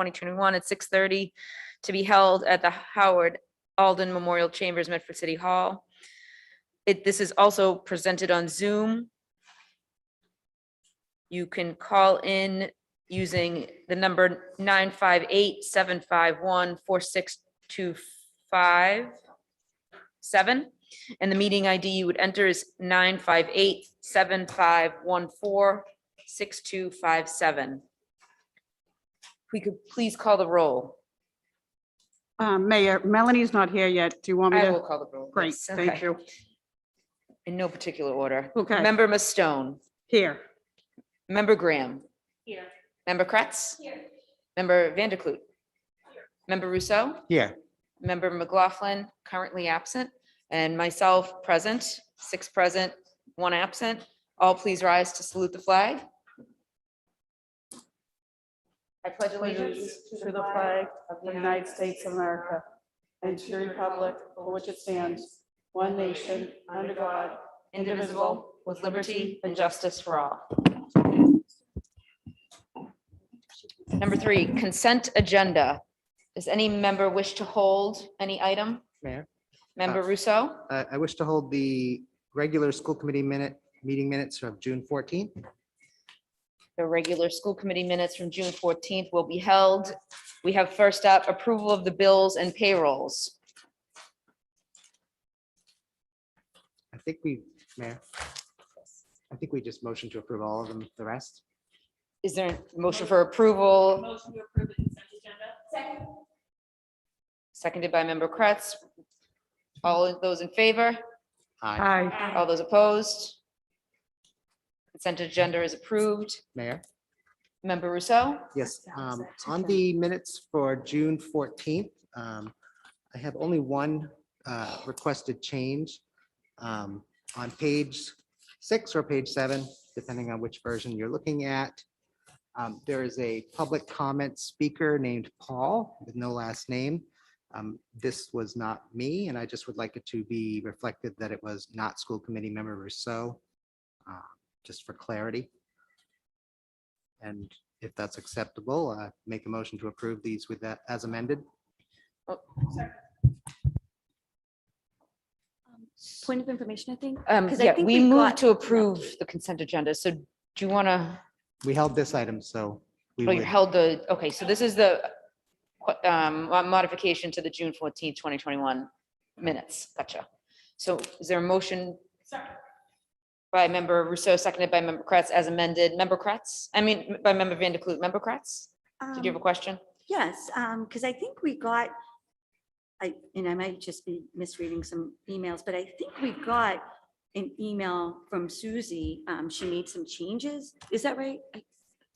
2021 at 6:30 to be held at the Howard Alden Memorial Chambers, Medford City Hall. This is also presented on Zoom. You can call in using the number 958-751-4627. And the meeting ID you would enter is 958-7514-6257. We could please call the roll. Mayor, Melanie's not here yet. Do you want me I to? will call the roll. Great, Yes, thank okay. you. In no particular order. Okay. Member Mustone. Here. Member Graham. Here. Member Kretz. Here. Member Vanderklut. Member Rousseau. Here. Member McLaughlin, currently absent, and myself present, 6 present, 1 absent. All please rise to salute the flag. I pledge allegiance To the flag of the United States of America and to the republic for which it stands, one nation, under God, indivisible, with liberty and justice for all. Number 3, consent agenda. Does any member wish to hold any item? Mayor, Member Rousseau? I wish to hold the regular school committee meeting minutes of June 14th. The regular school committee minutes from June 14th will be held. We have first up approval of the bills and payrolls. Mayor, I think we just motioned to approve all of them, the rest. Is there a motion for approval? Motion to approve the consent agenda. Second. Seconded by member Kretz. All of those in favor? Aye. Aye. All those opposed? Consent agenda is approved. Mayor, Member Rousseau? yes, on the minutes for June 14th, I have only one requested change. On page 6 or page 7, depending on which version you're looking at, there is a public comment speaker named Paul with no last name. This was not me, and I just would like it to be reflected that it was not school committee member Rousseau, just for clarity. And if that's acceptable, make a motion to approve these with that as amended. Point of information, I think. 'Cause I Yeah, think we we moved got- to approve the consent agenda. So do you want to, We held this item, so we you would, held the, okay, so this is the modification to the June 14th, 2021 minutes. Gotcha. So is there a motion by member Rousseau, seconded by member Kretz as amended? Member Kretz? I mean, by member Vanderklut. Member Kretz? Did you have a question? Yes, because I think we got, and I might just be misreading some emails, but I think we got an email from Susie. She made some changes. Is that right? I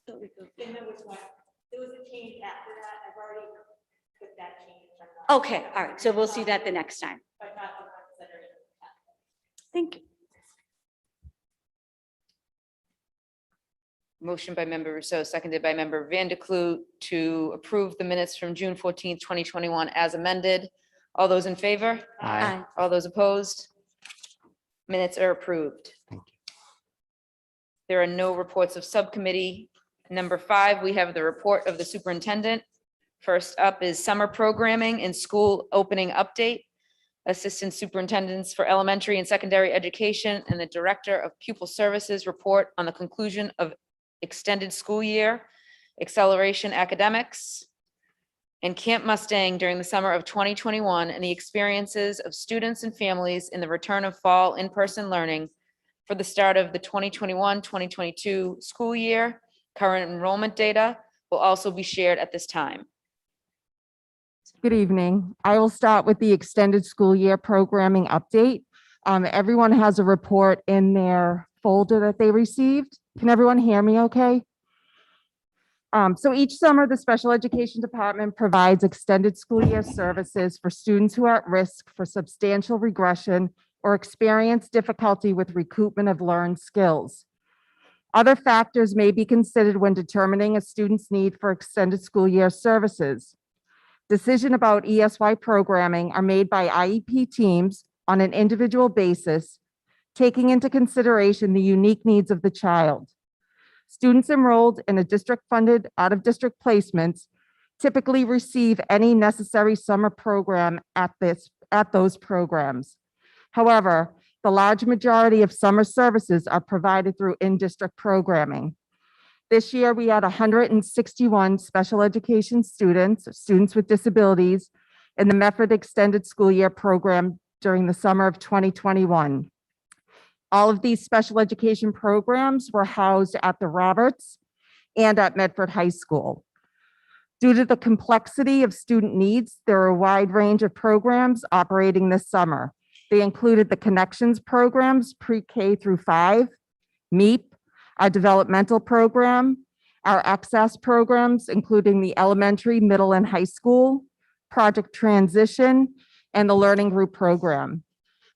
thought we got- Then there was one, there was a change after that. I've already put that change. Okay, all right. So we'll see that the next time. But not the ones that are. Thank you. Motion by member Rousseau, seconded by member Vanderklut to approve the minutes from June 14th, 2021 as amended. All those in favor? Aye. All those opposed? Minutes are approved. Thank you. There are no reports of subcommittee. Number 5, we have the report of the superintendent. First up is summer programming and school opening update. Assistant superintendents for elementary and secondary education and the director of pupil services report on the conclusion of extended school year, acceleration academics, and Camp Mustang during the summer of 2021 and the experiences of students and families in the return of fall in-person learning for the start of the 2021-2022 school year. Current enrollment data will also be shared at this time. Good evening. I will start with the extended school year programming update. Everyone has a report in their folder that they received. Can everyone hear me okay? So each summer, the special education department provides extended school year services for students who are at risk for substantial regression or experience difficulty with recoupment of learned skills. Other factors may be considered when determining a student's need for extended school year services. Decisions about ESY programming are made by IEP teams on an individual basis, taking into consideration the unique needs of the child. Students enrolled in a district-funded out-of-district placements typically receive any necessary summer program at those programs. However, the large majority of summer services are provided through in-district programming. This year, we had 161 special education students with disabilities in the Medford Extended School Year program during the summer of 2021. All of these special education programs were housed at the Roberts and at Medford High School. Due to the complexity of student needs, there are a wide range of programs operating this summer. They included the Connections programs, pre-K through 5, MEEP, our developmental program, our access programs, including the elementary, middle, and high school, Project Transition, and the Learning Group program.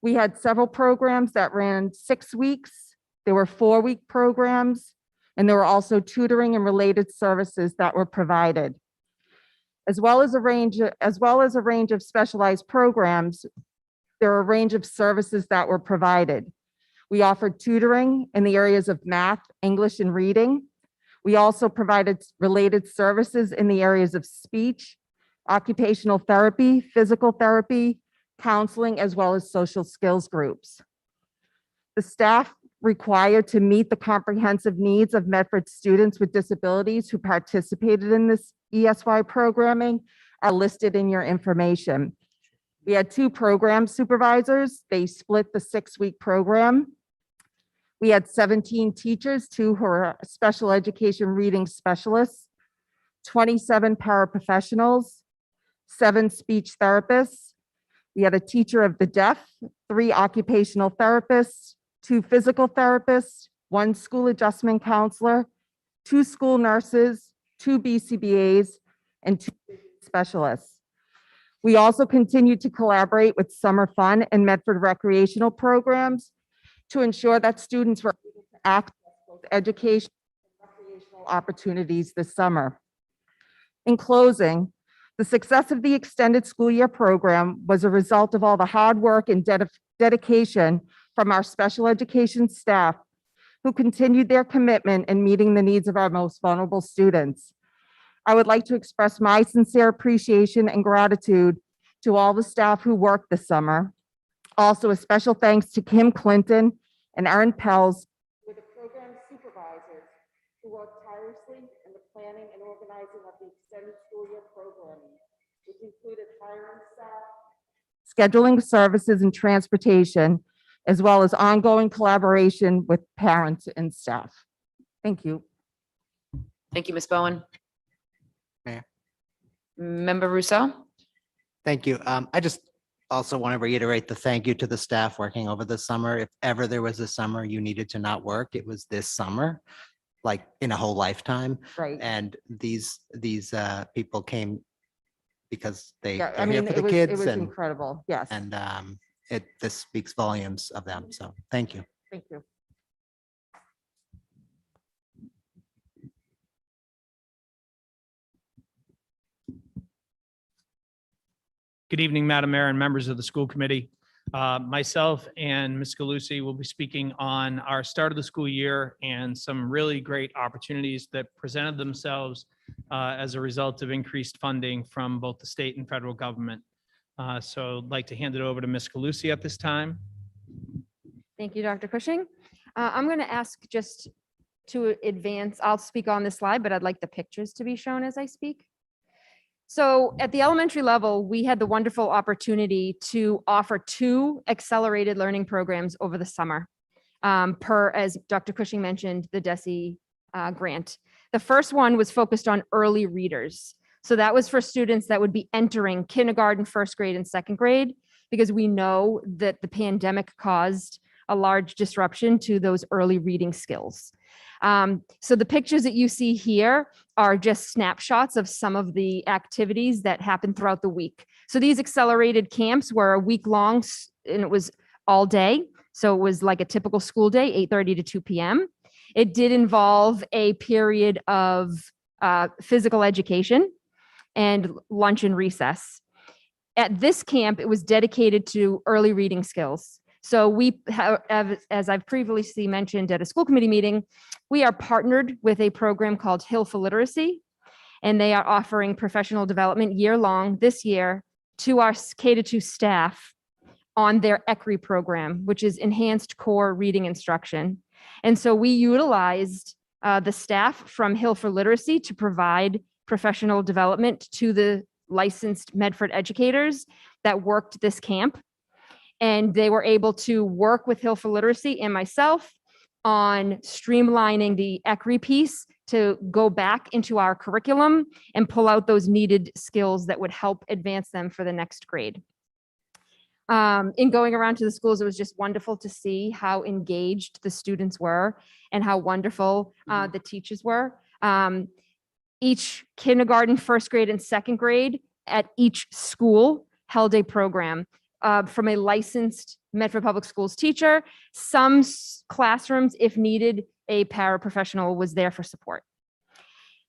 We had several programs that ran 6 weeks. There were 4-week programs, and there were also tutoring and related services that were provided. As well as a range of specialized programs, there are a range of services that were provided. We offered tutoring in the areas of math, English, and reading. We also provided related services in the areas of speech, occupational therapy, physical therapy, counseling, as well as social skills groups. The staff required to meet the comprehensive needs of Medford students with disabilities who participated in this ESY programming are listed in your information. We had 2 program supervisors. They split the 6-week program. We had 17 teachers, 2 who are special education reading specialists, 27 paraprofessionals, 7 speech therapists. We had a teacher of the deaf, 3 occupational therapists, 2 physical therapists, 1 school adjustment counselor, 2 school nurses, 2 BCBAs, and 2 specialists. We also continued to collaborate with Summer Fun and Medford recreational programs to ensure that students were able to access both education and recreational opportunities this summer. In closing, the success of the extended school year program was a result of all the hard work and dedication from our special education staff who continued their commitment in meeting the needs of our most vulnerable students. I would like to express my sincere appreciation and gratitude to all the staff who worked this summer. Also, a special thanks to Kim Clinton and Erin Pels, who were the program supervisors who worked tirelessly in the planning and organizing of the extended school year programming, which included hiring staff, scheduling services and transportation, as well as ongoing collaboration with parents and staff. Thank you. Thank you, Ms. Bowen. Mayor. Member Rousseau? Thank you. I just also want to reiterate the thank you to the staff working over the summer. If ever there was a summer you needed to not work, it was this summer, like in a whole lifetime. Right. And these people came because they Yeah, are here for the it kids was and incredible. Yes. this speaks volumes of them. So thank you. Thank you. Good evening, Madam Mayor and members of the school committee. Myself and Ms. Galusi will be speaking on our start of the school year and some really great opportunities that presented themselves as a result of increased funding from both the state and federal government. So I'd like to hand it over to Ms. Galusi at this time. Thank you, Dr. Cushing. I'm going to ask just to advance. I'll speak on this slide, but I'd like the pictures to be shown as I speak. So at the elementary level, we had the wonderful opportunity to offer 2 accelerated learning programs over the summer, as Dr. Cushing mentioned, the DESE grant. The first one was focused on early readers. So that was for students that would be entering kindergarten, 1st grade, and 2nd grade, because we know that the pandemic caused a large disruption to those early reading skills. So the pictures that you see here are just snapshots of some of the activities that happened throughout the week. So these accelerated camps were a week long and it was all day. So it was like a typical school day, 8:30 to 2 p.m. It did involve a period of physical education and lunch and recess. At this camp, it was dedicated to early reading skills. So we have, as I've previously mentioned at a school committee meeting, we are partnered with a program called Hill for Literacy. and they are offering professional development year-long this year to our K-2 staff on their ECRI program, which is Enhanced Core Reading Instruction. And so we utilized the staff from Hill for Literacy to provide professional development to the licensed Medford educators that worked this camp. And they were able to work with Hill for Literacy and myself on streamlining the ECRI piece to go back into our curriculum and pull out those needed skills that would help advance them for the next grade. In going around to the schools, it was just wonderful to see how engaged the students were and how wonderful the teachers were. Each kindergarten, first grade, and second grade at each school held a program from a licensed Medford Public Schools teacher. Some classrooms, if needed, a paraprofessional was there for support.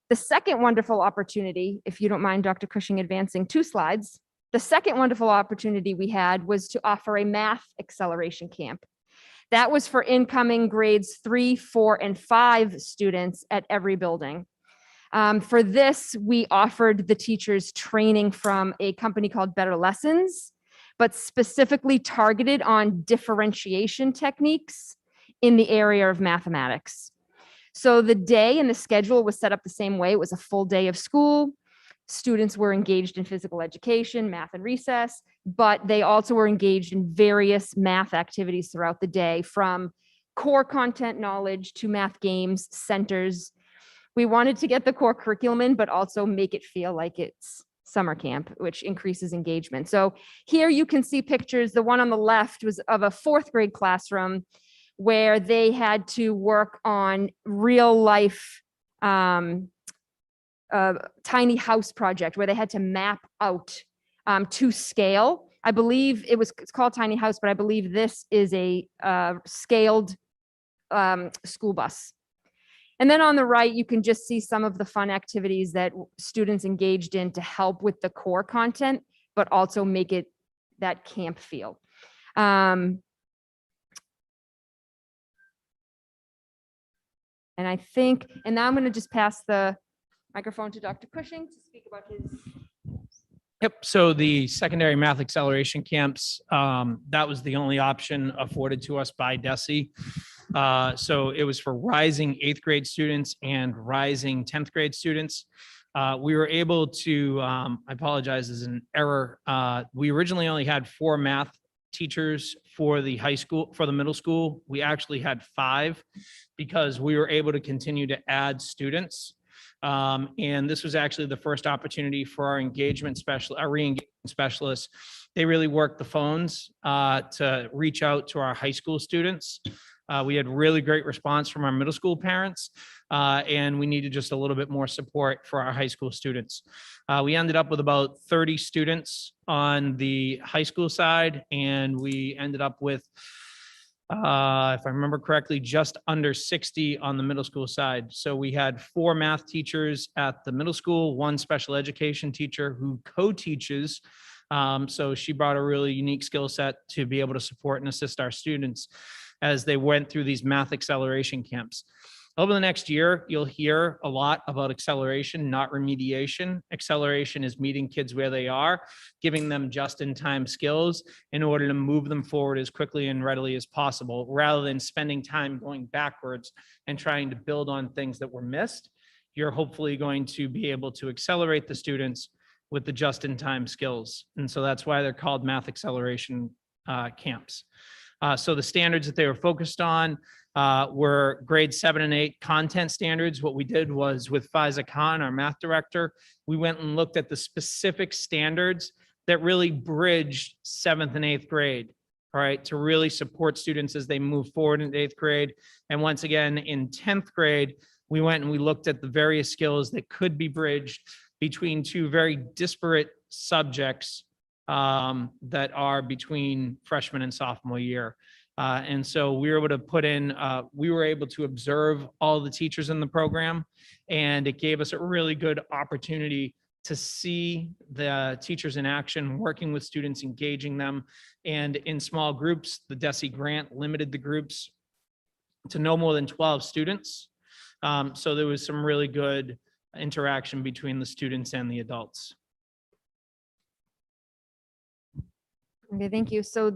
The second wonderful opportunity, if you don't mind, Dr. Cushing, advancing 2 slides. The second wonderful opportunity we had was to offer a math acceleration camp. That was for incoming grades 3, 4, and 5 students at every building. For this, we offered the teachers training from a company called Better Lessons, but specifically targeted on differentiation techniques in the area of mathematics. So the day and the schedule was set up the same way. It was a full day of school. Students were engaged in physical education, math and recess, but they also were engaged in various math activities throughout the day, from core content knowledge to math games, centers. We wanted to get the core curriculum in, but also make it feel like it's summer camp, which increases engagement. So here you can see pictures. The one on the left was of a 4th grade classroom where they had to work on real life tiny house project where they had to map out to scale. I believe it's called tiny house, but I believe this is a scaled school bus. And then on the right, you can just see some of the fun activities that students engaged in to help with the core content, but also make it that camp feel. And I think, and now I'm going to just pass the microphone to Dr. Cushing to speak about his. Yep. So the secondary math acceleration camps, that was the only option afforded to us by DESE. So it was for rising 8th grade students and rising 10th grade students. We were able to, I apologize, there's an error. We originally only had 4 math teachers for the high school, for the middle school. We actually had 5 because we were able to continue to add students. And this was actually the first opportunity for our engagement specialist, our re-engagement specialists. They really worked the phones to reach out to our high school students. We had really great response from our middle school parents, and we needed just a little bit more support for our high school students. We ended up with about 30 students on the high school side, and we ended up with, if I remember correctly, just under 60 on the middle school side. So we had 4 math teachers at the middle school, 1 special education teacher who co-teaches. So she brought a really unique skill set to be able to support and assist our students as they went through these math acceleration camps. Over the next year, you'll hear a lot about acceleration, not remediation. Acceleration is meeting kids where they are, giving them just-in-time skills in order to move them forward as quickly and readily as possible, rather than spending time going backwards and trying to build on things that were missed. You're hopefully going to be able to accelerate the students with the just-in-time skills. And so that's why they're called math acceleration camps. So the standards that they were focused on were grade 7 and 8 content standards. What we did was with Faiza Khan, our math director, we went and looked at the specific standards that really bridged 7th and 8th grade, all right, to really support students as they move forward in 8th grade. And once again, in 10th grade, we went and we looked at the various skills that could be bridged between 2 very disparate subjects that are between freshman and sophomore year. And so we were able to put in, we were able to observe all the teachers in the program, and it gave us a really good opportunity to see the teachers in action, working with students, engaging them. And in small groups, the DESE grant limited the groups to no more than 12 students. So there was some really good interaction between the students and the adults. Okay, thank you. So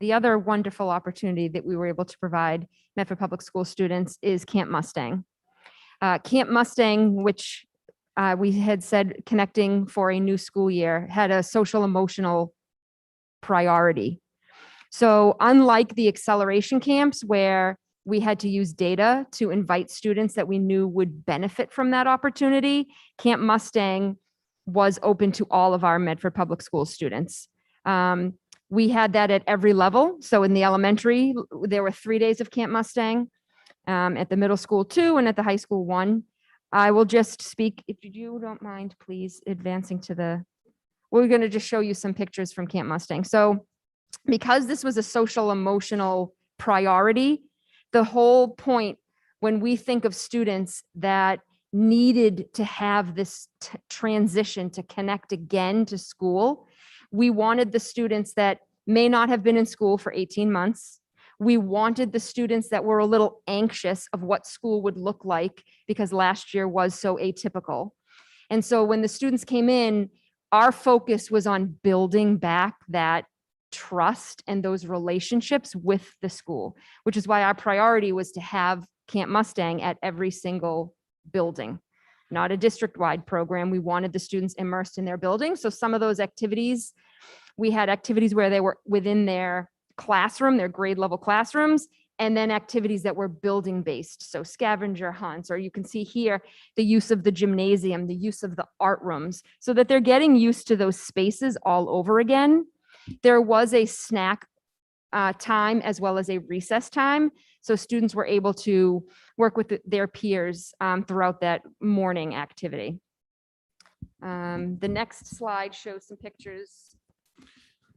the other wonderful opportunity that we were able to provide Medford Public School students is Camp Mustang. Camp Mustang, which we had said connecting for a new school year, had a social emotional priority. So unlike the acceleration camps where we had to use data to invite students that we knew would benefit from that opportunity, Camp Mustang was open to all of our Medford Public School students. We had that at every level. So in the elementary, there were 3 days of Camp Mustang, at the middle school 2, and at the high school 1. I will just speak, if you don't mind, please advancing to we're going to just show you some pictures from Camp Mustang. So because this was a social emotional priority, the whole point when we think of students that needed to have this transition to connect again to school, we wanted the students that may not have been in school for 18 months. We wanted the students that were a little anxious of what school would look like because last year was so atypical. And so when the students came in, our focus was on building back that trust and those relationships with the school, which is why our priority was to have Camp Mustang at every single building, not a district-wide program. We wanted the students immersed in their building. So some of those activities, we had activities where they were within their classroom, their grade level classrooms, and then activities that were building based. So scavenger hunts, or you can see here, the use of the gymnasium, the use of the art rooms, so that they're getting used to those spaces all over again. There was a snack time as well as a recess time. So students were able to work with their peers throughout that morning activity. The next slide shows some pictures.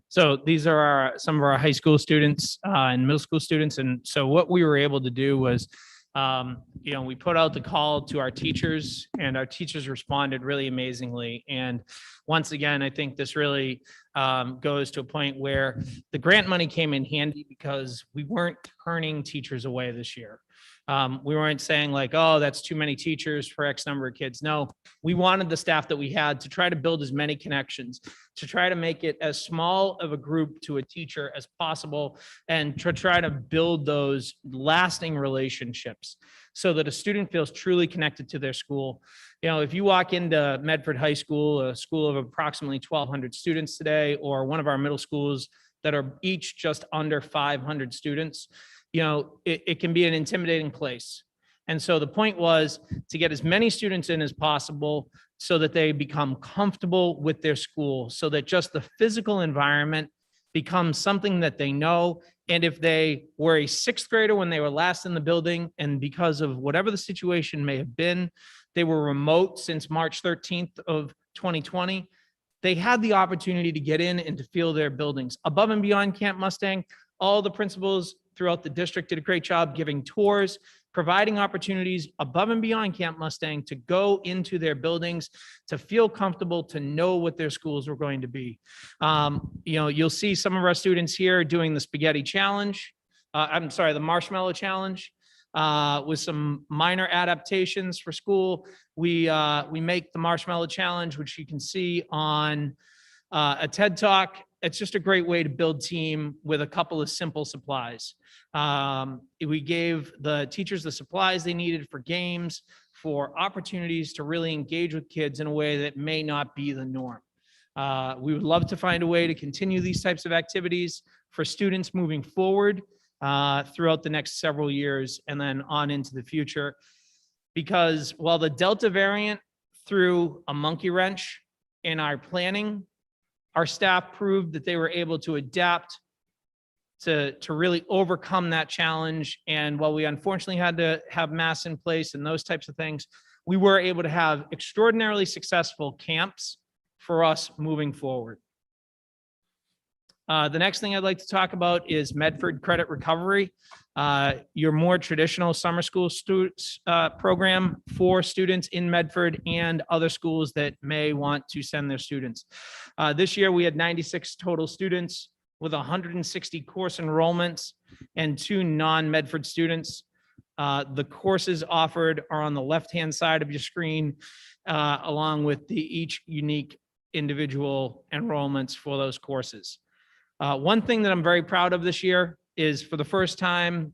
So these are some of our high school students and middle school students. And so what we were able to do was, we put out the call to our teachers, and our teachers responded really amazingly. And once again, I think this really goes to a point where the grant money came in handy because we weren't turning teachers away this year. We weren't saying like, oh, that's too many teachers for X number of kids. No, we wanted the staff that we had to try to build as many connections, to try to make it as small of a group to a teacher as possible, and to try to build those lasting relationships so that a student feels truly connected to their school. If you walk into Medford High School, a school of approximately 1,200 students today, or one of our middle schools that are each just under 500 students, it can be an intimidating place. And so the point was to get as many students in as possible so that they become comfortable with their school, so that just the physical environment becomes something that they know. And if they were a 6th grader when they were last in the building, and because of whatever the situation may have been, they were remote since March 13th of 2020, they had the opportunity to get in and to feel their buildings. Above and beyond Camp Mustang, all the principals throughout the district did a great job giving tours, providing opportunities above and beyond Camp Mustang to go into their buildings, to feel comfortable, to know what their schools were going to be. You'll see some of our students here doing the spaghetti challenge. The marshmallow challenge with some minor adaptations for school. We make the marshmallow challenge, which you can see on a TED Talk. It's just a great way to build team with a couple of simple supplies. We gave the teachers the supplies they needed for games, for opportunities to really engage with kids in a way that may not be the norm. We would love to find a way to continue these types of activities for students moving forward throughout the next several years and then on into the future. Because while the Delta variant threw a monkey wrench in our planning, our staff proved that they were able to adapt to really overcome that challenge. And while we unfortunately had to have masks in place and those types of things, we were able to have extraordinarily successful camps for us moving forward. The next thing I'd like to talk about is Medford Credit Recovery, your more traditional summer school program for students in Medford and other schools that may want to send their students. This year, we had 96 total students with 160 course enrollments and 2 non-Medford students. The courses offered are on the left-hand side of your screen, along with each unique individual enrollments for those courses. One thing that I'm very proud of this year is, for the first time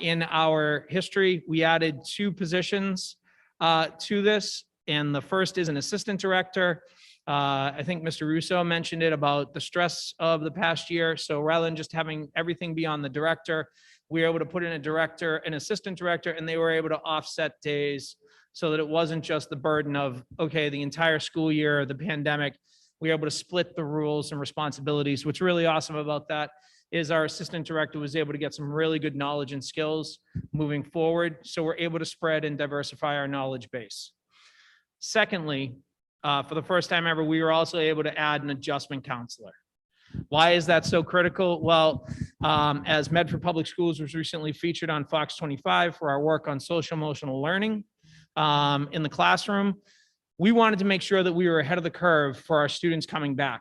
in our history, we added 2 positions to this. And the first is an assistant director. I think Mr. Russo mentioned it about the stress of the past year. So rather than just having everything be on the director, we were able to put in a director, an assistant director, and they were able to offset days so that it wasn't just the burden of, okay, the entire school year, the pandemic. We were able to split the rules and responsibilities. What's really awesome about that is our assistant director was able to get some really good knowledge and skills moving forward. So we're able to spread and diversify our knowledge base. Secondly, for the first time ever, we were also able to add an adjustment counselor. Why is that so critical? Well, as Medford Public Schools was recently featured on Fox 25 for our work on social emotional learning in the classroom, we wanted to make sure that we were ahead of the curve for our students coming back.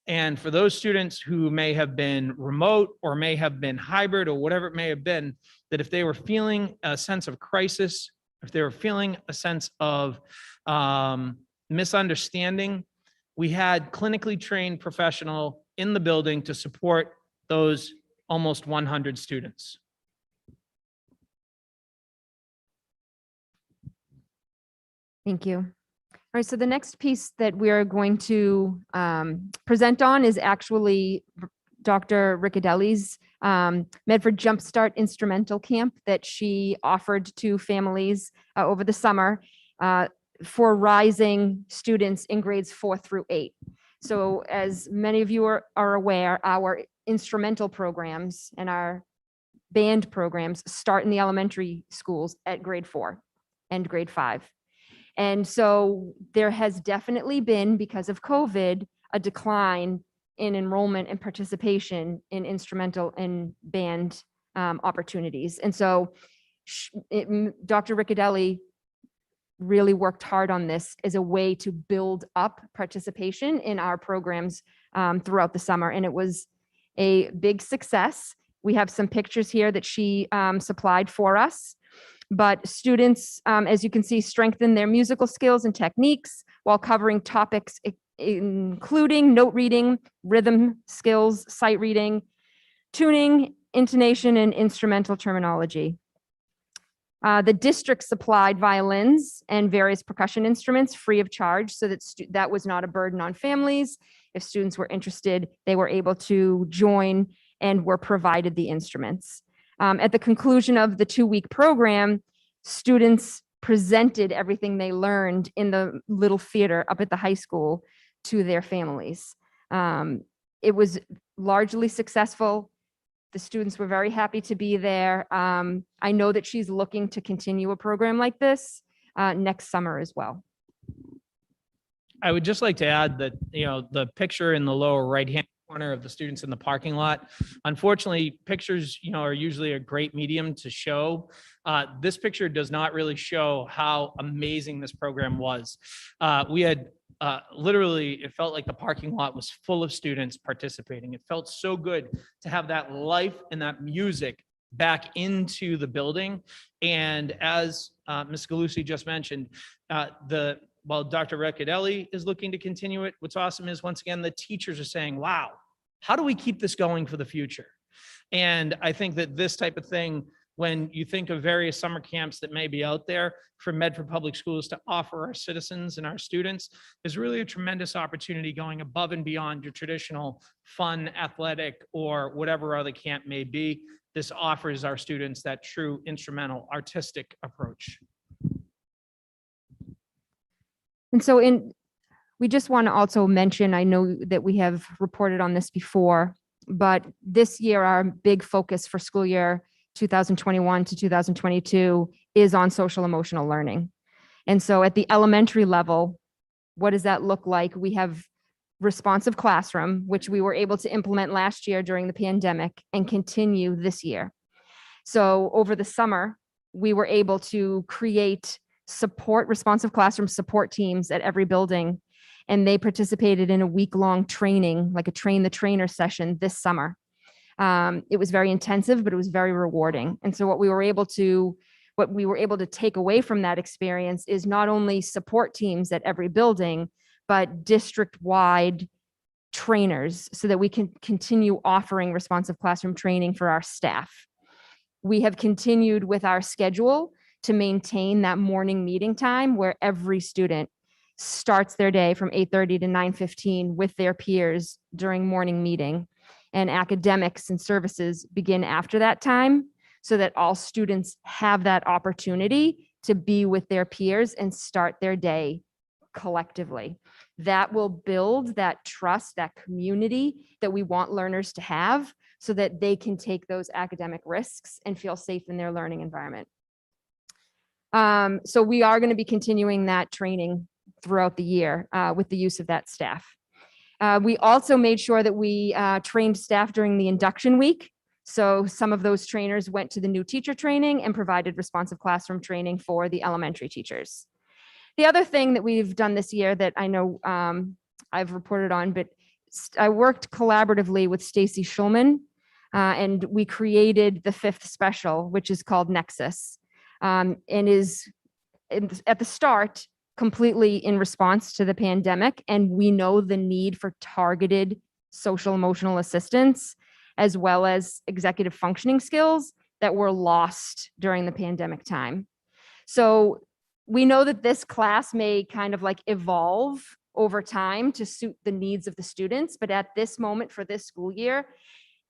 And for those students who may have been remote or may have been hybrid or whatever it may have been, that if they were feeling a sense of crisis, if they were feeling a sense of misunderstanding, we had clinically trained professional in the building to support those almost 100 students. Thank you. All right, so the next piece that we are going to present on is actually Dr. Riccadelli's Medford Jumpstart Instrumental Camp that she offered to families over the summer for rising students in grades 4 through 8. So as many of you are aware, our instrumental programs and our band programs start in the elementary schools at grade 4 and grade 5. And so there has definitely been, because of COVID, a decline in enrollment and participation in instrumental and band opportunities. And so Dr. Riccadelli really worked hard on this as a way to build up participation in our programs throughout the summer. And it was a big success. We have some pictures here that she supplied for us. But students, as you can see, strengthen their musical skills and techniques while covering topics including note reading, rhythm skills, sight reading, tuning, intonation, and instrumental terminology. The district supplied violins and various percussion instruments free of charge, so that that was not a burden on families. If students were interested, they were able to join and were provided the instruments. At the conclusion of the 2-week program, students presented everything they learned in the little theater up at the high school to their families. It was largely successful. The students were very happy to be there. I know that she's looking to continue a program like this next summer as well. I would just like to add that, the picture in the lower right-hand corner of the students in the parking lot, unfortunately, pictures, are usually a great medium to show. This picture does not really show how amazing this program was. We had literally, it felt like the parking lot was full of students participating. It felt so good to have that life and that music back into the building. And as Ms. Galusi just mentioned, while Dr. Riccadelli is looking to continue it, what's awesome is, once again, the teachers are saying, wow, how do we keep this going for the future? And I think that this type of thing, when you think of various summer camps that may be out there for Medford Public Schools to offer our citizens and our students, is really a tremendous opportunity going above and beyond your traditional fun, athletic, or whatever other camp may be. This offers our students that true instrumental, artistic approach. And so we just want to also mention, I know that we have reported on this before, but this year, our big focus for school year 2021 to 2022 is on social emotional learning. And so at the elementary level, what does that look like? We have responsive classroom, which we were able to implement last year during the pandemic and continue this year. So over the summer, we were able to create responsive classroom support teams at every building. And they participated in a week-long training, like a train the trainer session this summer. It was very intensive, but it was very rewarding. And so what we were able to what we were able to take away from that experience is not only support teams at every building, but district-wide trainers so that we can continue offering responsive classroom training for our staff. We have continued with our schedule to maintain that morning meeting time where every student starts their day from 8:30 to 9:15 with their peers during morning meeting. And academics and services begin after that time so that all students have that opportunity to be with their peers and start their day collectively. That will build that trust, that community that we want learners to have so that they can take those academic risks and feel safe in their learning environment. So we are going to be continuing that training throughout the year with the use of that staff. We also made sure that we trained staff during the induction week. So some of those trainers went to the new teacher training and provided responsive classroom training for the elementary teachers. The other thing that we've done this year that I know I've reported on, but I worked collaboratively with Stacy Schulman, and we created the fifth special, which is called Nexus, and is at the start completely in response to the pandemic. And we know the need for targeted social emotional assistance, as well as executive functioning skills that were lost during the pandemic time. So we know that this class may kind of like evolve over time to suit the needs of the students, but at this moment for this school year,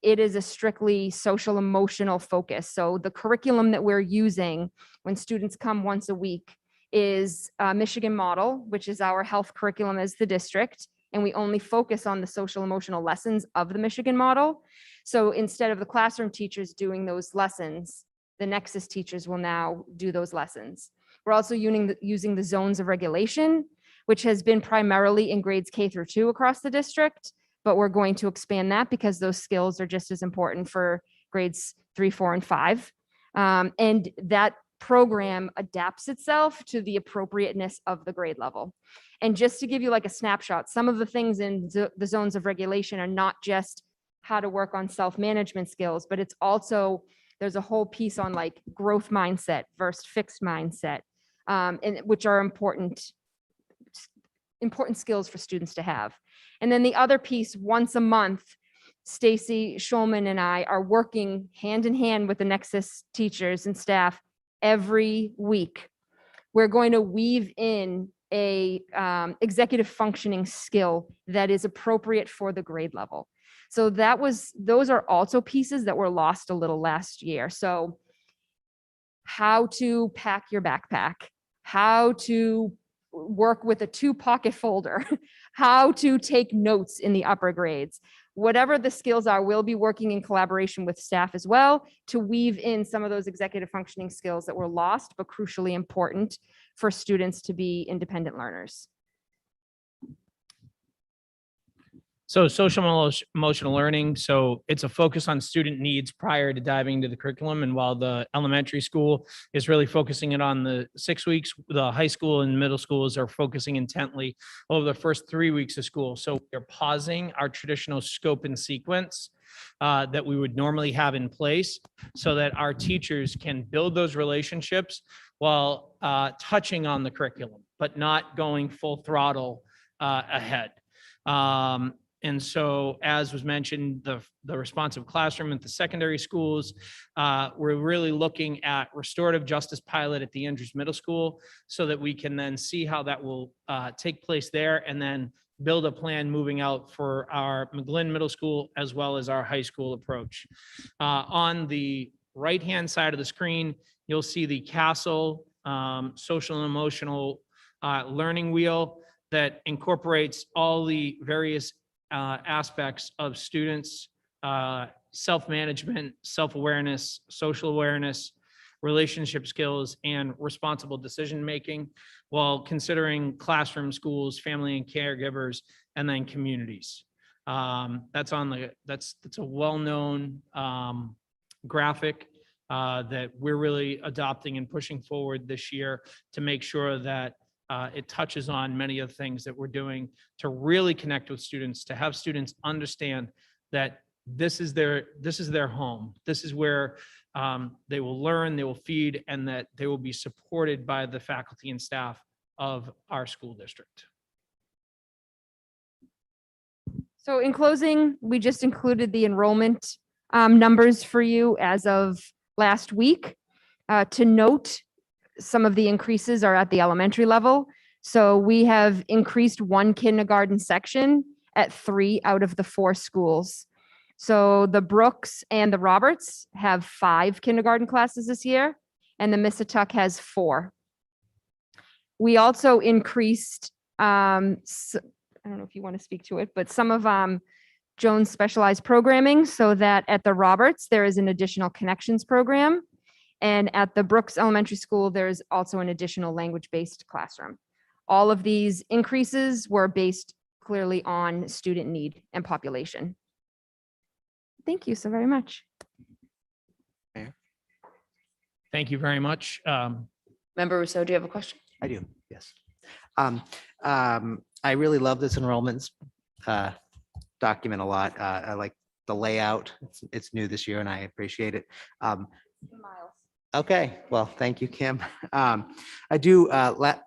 it is a strictly social emotional focus. So the curriculum that we're using when students come once a week is a Michigan model, which is our health curriculum as the district, and we only focus on the social emotional lessons of the Michigan model. So instead of the classroom teachers doing those lessons, the Nexus teachers will now do those lessons. We're also using the zones of regulation, which has been primarily in grades K through 2 across the district, but we're going to expand that because those skills are just as important for grades 3, 4, and 5. And that program adapts itself to the appropriateness of the grade level. And just to give you like a snapshot, some of the things in the zones of regulation are not just how to work on self-management skills, but it's also, there's a whole piece on like growth mindset versus fixed mindset, and which are important skills for students to have. And then the other piece, once a month, Stacy Schulman and I are working hand in hand with the Nexus teachers and staff every week. We're going to weave in a executive functioning skill that is appropriate for the grade level. So those are also pieces that were lost a little last year. So how to pack your backpack, how to work with a 2-pocket folder, how to take notes in the upper grades. Whatever the skills are, we'll be working in collaboration with staff as well to weave in some of those executive functioning skills that were lost, but crucially important for students to be independent learners. So social emotional learning. So it's a focus on student needs prior to diving into the curriculum. And while the elementary school is really focusing it on the 6 weeks, the high school and middle schools are focusing intently over the first 3 weeks of school. So we're pausing our traditional scope and sequence that we would normally have in place so that our teachers can build those relationships while touching on the curriculum, but not going full throttle ahead. And so, as was mentioned, the responsive classroom at the secondary schools, we're really looking at restorative justice pilot at the Andrews Middle School so that we can then see how that will take place there and then build a plan moving out for our McGlynn Middle School as well as our high school approach. On the right-hand side of the screen, you'll see the Castle social and emotional learning wheel that incorporates all the various aspects of students' self-management, self-awareness, social awareness, relationship skills, and responsible decision-making while considering classroom, schools, family and caregivers, and then communities. That's a well-known graphic that we're really adopting and pushing forward this year to make sure that it touches on many of the things that we're doing to really connect with students, to have students understand that this is their home. This is where they will learn, they will feed, and that they will be supported by the faculty and staff of our school district. So in closing, we just included the enrollment numbers for you as of last week. To note, some of the increases are at the elementary level. So we have increased one kindergarten section at 3 out of the 4 schools. So the Brooks and the Roberts have 5 kindergarten classes this year, and the Missatuck has 4. We also increased, I don't know if you want to speak to it, but some of Joan's specialized programming, so that at the Roberts, there is an additional connections program. And at the Brooks Elementary School, there's also an additional language-based classroom. All of these increases were based clearly on student need and population. Thank you so very much. Thank you very much. Member Rousseau, do you have a question? I do, yes. I really love this enrollments document a lot. I like the layout. It's new this year and I appreciate it. Okay, well, thank you, Kim. I do,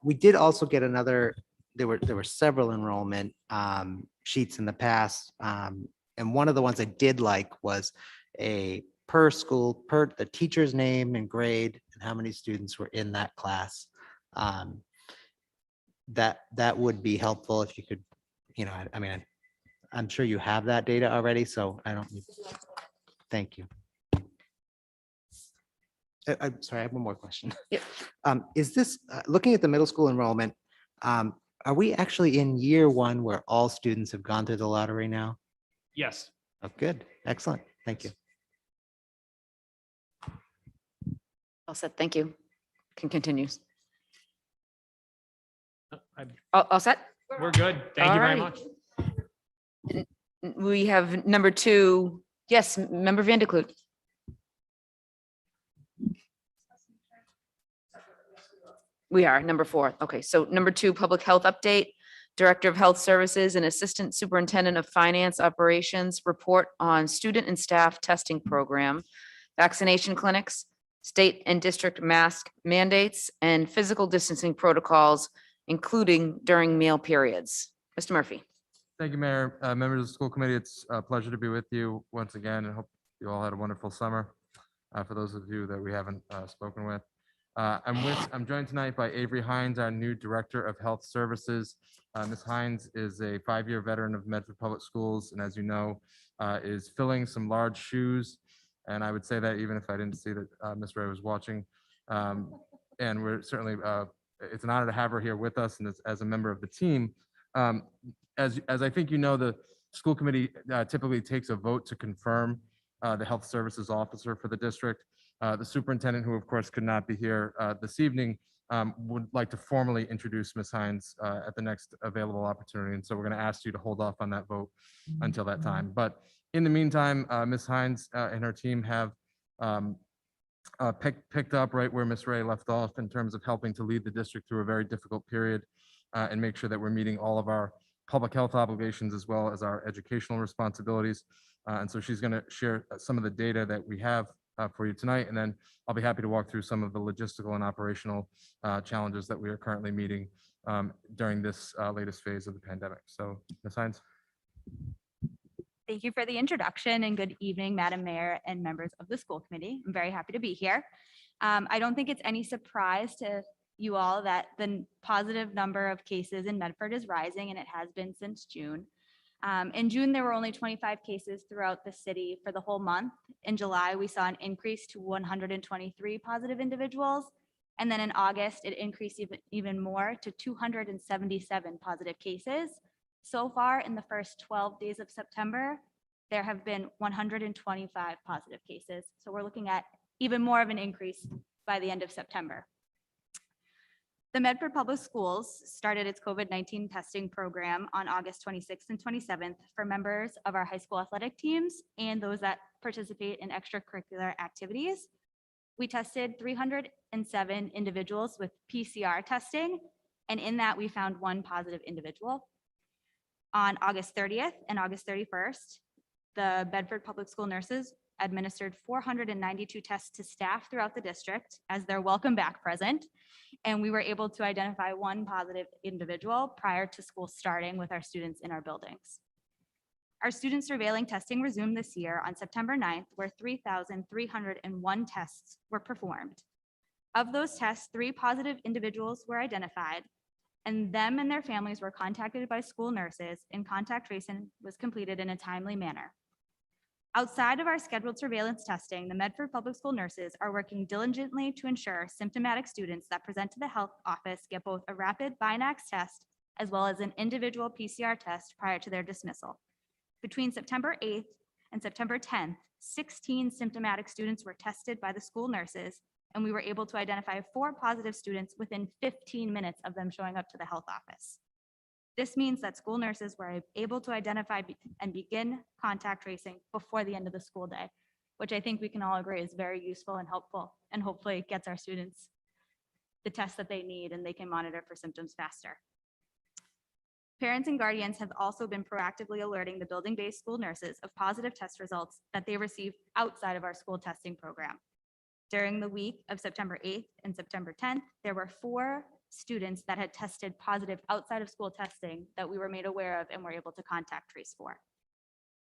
we did also get another, there were several enrollment sheets in the past. And one of the ones I did like was a per school, per the teacher's name and grade and how many students were in that class. That would be helpful if you could, I mean, I'm sure you have that data already, so I don't need, thank you. I'm sorry, I have one more question. Yep. Is this, looking at the middle school enrollment, are we actually in year 1 where all students have gone through the lottery now? Yes. Oh, good, excellent, thank you. All set, thank you. Can continue. I- All set? We're good. Thank you very Alrighty. much. We have number 2. Yes, Member Van de Kloot. We are number 4. Okay, so number 2, public health update. Director of Health Services and Assistant Superintendent of Finance Operations report on student and staff testing program, vaccination clinics, state and district mask mandates, and physical distancing protocols, including during meal periods. Mr. Murphy. Thank you, Mayor. Members of the school committee, it's a pleasure to be with you once again, and hope you all had a wonderful summer. For those of you that we haven't spoken with. I'm joined tonight by Avery Hines, our new Director of Health Services. Ms. Hines is a 5-year veteran of Medford Public Schools, and as you know, is filling some large shoes. And I would say that even if I didn't see that Ms. Ray was watching. And we're certainly, it's an honor to have her here with us and as a member of the team. As I think you know, the school committee typically takes a vote to confirm the health services officer for the district. The superintendent, who of course could not be here this evening, would like to formally introduce Ms. Hines at the next available opportunity. And so we're going to ask you to hold off on that vote until that time. But in the meantime, Ms. Hines and her team have picked up right where Ms. Ray left off in terms of helping to lead the district through a very difficult period and make sure that we're meeting all of our public health obligations as well as our educational responsibilities. And so she's going to share some of the data that we have for you tonight, and then I'll be happy to walk through some of the logistical and operational challenges that we are currently meeting during this latest phase of the pandemic. So, Ms. Hines. Thank you for the introduction and good evening, Madam Mayor and members of the school committee. I'm very happy to be here. I don't think it's any surprise to you all that the positive number of cases in Medford is rising, and it has been since June. In June, there were only 25 cases throughout the city for the whole month. In July, we saw an increase to 123 positive individuals. And then in August, it increased even more to 277 positive cases. So far, in the first 12 days of September, there have been 125 positive cases. So we're looking at even more of an increase by the end of September. The Medford Public Schools started its COVID-19 testing program on August 26th and 27th for members of our high school athletic teams and those that participate in extracurricular activities. We tested 307 individuals with PCR testing, and in that we found 1 positive individual. On August 30th and August 31st, the Medford Public School nurses administered 492 tests to staff throughout the district as their welcome back present. And we were able to identify one positive individual prior to school starting with our students in our buildings. Our student surveilling testing resumed this year on September 9th, where 3,301 tests were performed. Of those tests, 3 positive individuals were identified, and them and their families were contacted by school nurses, and contact tracing was completed in a timely manner. Outside of our scheduled surveillance testing, the Medford Public School nurses are working diligently to ensure symptomatic students that present to the health office get both a rapid Binax test as well as an individual PCR test prior to their dismissal. Between September 8th and September 10th, 16 symptomatic students were tested by the school nurses, and we were able to identify 4 positive students within 15 minutes of them showing up to the health office. This means that school nurses were able to identify and begin contact tracing before the end of the school day, which I think we can all agree is very useful and helpful, and hopefully gets our students the tests that they need and they can monitor for symptoms faster. Parents and guardians have also been proactively alerting the building-based school nurses of positive test results that they receive outside of our school testing program. During the week of September 8th and September 10th, there were 4 students that had tested positive outside of school testing that we were made aware of and were able to contact trace for.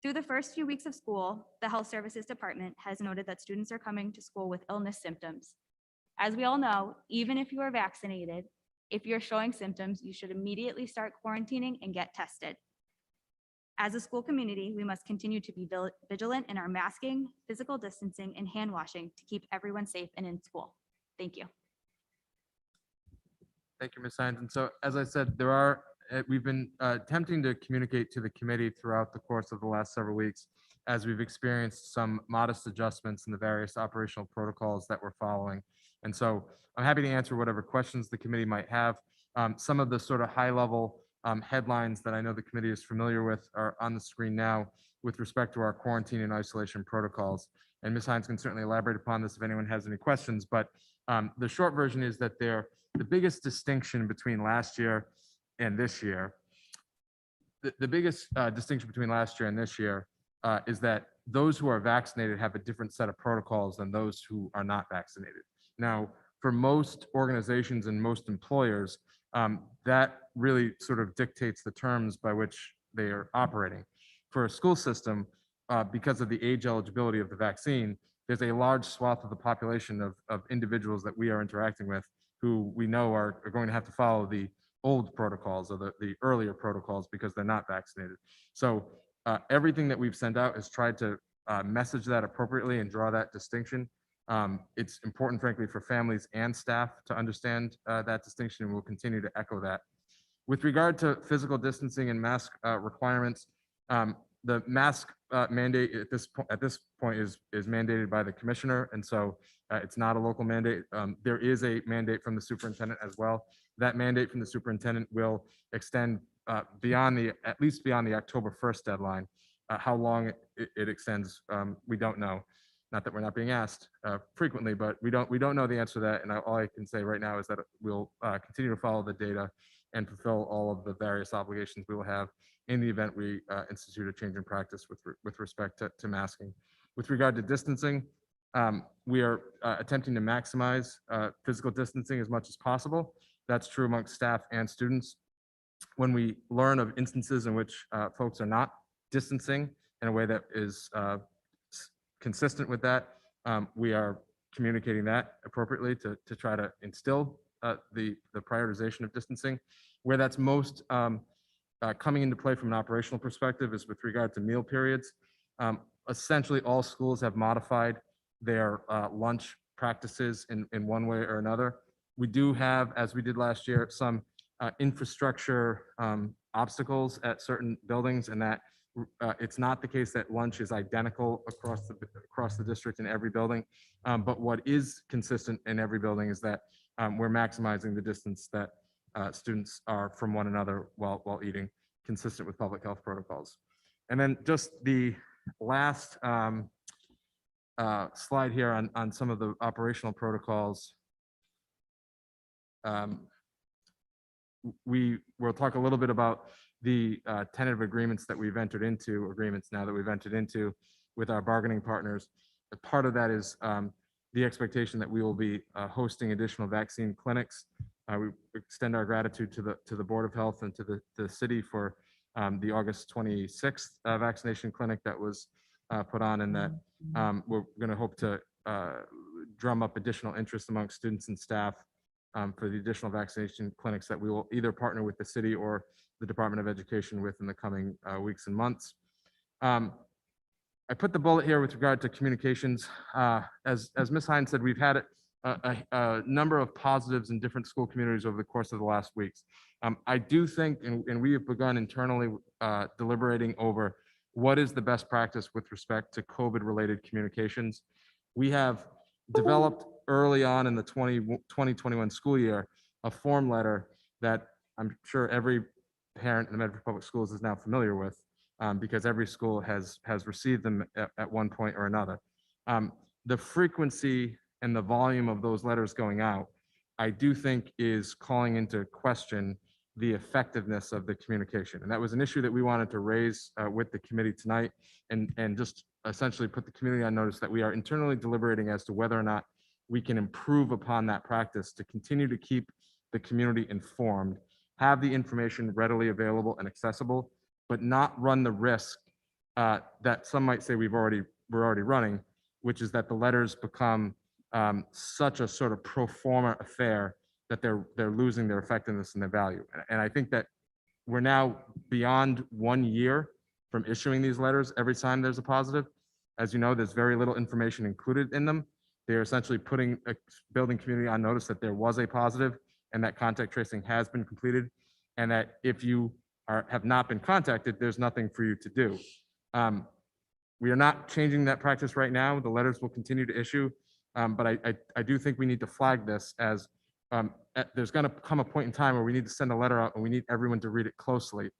Through the first few weeks of school, the Health Services Department has noted that students are coming to school with illness symptoms. As we all know, even if you are vaccinated, if you're showing symptoms, you should immediately start quarantining and get tested. As a school community, we must continue to be vigilant in our masking, physical distancing, and hand washing to keep everyone safe and in school. Thank you. Thank you, Ms. Hines. And so, as I said, we've been attempting to communicate to the committee throughout the course of the last several weeks as we've experienced some modest adjustments in the various operational protocols that we're following. And so I'm happy to answer whatever questions the committee might have. Some of the sort of high-level headlines that I know the committee is familiar with are on the screen now with respect to our quarantine and isolation protocols. And Ms. Hines can certainly elaborate upon this if anyone has any questions, but the short version is that the biggest distinction between last year and this year, the biggest distinction between last year and this year is that those who are vaccinated have a different set of protocols than those who are not vaccinated. Now, for most organizations and most employers, that really sort of dictates the terms by which they are operating. For a school system, because of the age eligibility of the vaccine, there's a large swath of the population of individuals that we are interacting with who we know are going to have to follow the old protocols or the earlier protocols because they're not vaccinated. So everything that we've sent out has tried to message that appropriately and draw that distinction. It's important, frankly, for families and staff to understand that distinction, and we'll continue to echo that. With regard to physical distancing and mask requirements, the mask mandate at this point is mandated by the commissioner, and so it's not a local mandate. There is a mandate from the superintendent as well. That mandate from the superintendent will extend at least beyond the October 1st deadline. How long it extends, we don't know. Not that we're not being asked frequently, but we don't know the answer to that. And all I can say right now is that we'll continue to follow the data and fulfill all of the various obligations we will have in the event we institute a change in practice with respect to masking. With regard to distancing, we are attempting to maximize physical distancing as much as possible. That's true amongst staff and students. When we learn of instances in which folks are not distancing in a way that is consistent with that, we are communicating that appropriately to try to instill the prioritization of distancing. Where that's most coming into play from an operational perspective is with regard to meal periods. Essentially, all schools have modified their lunch practices in one way or another. We do have, as we did last year, some infrastructure obstacles at certain buildings, and that it's not the case that lunch is identical across the district in every building. But what is consistent in every building is that we're maximizing the distance that students are from one another while eating, consistent with public health protocols. And then just the last slide here on some of the operational protocols. We'll talk a little bit about the tentative agreements that we've entered into, with our bargaining partners. A part of that is the expectation that we will be hosting additional vaccine clinics. We extend our gratitude to the Board of Health and to the city for the August 26th vaccination clinic that was put on, and that we're going to hope to drum up additional interest among students and staff for the additional vaccination clinics that we will either partner with the city or the Department of Education with in the coming weeks and months. I put the bullet here with regard to communications. As Ms. Hines said, we've had a number of positives in different school communities over the course of the last weeks. I do think, and we have begun internally deliberating over what is the best practice with respect to COVID-related communications. We have developed early on in the 2021 school year a form letter that I'm sure every parent in the Medford Public Schools is now familiar with, because every school has received them at one point or another. The frequency and the volume of those letters going out, I do think is calling into question the effectiveness of the communication. And that was an issue that we wanted to raise with the committee tonight, and just essentially put the community on notice that we are internally deliberating as to whether or not we can improve upon that practice to continue to keep the community informed, have the information readily available and accessible, but not run the risk that some might say we're already running, which is that the letters become such a sort of pro forma affair that they're losing their effectiveness and their value. And I think that we're now beyond 1 year from issuing these letters every time there's a positive. As you know, there's very little information included in them. They're essentially putting a building community on notice that there was a positive and that contact tracing has been completed, and that if you have not been contacted, there's nothing for you to do. We are not changing that practice right now. The letters will continue to issue, but I do think we need to flag this as there's going to come a point in time where we need to send a letter out and we need everyone to read it closely.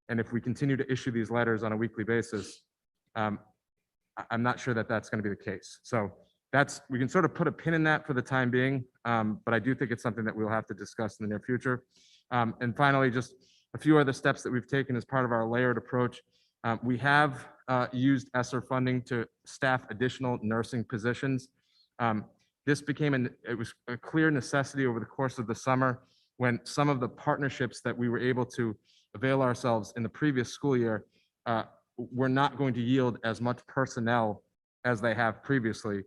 And if we continue to issue these letters on a weekly basis, I'm not sure that that's going to be the case. So we can sort of put a pin in that for the time being, but I do think it's something that we'll have to discuss in the near future. And finally, just a few other steps that we've taken as part of our layered approach. We have used ESSER funding to staff additional nursing positions. This it was a clear necessity over the course of the summer when some of the partnerships that we were able to avail ourselves in the previous school year were not going to yield as much personnel as they have previously.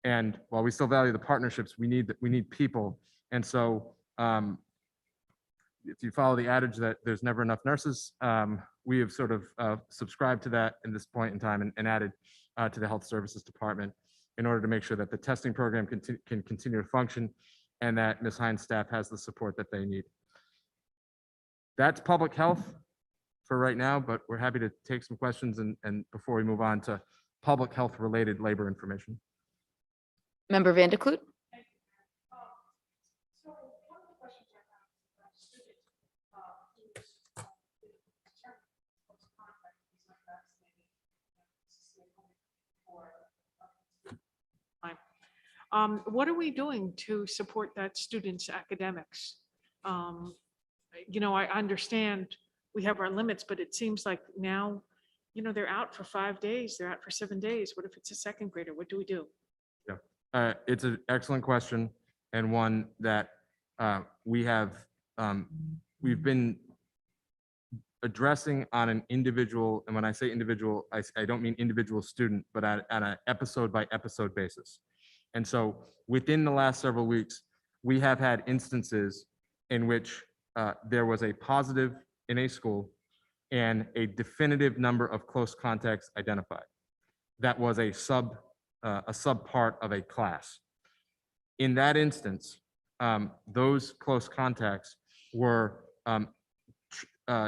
And while we still value the partnerships, we need people. And so if you follow the adage that there's never enough nurses, we have sort of subscribed to that in this point in time and added to the Health Services Department in order to make sure that the testing program can continue to function and that Ms. Hines' staff has the support that they need. That's public health for right now, but we're happy to take some questions and before we move on to public health related labor information. Member Van de Kloot? What are we doing to support that student's academics? I understand we have our limits, but it seems like now, they're out for 5 days, they're out for 7 days. What if it's a second grader? What do we do? Yeah, it's an excellent question and one that we've been addressing on an individual, and when I say individual, I don't mean individual student, but on an episode by episode basis. And so within the last several weeks, we have had instances in which there was a positive in a school and a definitive number of close contacts identified. That was a sub part of a class. In that instance, those close contacts were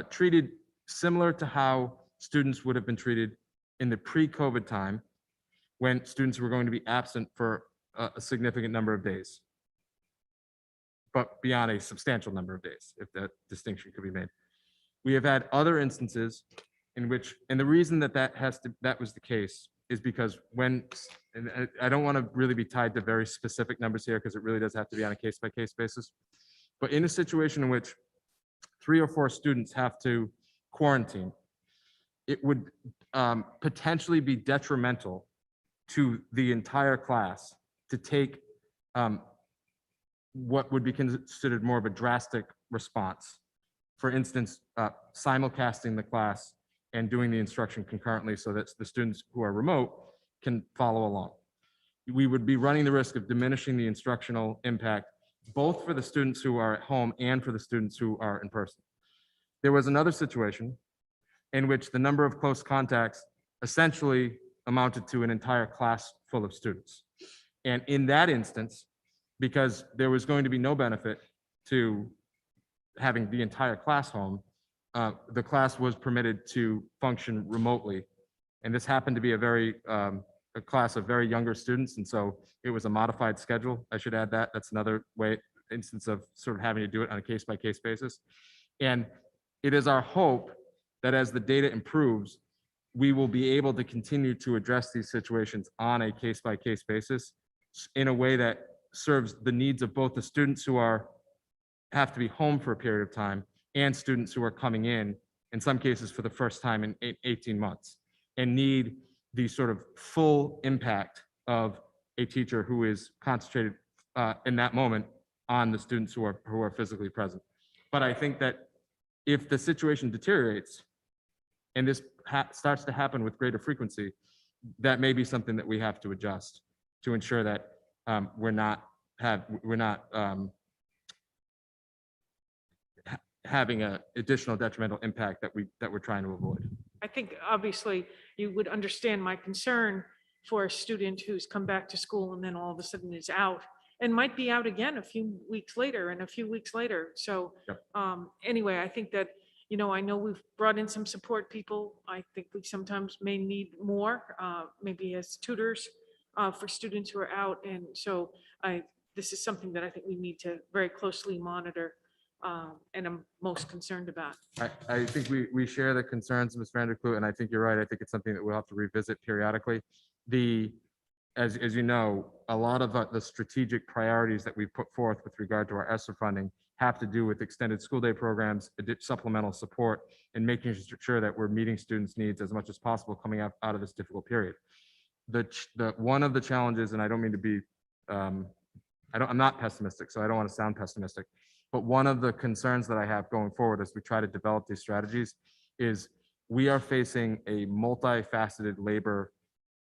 treated similar to how students would have been treated in the pre-COVID time when students were going to be absent for a significant number of days, but beyond a substantial number of days, if that distinction could be made. We have had other instances in which, and the reason that was the case is because and I don't want to really be tied to very specific numbers here because it really does have to be on a case-by-case basis, but in a situation in which 3 or 4 students have to quarantine, it would potentially be detrimental to the entire class to take what would be considered more of a drastic response. For instance, simulcasting the class and doing the instruction concurrently so that the students who are remote can follow along. We would be running the risk of diminishing the instructional impact, both for the students who are at home and for the students who are in person. There was another situation in which the number of close contacts essentially amounted to an entire class full of students. And in that instance, because there was going to be no benefit to having the entire class home, the class was permitted to function remotely. And this happened to be a class of very younger students. And so it was a modified schedule. I should add that. That's another instance of sort of having to do it on a case-by-case basis. And it is our hope that as the data improves, we will be able to continue to address these situations on a case-by-case basis in a way that serves the needs of both the students who have to be home for a period of time and students who are coming in some cases for the first time in 18 months, and need the sort of full impact of a teacher who is concentrated in that moment on the students who are physically present. But I think that if the situation deteriorates and this starts to happen with greater frequency, that may be something that we have to adjust to ensure that we're not having an additional detrimental impact that we're trying to avoid. I think obviously you would understand my concern for a student who's come back to school and then all of a sudden is out and might be out again a few weeks later and a few weeks later. So Yep. Anyway, I think that, I know we've brought in some support people. I think we sometimes may need more, maybe as tutors for students who are out. And so this is something that I think we need to very closely monitor and I'm most concerned about. I think we share the concerns, Ms. Vanderklut, and I think you're right. I think it's something that we'll have to revisit periodically. As you know, a lot of the strategic priorities that we put forth with regard to our ESSER funding have to do with extended school day programs, supplemental support, and making sure that we're meeting students' needs as much as possible coming out of this difficult period. One of the challenges, and I don't mean to be, I'm not pessimistic, so I don't want to sound pessimistic, but one of the concerns that I have going forward as we try to develop these strategies is we are facing a multifaceted labor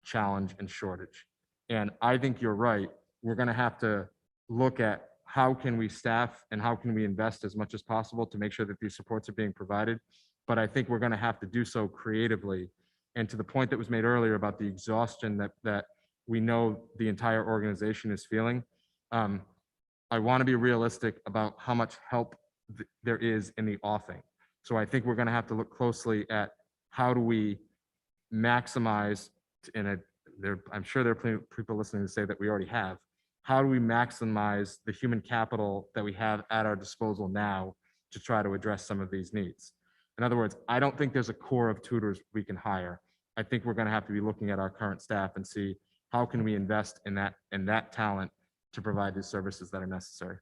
challenge and shortage. And I think you're right. We're going to have to look at how can we staff and how can we invest as much as possible to make sure that these supports are being provided. But I think we're going to have to do so creatively. And to the point that was made earlier about the exhaustion that we know the entire organization is feeling, I want to be realistic about how much help there is in the offing. So I think we're going to have to look closely at how do we maximize, I'm sure there are plenty of people listening to say that we already have, how do we maximize the human capital that we have at our disposal now to try to address some of these needs? In other words, I don't think there's a core of tutors we can hire. I think we're going to have to be looking at our current staff and see how can we invest in that talent to provide these services that are necessary.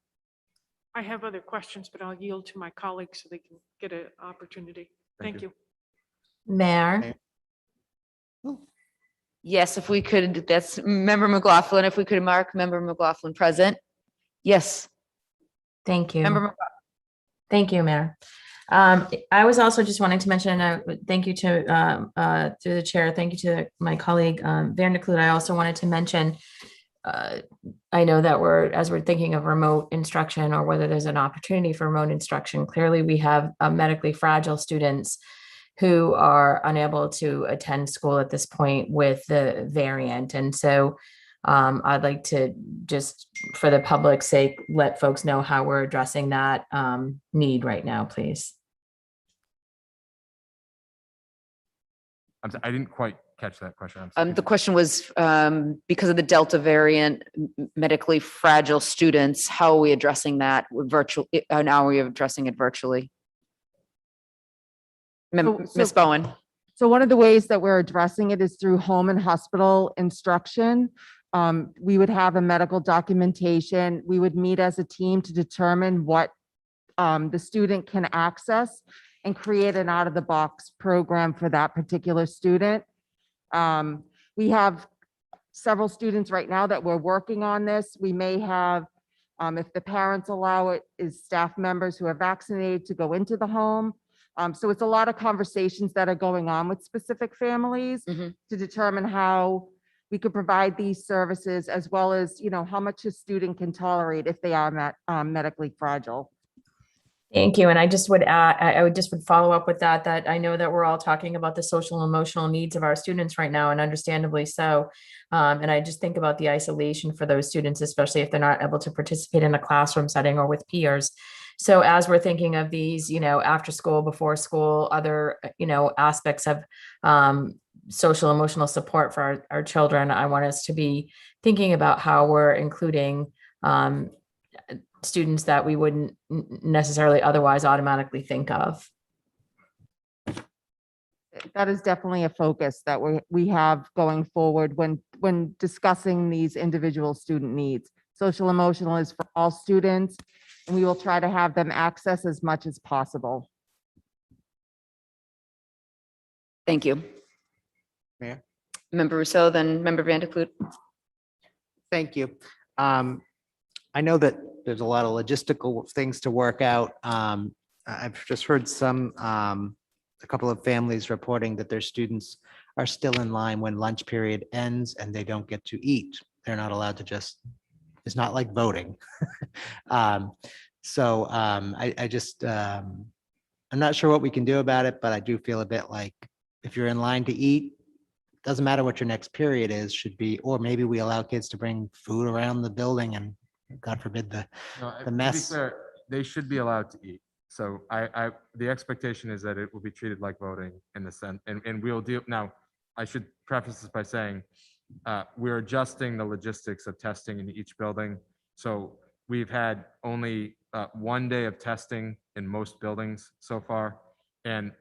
I have other questions, but I'll yield to my colleagues so they can get an opportunity. Thank Thank you. you. Mayor, Yes, if we could, that's Member McLaughlin. If we could mark Member McLaughlin present. Yes, thank you. Member McLaughlin. Thank you, Mayor. I was also just wanting to mention, thank you to, through the chair, thank you to my colleague, Vanderklut. I also wanted to mention, I know that as we're thinking of remote instruction or whether there's an opportunity for remote instruction, clearly we have medically fragile students who are unable to attend school at this point with the variant. And so I'd like to just, for the public's sake, let folks know how we're addressing that need right now, please. I didn't quite catch that question. I'm sorry. The question was, because of the Delta variant, medically fragile students, how are we addressing that with virtual, and how are we addressing it virtually? Ms. Bowen. So one of the ways that we're addressing it is through home and hospital instruction. We would have a medical documentation. We would meet as a team to determine what the student can access. and create an out-of-the-box program for that particular student. We have several students right now that we're working on this. We may have, if the parents allow it, is staff members who are vaccinated to go into the home. So it's a lot of conversations that are going on with specific families Mhm. to determine how we could provide these services, as well as, how much a student can tolerate if they are medically fragile. Thank you. And I just would add, I would just would follow up with that, that I know that we're all talking about the social and emotional needs of our students right now, and understandably so. And I just think about the isolation for those students, especially if they're not able to participate in a classroom setting or with peers. So as we're thinking of these, after school, before school, other, aspects of social emotional support for our children, I want us to be thinking about how we're including students that we wouldn't necessarily otherwise automatically think of. That is definitely a focus that we have going forward when discussing these individual student needs. Social emotional is for all students, and we will try to have them access as much as possible. Thank you. Mayor? Member Rousseau, then Member Vanderklut. Thank you. I know that there's a lot of logistical things to work out. I've just heard a couple of families reporting that their students are still in line when lunch period ends and they don't get to eat. They're not allowed to it's not like voting. So I'm not sure what we can do about it, but I do feel a bit like if you're in line to eat, doesn't matter what your next period is, should be, or maybe we allow kids to bring food around the building and God forbid No, the to be mess. fair, they should be allowed to eat. So the expectation is that it will be treated like voting in the sense, and we'll deal. Now, I should preface this by saying, we're adjusting the logistics of testing in each building. So we've had only 1 day of testing in most buildings so far. And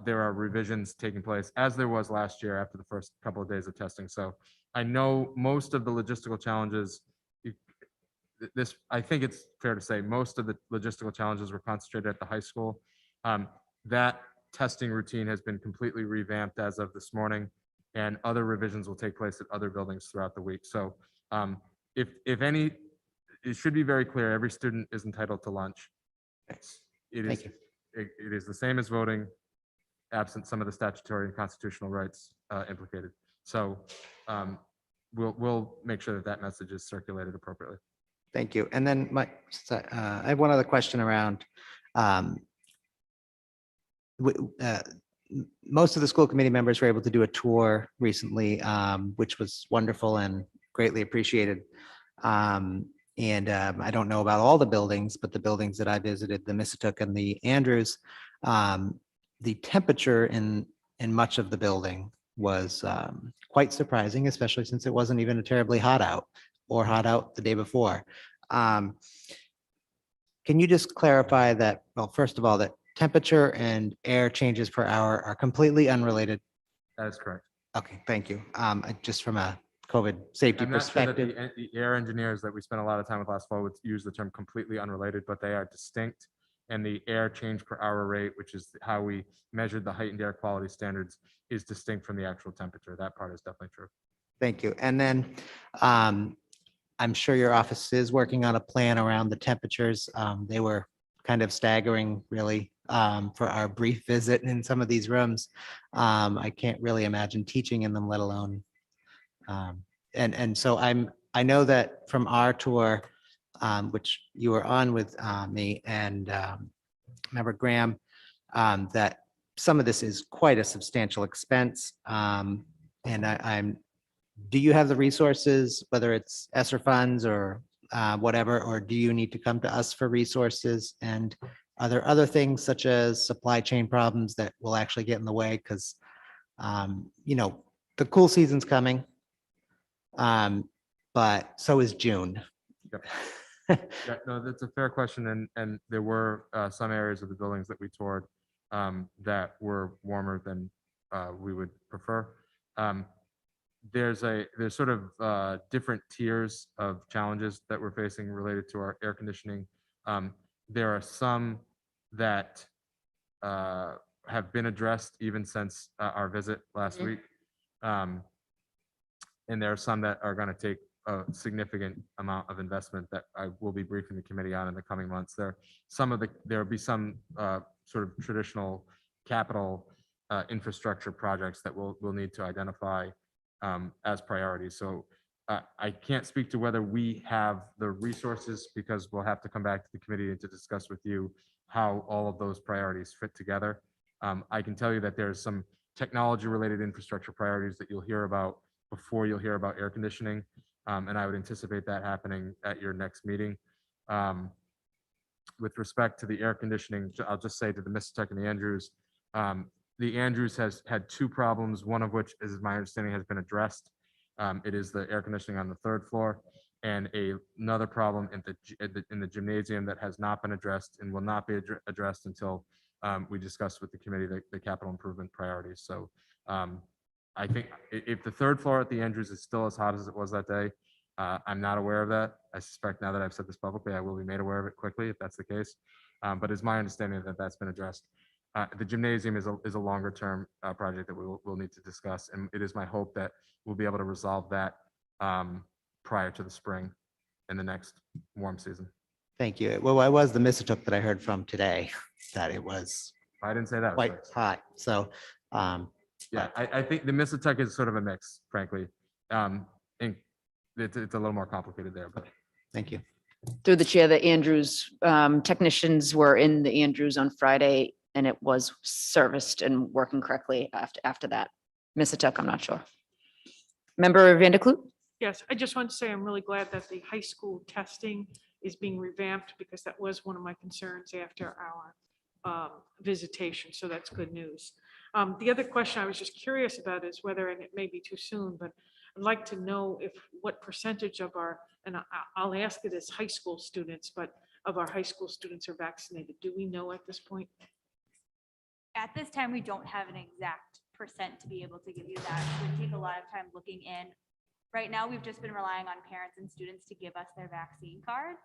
there are revisions taking place, as there was last year after the first couple of days of testing. So I know most of the logistical challenges, I think it's fair to say most of the logistical challenges were concentrated at the high school. That testing routine has been completely revamped as of this morning, and other revisions will take place at other buildings throughout the week. So if any, it should be very clear, every student is entitled to lunch. It Thank you. is the same as voting, absent some of the statutory and constitutional rights implicated. So we'll make sure that that message is circulated appropriately. Thank you. And then I have one other question around most of the school committee members were able to do a tour recently, which was wonderful and greatly appreciated. I don't know about all the buildings, but the buildings that I visited, the Missatook and the Andrews, the temperature in much of the building was quite surprising, especially since it wasn't even a terribly hot out or hot out the day before. Can you just clarify that, well, first of all, that temperature and air changes per hour are completely unrelated? That is correct. Okay, thank you. Just from a COVID safety I'm not sure that perspective. the air engineers that we spent a lot of time with last fall would use the term completely unrelated, but they are distinct. And the air change per hour rate, which is how we measured the heightened air quality standards, is distinct from the actual temperature. That part is definitely true. Thank you. And then I'm sure your office is working on a plan around the temperatures. They were kind of staggering, really, for our brief visit in some of these rooms. I can't really imagine teaching in them, let alone. And so I know that from our tour, which you were on with me and Member Graham, that some of this is quite a substantial expense. And do you have the resources, whether it's ESSER funds or whatever, or do you need to come to us for resources? And are there other things such as supply chain problems that will actually get in the way? Because, the cool season's coming, but so is June. Yep. Yeah, no, that's a fair question. And there were some areas of the buildings that we toured that were warmer than we would prefer. There's sort of different tiers of challenges that we're facing related to our air conditioning. There are some that have been addressed even since our visit last Mhm. week. And there are some that are going to take a significant amount of investment that I will be briefing the committee on in the coming months. There'll be some sort of traditional capital infrastructure projects that we'll need to identify as priorities. So I can't speak to whether we have the resources because we'll have to come back to the committee and to discuss with you how all of those priorities fit together. I can tell you that there's some technology-related infrastructure priorities that you'll hear about before you'll hear about air conditioning. And I would anticipate that happening at your next meeting. With respect to the air conditioning, I'll just say to the Mississauga and the Andrews, the Andrews has had two problems, one of which, is my understanding, has been addressed. It is the air conditioning on the third floor, and another problem in the gymnasium that has not been addressed and will not be addressed until we discuss with the committee the capital improvement priorities. So I think if the third floor at the Andrews is still as hot as it was that day, I'm not aware of that. I suspect now that I've said this publicly, I will be made aware of it quickly if that's the case. But it's my understanding that that's been addressed. The gymnasium is a longer term project that we'll need to discuss. And it is my hope that we'll be able to resolve that prior to the spring in the next warm season. Thank you. Well, I was the Mississauga that I heard from today, that it was I didn't say that. quite hot. So, Yeah, I think the Mississauga is sort of a mix, frankly. And it's a little more complicated there, but thank you. Through the chair, the Andrews technicians were in the Andrews on Friday and it was serviced and working correctly after that. Mississauga, I'm not sure. Member Vanderklut? Yes, I just want to say I'm really glad that the high school testing is being revamped because that was one of my concerns after our visitation. So that's good news. The other question I was just curious about is whether, and it may be too soon, but I'd like to know what percentage of our, and I'll ask it as high school students, but of our high school students are vaccinated. Do we know at this point? At this time, we don't have an exact percent to be able to give you that. It would take a lot of time looking in. Right now, we've just been relying on parents and students to give us their vaccine cards,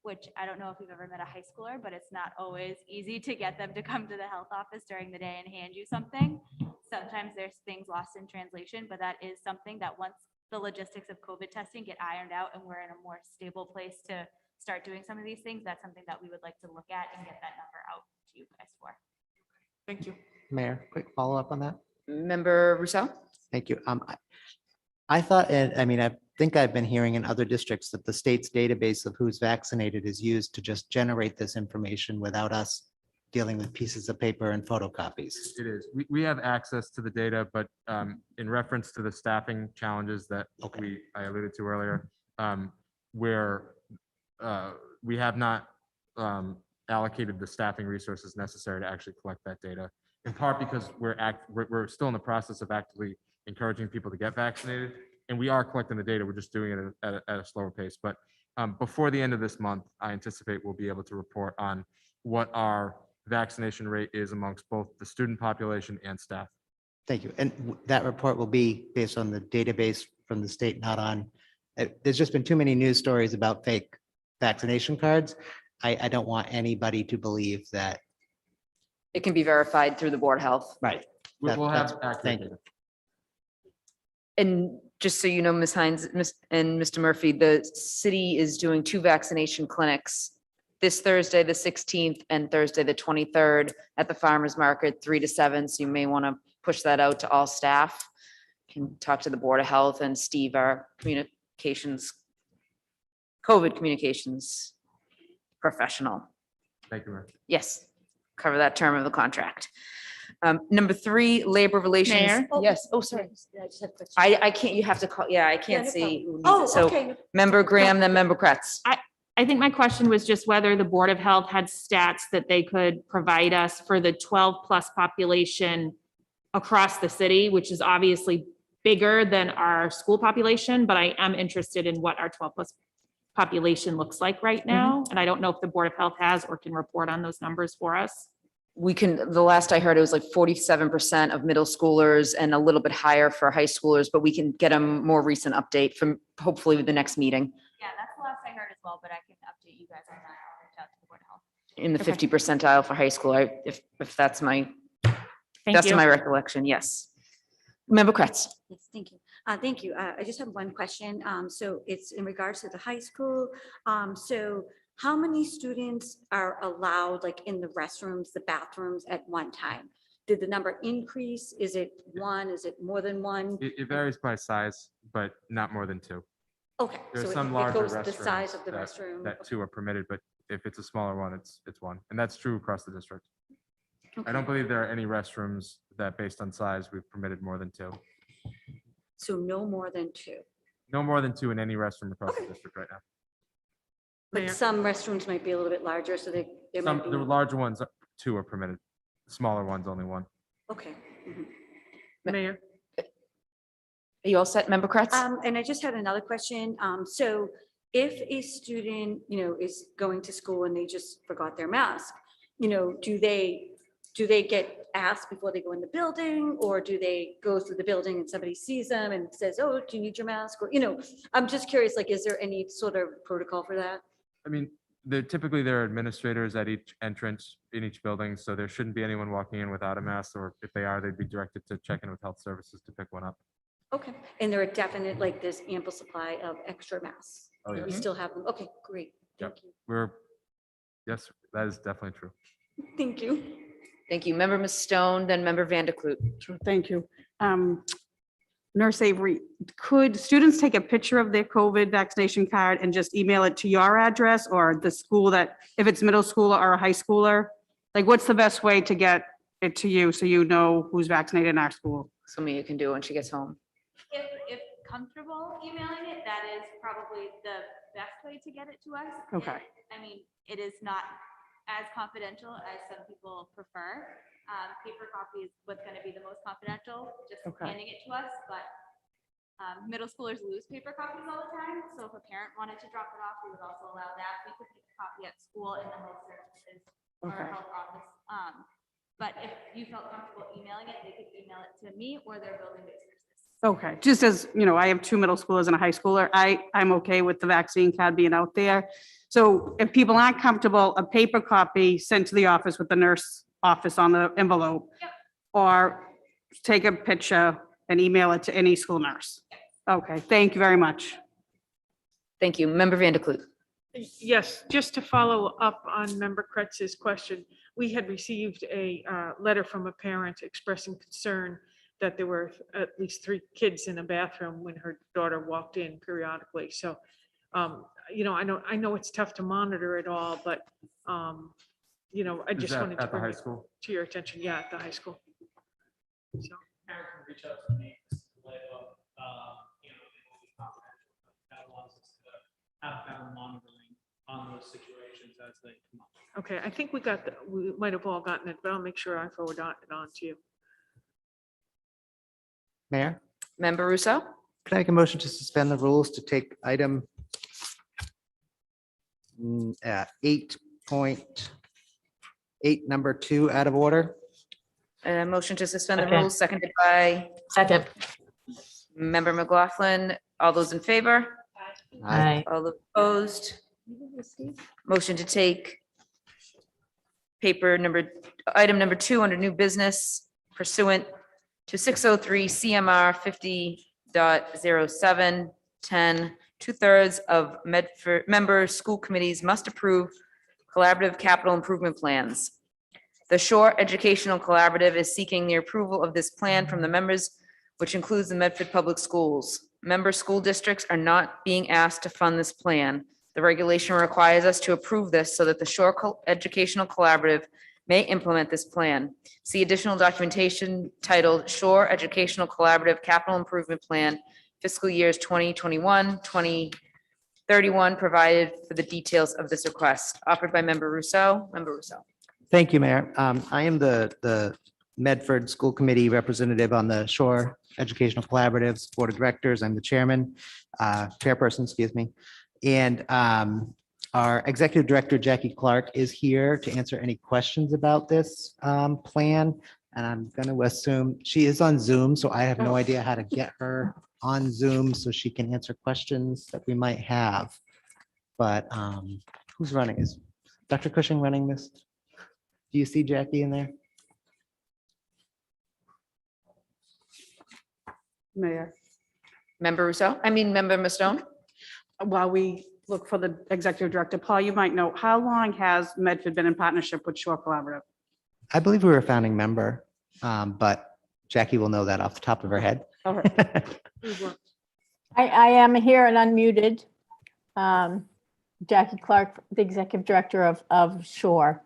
which I don't know if you've ever met a high schooler, but it's not always easy to get them to come to the health office during the day and hand you something. Sometimes there's things lost in translation, but that is something that once the logistics of COVID testing get ironed out and we're in a more stable place to start doing some of these things, that's something that we would like to look at and get that number out to you guys for. Thank you. Mayor, quick follow-up on that. Member Rousseau? Thank you. I thought, and I mean, I think I've been hearing in other districts that the state's database of who's vaccinated is used to just generate this information without us dealing with pieces of paper and photocopies. it is. We have access to the data, but in reference to the staffing challenges that I alluded to earlier, where we have not allocated the staffing resources necessary to actually collect that data, in part because we're still in the process of actively encouraging people to get vaccinated, and we are collecting the data. We're just doing it at a slower pace. But before the end of this month, I anticipate we'll be able to report on what our vaccination rate is amongst both the student population and staff. Thank you. And that report will be based on the database from the state, not on, there's just been too many news stories about fake vaccination cards. I don't want anybody to believe that. It can be verified through the Board of Health. Right. We'll have Thank accurate you. data. And just so you know, Ms. Hines and Mr. Murphy, the city is doing 2 vaccination clinics this Thursday, the 16th, and Thursday, the 23rd at the farmer's market, 3 to 7. So you may want to push that out to all staff. Can talk to the Board of Health and Steve, our communications, COVID communications professional. Thank you, Mayor. Yes, cover that term of the contract. Number 3, labor relations. Mayor? Yes, oh, sorry. I can't, you have to call, yeah, I can't no see. who needs Oh, it. So okay. Member Graham, then Member Kretz. I think my question was just whether the Board of Health had stats that they could provide us for the 12+ population across the city, which is obviously bigger than our school population, but I am interested in what our 12+ population looks like right now. And I don't know if the Board of Health has or can report on those numbers for us. We can, the last I heard, it was like 47% of middle schoolers and a little bit higher for high schoolers, but we can get a more recent update from hopefully the next meeting. Yeah, that's the last I heard as well, but I can update you guys on that. I'll reach out to the Board of Health. in the Okay. 50 percentile for high school. If that's my, Thank best of you. my recollection, yes. Member Kretz. Yes, thank you. Thank you. I just have one question. So it's in regards to the high school. So how many students are allowed like in the restrooms, the bathrooms at one time? Did the number increase? Is it one? Is it more than one? It varies by size, but not more than two. Okay. There's So some it larger goes the size restrooms of the restroom. that two are permitted, but if it's a smaller one, it's one. And that's true across the district. I Okay. don't believe there are any restrooms that based on size, we've permitted more than two. So no more than two. No more than two in any restroom across the district right now. But Mayor. some restrooms might be a little bit larger, so there Some, might be. the larger ones, two are permitted. The smaller ones, only one. Okay. Mhm. Mayor, Are you all set, Member Kretz? And I just had another question. So if a student, is going to school and they just forgot their mask, do they get asked before they go in the building, or do they go through the building and somebody sees them and says, oh, do you need your mask? Or, I'm just curious, like, is there any sort of protocol for that? I mean, typically there are administrators at each entrance in each building, so there shouldn't be anyone walking in without a mask, or if they are, they'd be directed to check in with health services to pick one up. Okay. And there are definite, like, there's ample supply of extra masks. Oh, We yes. still have them. Okay, great. Thank you. Yes, that is definitely true. Thank you. Thank you. Member Ms. Stone, then Member Vanderklut. Sure, thank you. Nurse Avery, could students take a picture of their COVID vaccination card and just email it to your address or the school that, if it's middle schooler or a high schooler? Like, what's the best way to get it to you so you know who's vaccinated in our school? So Mia can do it when she gets home. If comfortable emailing it, that is probably the best way to get it to us. Okay. I mean, it is not as confidential as some people prefer. Paper copy is what's going to be the most confidential, just Okay. handing it to us, but middle schoolers lose paper copies all the time. So if a parent wanted to drop it off, we would also allow that. We could take a copy at school in the health services or Okay. health office. But if you felt comfortable emailing it, they could email it to me or their building-based nurses. Okay, just as, I have two middle schoolers and a high schooler. I'm okay with the vaccine card being out there. So if people aren't comfortable, a paper copy sent to the office with the nurse office on the envelope. Yep. Or take a picture and email it to any school nurse. Okay, thank you very much. Thank you. Member Vanderklut. yes, just to follow up on Member Kretz's question, we had received a letter from a parent expressing concern that there were at least 3 kids in a bathroom when her daughter walked in periodically. So, I know it's tough to monitor it all, but, I Is just that wanted to at the bring high it school? to your attention. Yeah, at the high school. So, Parents can reach out to me, that allows us to have better monitoring on those situations as they come up. okay, I think we might have all gotten it, but I'll make sure I forward it on to you. Mayor, Member Russo. can I make a motion to suspend the rules to take item 8.8, number 2 out of order? Motion to suspend the Okay. rules, seconded by Second. Member McLaughlin. All those in favor? Aye. All opposed? Motion to take item number 2 under new business pursuant to 603 CMR 50.0710, 2/3 of Medford member school committees must approve collaborative capital improvement plans. The Shore Educational Collaborative is seeking the approval of this plan from the members, which includes the Medford Public Schools. Member school districts are not being asked to fund this plan. The regulation requires us to approve this so that the Shore Educational Collaborative may implement this plan. See additional documentation titled Shore Educational Collaborative Capital Improvement Plan, fiscal years 2021, 2031, provided for the details of this request. Offered by Member Rousseau. Member Rousseau. Thank you, Mayor. I am the Medford School Committee representative on the Shore Educational Collaboratives Board of Directors. I'm the chairperson, excuse me. And our Executive Director, Jackie Clark, is here to answer any questions about this plan. And I'm going to assume she is on Zoom, so I have no idea how to get her on Zoom so she can answer questions that we might have. But who's running? Dr. Cushing running this? Do you see Jackie in there? Mayor, Member Rousseau, Member Mustone? while we look for the executive director, Paul, you might know, how long has Medford been in partnership with Shore Collaborative? I believe we were a founding member, but Jackie will know that off the top of her head. All right. I am here and unmuted. Jackie Clark, the Executive Director of Shore.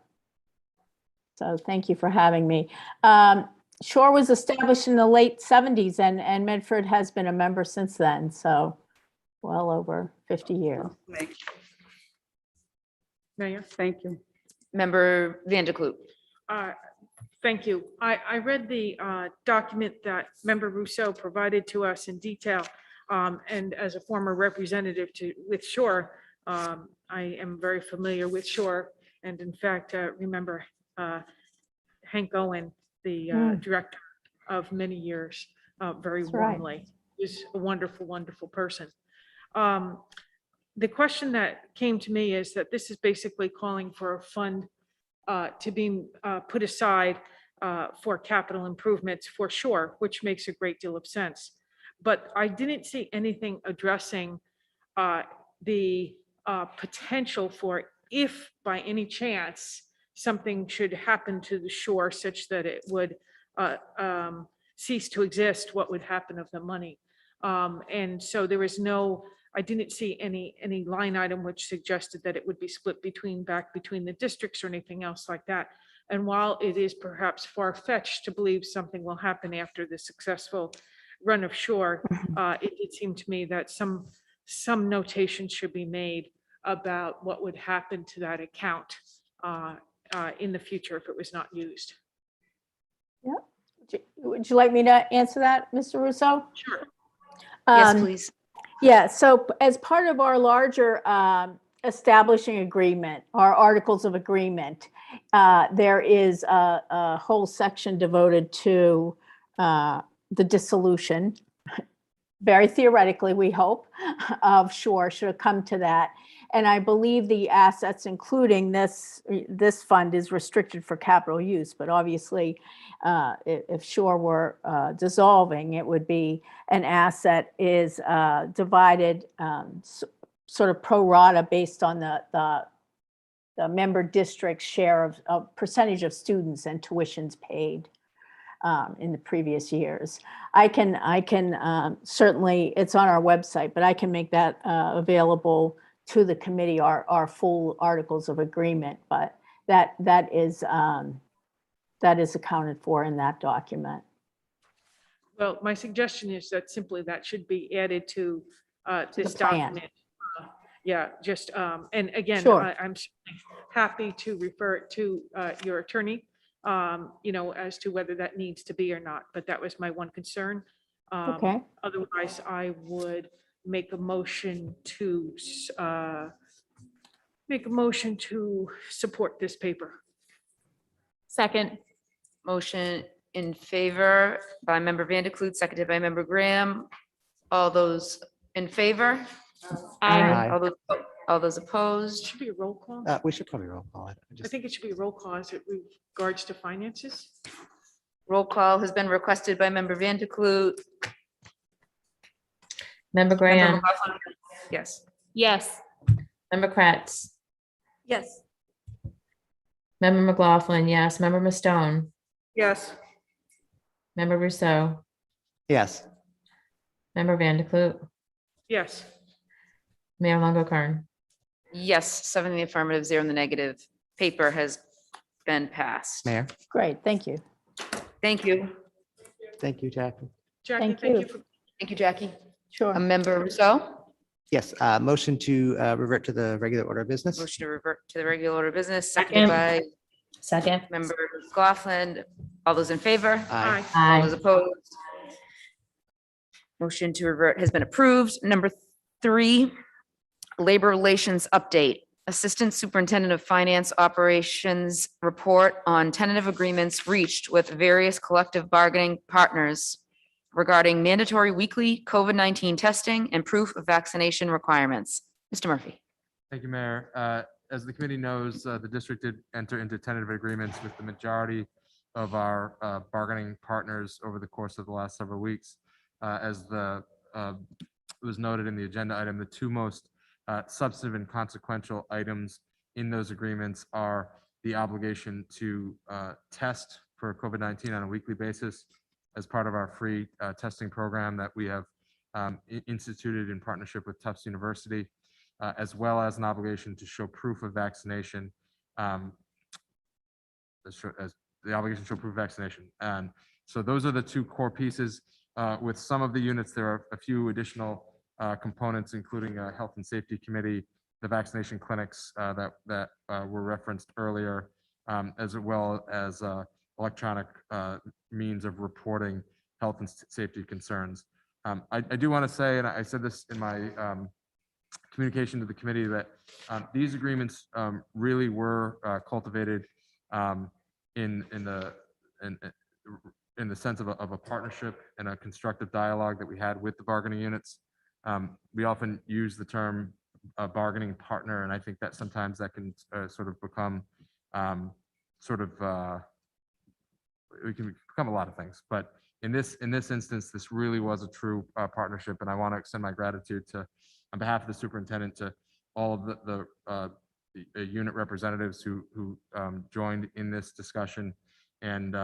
So thank you for having me. Shore was established in the late 70s and Medford has been a member since then. So well over 50 years. Mayor? Thank you. Member Vanderklut? Thank you. I read the document that Member Rousseau provided to us in detail. And as a former representative with Shore, I am very familiar with Shore. And in fact, remember Hank Owen, the director of many years, very That's right. warmly. He's a wonderful, wonderful person. The question that came to me is that this is basically calling for a fund to be put aside for capital improvements for Shore, which makes a great deal of sense. But I didn't see anything addressing the potential for, if by any chance something should happen to the Shore such that it would cease to exist, what would happen of the money? And so there is no, I didn't see any line item which suggested that it would be split back between the districts or anything else like that. And while it is perhaps far-fetched to believe something will happen after the successful run of Shore, it did seem to me that some notation should be made about what would happen to that account in the future if it was not used. Would you like me to answer that, Mr. Russo? Sure. Yes, please. Yeah, so as part of our larger establishing agreement, our articles of agreement, there is a whole section devoted to the dissolution, very theoretically, we hope, of Shore should come to that. And I believe the assets, including this fund, is restricted for capital use. But obviously, if Shore were dissolving, it would be an asset is divided sort of pro rata based on the member district's share of percentage of students and tuitions paid in the previous years. I can certainly, it's on our website, but I can make that available to the committee, our full articles of agreement, but that is accounted for in that document. Well, my suggestion is that simply that should be added to this plan. document. Yeah, just, and again, Sure. I'm happy to refer it to your attorney, as to whether that needs to be or not, but that was my one concern. Okay. Otherwise, I would make a motion to support this paper. Second. Motion in favor by Member Vanderklut, seconded by Member Graham. All those in favor? Aye. All those opposed? Should be a roll call. We should probably roll call it. I think it should be a roll call as it regards to finances. Roll call has been requested by Member Vanderklut. Member Member Graham, McLaughlin? Yes. Yes. Member Kratz, Yes. Member McLaughlin, yes. Member Mustone, Yes. Member Rousseau, Yes. Member Vanderklut, Yes. Mayor Longo Kern. Yes, 7 in the affirmative, 0 in the negative. Paper has been passed. Mayor, Great, thank you. Thank you. thank you, Jackie. Jackie, Thank thank you. you for Thank you, Jackie. Sure. Member Rousseau? Yes, motion to revert to the regular order of business. Motion to revert to the regular order of business, seconded by Second. Member McLaughlin. All those in favor? Aye. All those opposed? Motion to revert has been approved. Number 3, Labor Relations Update. Assistant Superintendent of Finance Operations report on tentative agreements reached with various collective bargaining partners regarding mandatory weekly COVID-19 testing and proof of vaccination requirements. Mr. Murphy. Thank you, Mayor. As the committee knows, the district did enter into tentative agreements with the majority of our bargaining partners over the course of the last several weeks. As was noted in the agenda item, the two most substantive and consequential items in those agreements are the obligation to test for COVID-19 on a weekly basis as part of our free testing program that we have instituted in partnership with Tufts University, as well as an obligation to show proof of vaccination, as the obligation to show proof of vaccination. And so those are the two core pieces. With some of the units, there are a few additional components, including a health and safety committee, the vaccination clinics that were referenced earlier, as well as electronic means of reporting health and safety concerns. I do want to say, and I said this in my communication to the committee, that these agreements really were cultivated in the sense of a partnership and a constructive dialogue that we had with the bargaining units. We often use the term bargaining partner, and I think that sometimes that can sort of become we can become a lot of things. But in this instance, this really was a true partnership, and I want to extend my gratitude to, on behalf of the superintendent, to all of the unit representatives who joined in this discussion, and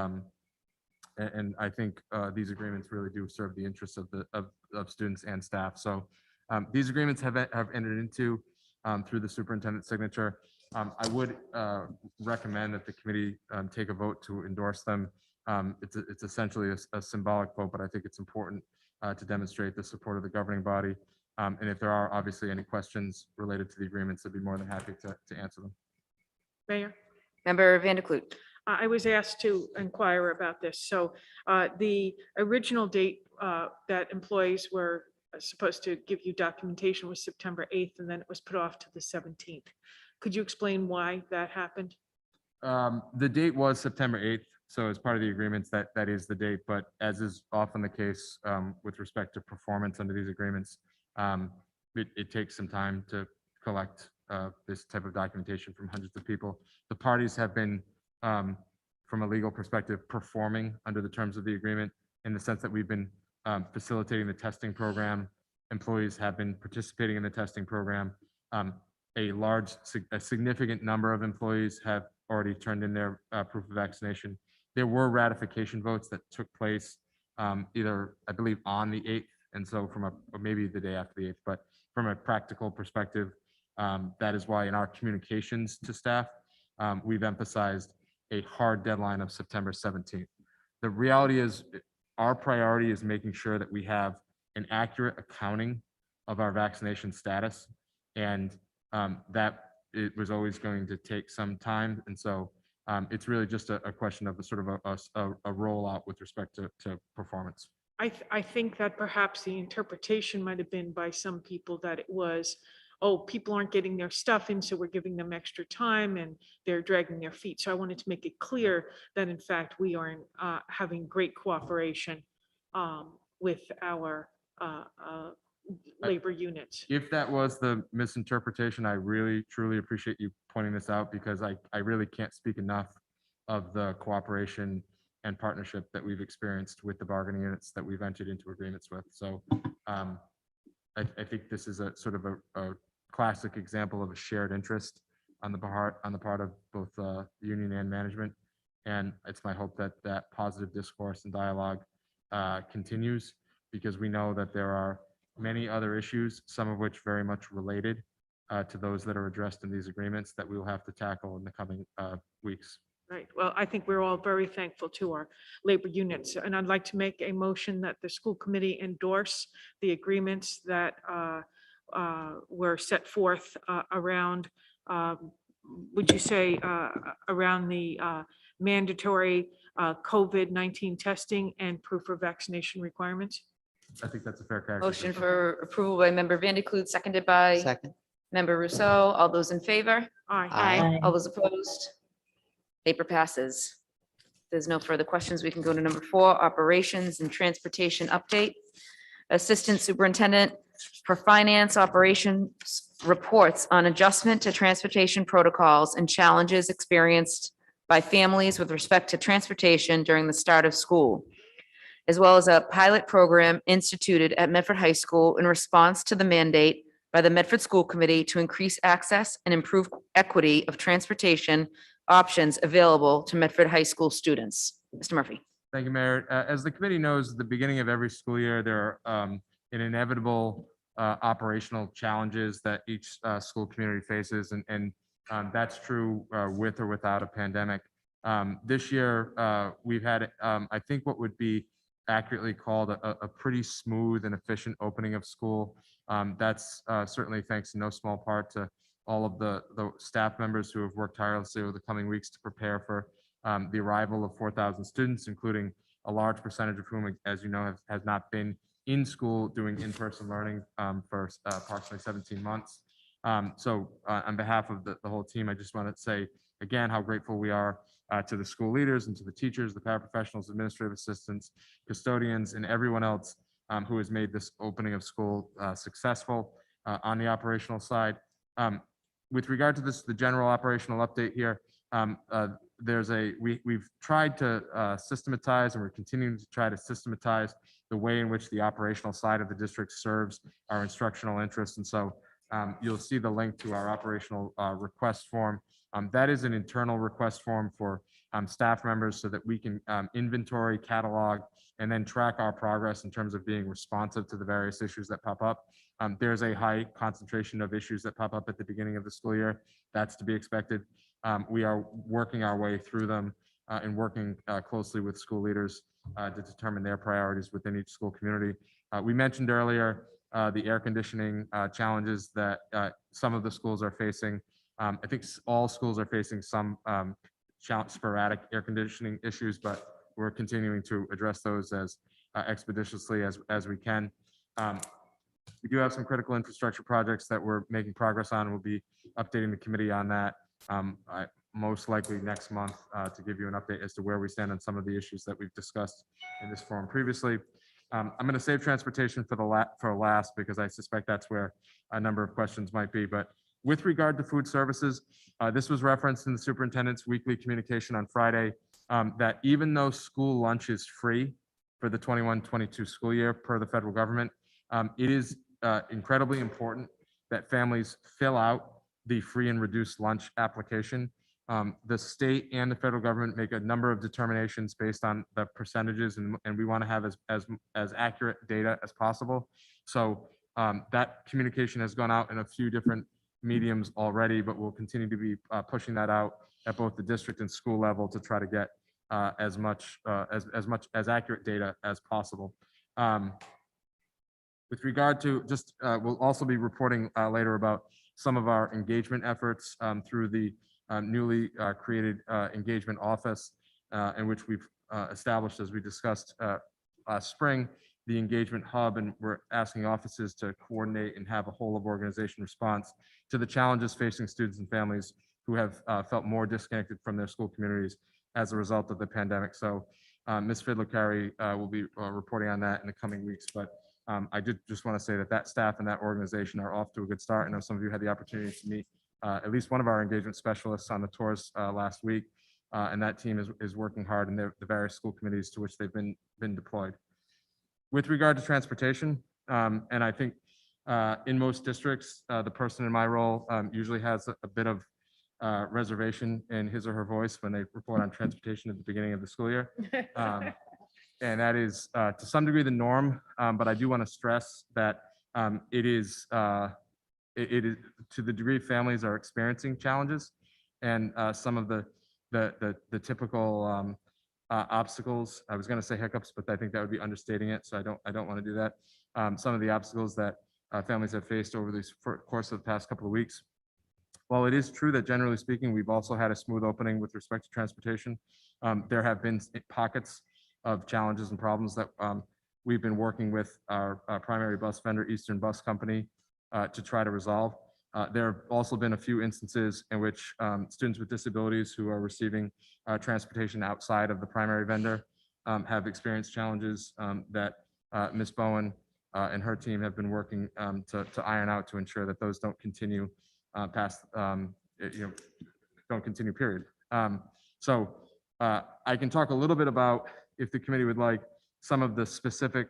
I think these agreements really do serve the interests of students and staff. So these agreements have entered into through the superintendent's signature. I would recommend that the committee take a vote to endorse them. It's essentially a symbolic vote, but I think it's important to demonstrate the support of the governing body. And if there are obviously any questions related to the agreements, I'd be more than happy to answer them. Mayor? Member Van der Kloot. I was asked to inquire about this. So the original date that employees were supposed to give you documentation was September 8th, and then it was put off to the 17th. Could you explain why that happened? The date was September 8th. So as part of the agreements, that is the date. But as is often the case with respect to performance under these agreements, it takes some time to collect this type of documentation from hundreds of people. The parties have been, from a legal perspective, performing under the terms of the agreement, in the sense that we've been facilitating the testing program. Employees have been participating in the testing program. A significant number of employees have already turned in their proof of vaccination. There were ratification votes that took place either, I believe, on the 8th, and so or maybe the day after the 8th, but from a practical perspective, that is why in our communications to staff, we've emphasized a hard deadline of September 17th. The reality is, our priority is making sure that we have an accurate accounting of our vaccination status, and that it was always going to take some time. And so it's really just a question of a sort of a rollout with respect to performance. I think that perhaps the interpretation might have been by some people that it was, oh, people aren't getting their stuff in, so we're giving them extra time and they're dragging their feet. So I wanted to make it clear that in fact we are having great cooperation with our labor units. If that was the misinterpretation, I really truly appreciate you pointing this out, because I really can't speak enough of the cooperation and partnership that we've experienced with the bargaining units that we've entered into agreements with. So I think this is a sort of a classic example of a shared interest on the part of both the union and management. And it's my hope that that positive discourse and dialogue continues, because we know that there are many other issues, some of which very much related to those that are addressed in these agreements, that we will have to tackle in the coming weeks. Right. Well, I think we're all very thankful to our labor units. And I'd like to make a motion that the school committee endorse the agreements that were set forth around, would you say, around the mandatory COVID-19 testing and proof of vaccination requirements? I think that's a fair characterization. Motion for approval by member Van der Kloot, seconded by Second. member Rousseau. All those in favor? Aye. Aye. All those opposed? Paper passes. There's no further questions. We can go to number 4, operations and transportation update. Assistant Superintendent for finance operations reports on adjustment to transportation protocols and challenges experienced by families with respect to transportation during the start of school, as well as a pilot program instituted at Medford High School in response to the mandate by the Medford School Committee to increase access and improve equity of transportation options available to Medford High School students. Mr. Murphy. Thank you, Mayor. As the committee knows, at the beginning of every school year, there are an inevitable operational challenges that each school community faces, and that's true with or without a pandemic. This year, we've had, I think, what would be accurately called a pretty smooth and efficient opening of school. That's certainly thanks in no small part to all of the staff members who have worked tirelessly over the coming weeks to prepare for the arrival of 4,000 students, including a large percentage of whom, as you know, has not been in school doing in-person learning for approximately 17 months. So on behalf of the whole team, I just want to say again how grateful we are to the school leaders and to the teachers, the paraprofessionals, administrative assistants, custodians, and everyone else who has made this opening of school successful on the operational side. With regard to this, the general operational update here, we've tried to systematize, and we're continuing to try to systematize the way in which the operational side of the district serves our instructional interests. And so you'll see the link to our operational request form. That is an internal request form for staff members so that we can inventory, catalog, and then track our progress in terms of being responsive to the various issues that pop up. There's a high concentration of issues that pop up at the beginning of the school year. That's to be expected. We are working our way through them and working closely with school leaders to determine their priorities within each school community. We mentioned earlier the air conditioning challenges that some of the schools are facing. I think all schools are facing some sporadic air conditioning issues, but we're continuing to address those as expeditiously as we can. We do have some critical infrastructure projects that we're making progress on. We'll be updating the committee on that most likely next month to give you an update as to where we stand on some of the issues that we've discussed in this forum previously. I'm going to save transportation for last because I suspect that's where a number of questions might be. But with regard to food services, this was referenced in the superintendent's weekly communication on Friday that even though school lunch is free for the 21-22 school year per the federal government, it is incredibly important that families fill out the free and reduced lunch application. The state and the federal government make a number of determinations based on the percentages, and we want to have as accurate data as possible. So that communication has gone out in a few different mediums already, but we'll continue to be pushing that out at both the district and school level to try to get as much accurate data as possible. With regard to just, we'll also be reporting later about some of our engagement efforts through the newly created engagement office in which we've established, as we discussed last spring, the engagement hub, and we're asking offices to coordinate and have a whole of organization response to the challenges facing students and families who have felt more disconnected from their school communities as a result of the pandemic. So Ms. Fidler-Carey will be reporting on that in the coming weeks, but I did just want to say that staff and that organization are off to a good start. I know some of you had the opportunity to meet at least one of our engagement specialists on the tours last week, and that team is working hard in the various school committees to which they've been deployed. With regard to transportation, and I think in most districts, the person in my role usually has a bit of reservation in his or her voice when they report on transportation at the beginning of the school year. And that is to some degree the norm, but I do want to stress that it is to the degree families are experiencing challenges, and some of the typical obstacles. I was going to say hiccups, but I think that would be understating it, so I don't want to do that. Some of the obstacles that families have faced over the course of the past couple of weeks. While it is true that generally speaking, we've also had a smooth opening with respect to transportation, there have been pockets of challenges and problems that we've been working with our primary bus vendor, Eastern Bus Company, to try to resolve. There have also been a few instances in which students with disabilities who are receiving transportation outside of the primary vendor have experienced challenges that Ms. Bowen and her team have been working to iron out to ensure that those don't continue past, don't continue, period. So I can talk a little bit about, if the committee would like, some of the specific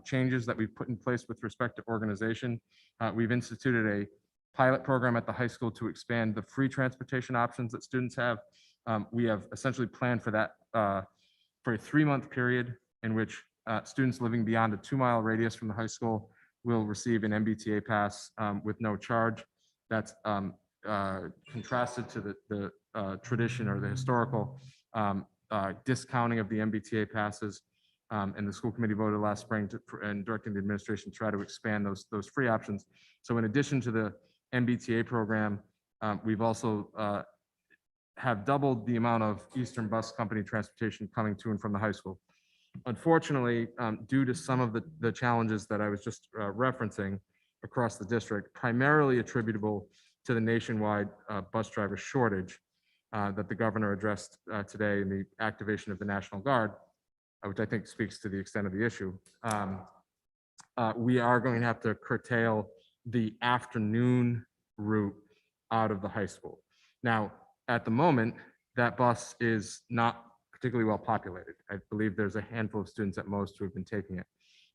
changes that we've put in place with respect to organization. We've instituted a pilot program at the high school to expand the free transportation options that students have. We have essentially planned for that for a 3-month period in which students living beyond a 2-mile radius from the high school will receive an MBTA pass with no charge. That's contrasted to the tradition or the historical discounting of the MBTA passes. And the school committee voted last spring and directing the administration to try to expand those free options. So in addition to the MBTA program, we've also have doubled the amount of Eastern Bus Company transportation coming to and from the high school. Unfortunately, due to some of the challenges that I was just referencing across the district, primarily attributable to the nationwide bus driver shortage that the governor addressed today in the activation of the National Guard, which I think speaks to the extent of the issue. We are going to have to curtail the afternoon route out of the high school. Now, at the moment, that bus is not particularly well populated. I believe there's a handful of students at most who have been taking it.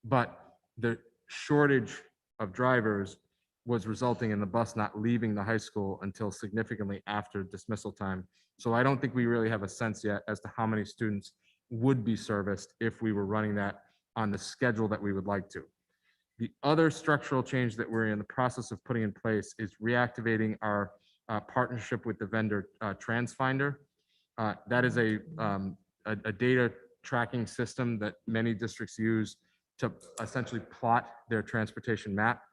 But the shortage of drivers was resulting in the bus not leaving the high school until significantly after dismissal time. So I don't think we really have a sense yet as to how many students would be serviced if we were running that on the schedule that we would like to. The other structural change that we're in the process of putting in place is reactivating our partnership with the vendor TransFinder. That is a data tracking system that many districts use to essentially plot their transportation map.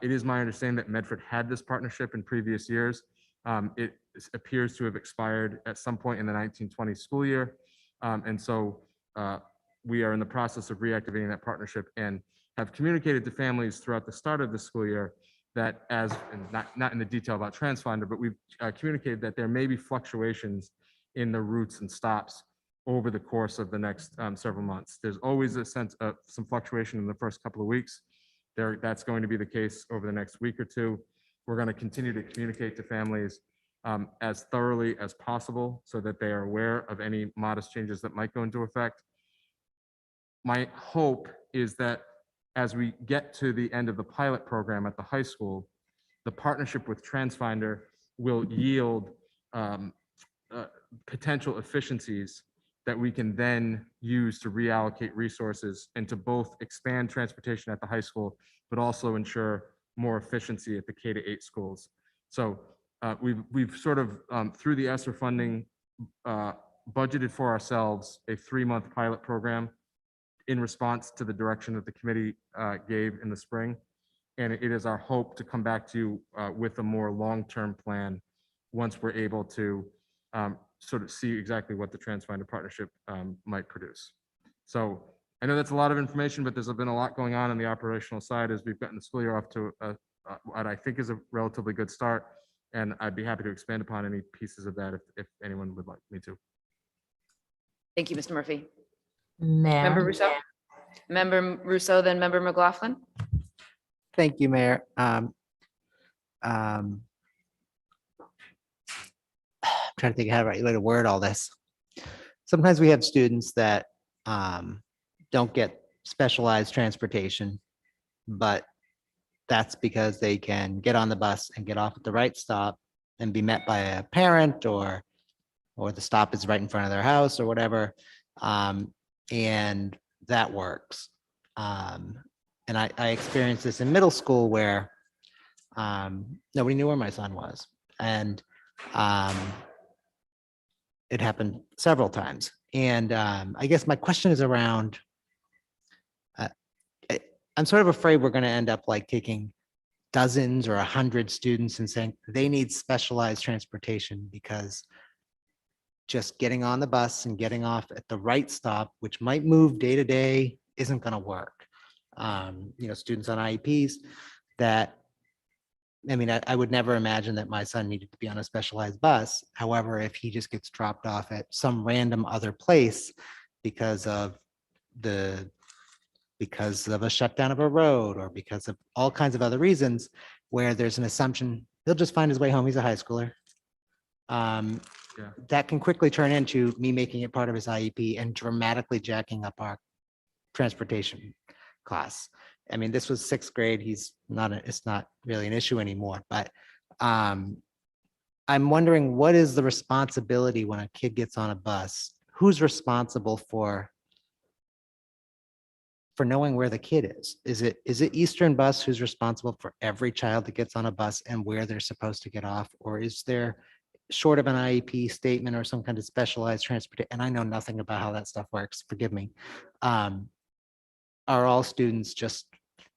It is my understanding that Medford had this partnership in previous years. It appears to have expired at some point in the 1920 school year. And so we are in the process of reactivating that partnership and have communicated to families throughout the start of the school year that and not in the detail about TransFinder, but we've communicated that there may be fluctuations in the routes and stops over the course of the next several months. There's always a sense of some fluctuation in the first couple of weeks. That's going to be the case over the next week or two. We're going to continue to communicate to families as thoroughly as possible so that they are aware of any modest changes that might go into effect. My hope is that as we get to the end of the pilot program at the high school, the partnership with TransFinder will yield potential efficiencies that we can then use to reallocate resources and to both expand transportation at the high school, but also ensure more efficiency at the K-8 schools. So we've sort of, through the ESSER funding, budgeted for ourselves a 3-month pilot program in response to the direction that the committee gave in the spring. And it is our hope to come back to you with a more long-term plan once we're able to sort of see exactly what the TransFinder partnership might produce. So I know that's a lot of information, but there's been a lot going on the operational side as we've gotten the school year off to what I think is a relatively good start. And I'd be happy to expand upon any pieces of that if anyone would like me to. Thank you, Mr. Murphy. Mayor. Member Rousseau? Member Rousseau, then Member McLaughlin? Thank you, Mayor. Trying to think how to word all this. Sometimes we have students that don't get specialized transportation, but that's because they can get on the bus and get off at the right stop and be met by a parent or the stop is right in front of their house or whatever. And that works. And I experienced this in middle school where nobody knew where my son was. And it happened several times. And I guess my question is around, I'm sort of afraid we're going to end up like taking dozens or 100 students and saying they need specialized transportation because just getting on the bus and getting off at the right stop, which might move day to day, isn't going to work. Students on IEPs that, I mean, I would never imagine that my son needed to be on a specialized bus. However, if he just gets dropped off at some random other place because of the because of a shutdown of a road or because of all kinds of other reasons where there's an assumption he'll just find his way home. He's a high schooler. Yeah. That can quickly turn into me making it part of his IEP and dramatically jacking up our transportation costs. I mean, this was sixth grade. It's not really an issue anymore, but I'm wondering, what is the responsibility when a kid gets on a bus? Who's responsible for knowing where the kid is? Is it Eastern Bus who's responsible for every child that gets on a bus and where they're supposed to get off? Or is there, short of an IEP statement or some kind of specialized transportation, and I know nothing about how that stuff works, forgive me. Are all students just,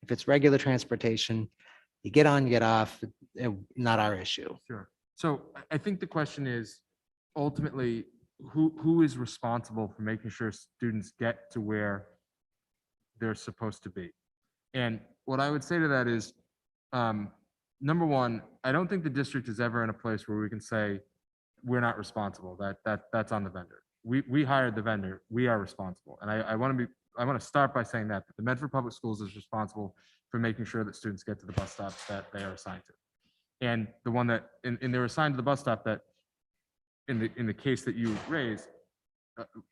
if it's regular transportation, you get on, you get off, not our issue? Sure. So I think the question is ultimately, who is responsible for making sure students get to where they're supposed to be? And what I would say to that is, number one, I don't think the district is ever in a place where we can say we're not responsible. That's on the vendor. We hired the vendor. We are responsible. And I want to start by saying that the Medford Public Schools is responsible for making sure that students get to the bus stops that they are assigned to. And the one that, and they're assigned to the bus stop that, in the case that you raised,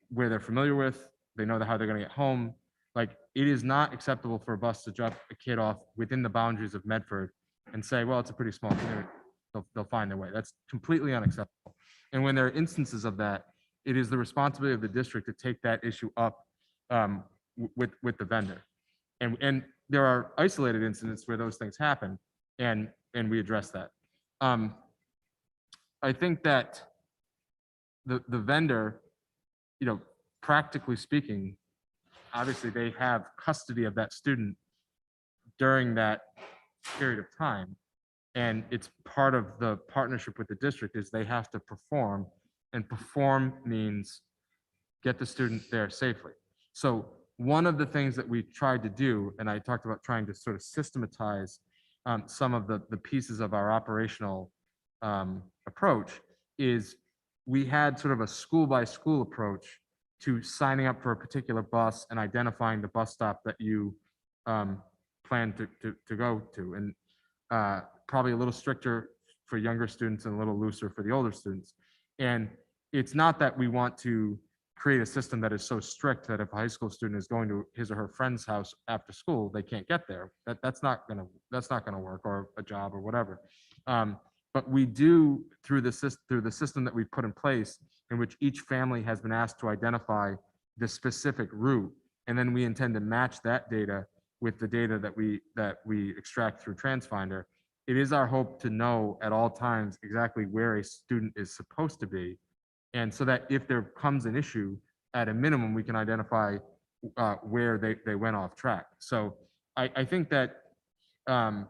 where they're familiar with, they know how they're going to get home. Like, it is not acceptable for a bus to drop a kid off within the boundaries of Medford and say, well, it's a pretty small community, they'll find their way. That's completely unacceptable. And when there are instances of that, it is the responsibility of the district to take that issue up with the vendor. And there are isolated incidents where those things happen, and we address that. I think that the vendor, practically speaking, obviously they have custody of that student during that period of time. And it's part of the partnership with the district is they have to perform, and perform means get the student there safely. So one of the things that we tried to do, and I talked about trying to sort of systematize some of the pieces of our operational approach, is we had sort of a school by school approach to signing up for a particular bus and identifying the bus stop that you plan to go to. And probably a little stricter for younger students and a little looser for the older students. And it's not that we want to create a system that is so strict that if a high school student is going to his or her friend's house after school, they can't get there. That's not gonna work, or a job or whatever. But we do, through the system that we've put in place, in which each family has been asked to identify the specific route, and then we intend to match that data with the data that we extract through TransFinder. It is our hope to know at all times exactly where a student is supposed to be, and so that if there comes an issue, at a minimum, we can identify where they went off track. So I think that, and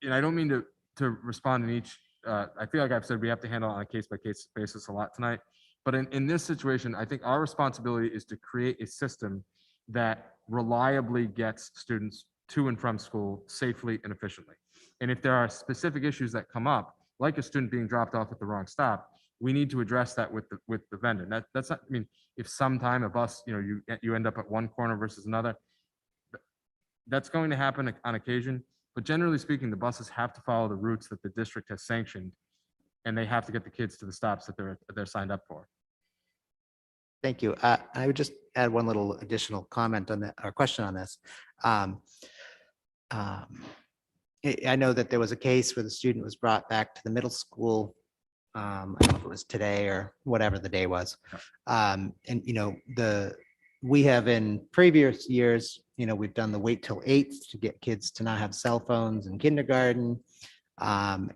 I don't mean to respond in each, I feel like I've said we have to handle it on a case-by-case basis a lot tonight, but in this situation, I think our responsibility is to create a system that reliably gets students to and from school safely and efficiently. And if there are specific issues that come up, like a student being dropped off at the wrong stop, we need to address that with the vendor. That's not, I mean, if sometime a bus, you end up at one corner versus another, that's going to happen on occasion. But generally speaking, the buses have to follow the routes that the district has sanctioned, and they have to get the kids to the stops that they're signed up for. Thank you. I would just add one little additional comment on that, or question on this. I know that there was a case where the student was brought back to the middle school. I don't know if it was today or whatever the day was. And we have in previous years, we've done the wait till 8th to get kids to not have cell phones in kindergarten. Wait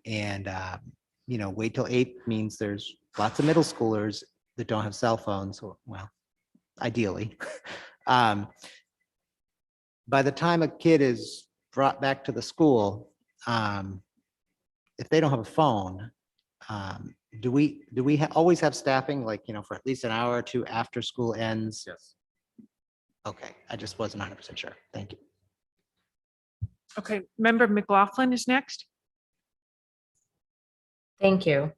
till 8 means there's lots of middle schoolers that don't have cell phones, or, well, ideally. By the time a kid is brought back to the school, if they don't have a phone, do we always have staffing, like, for at least an hour or two after school ends? Yes. Okay, I just wasn't 100% sure. Thank you. Okay, Member McLaughlin is next. Thank you.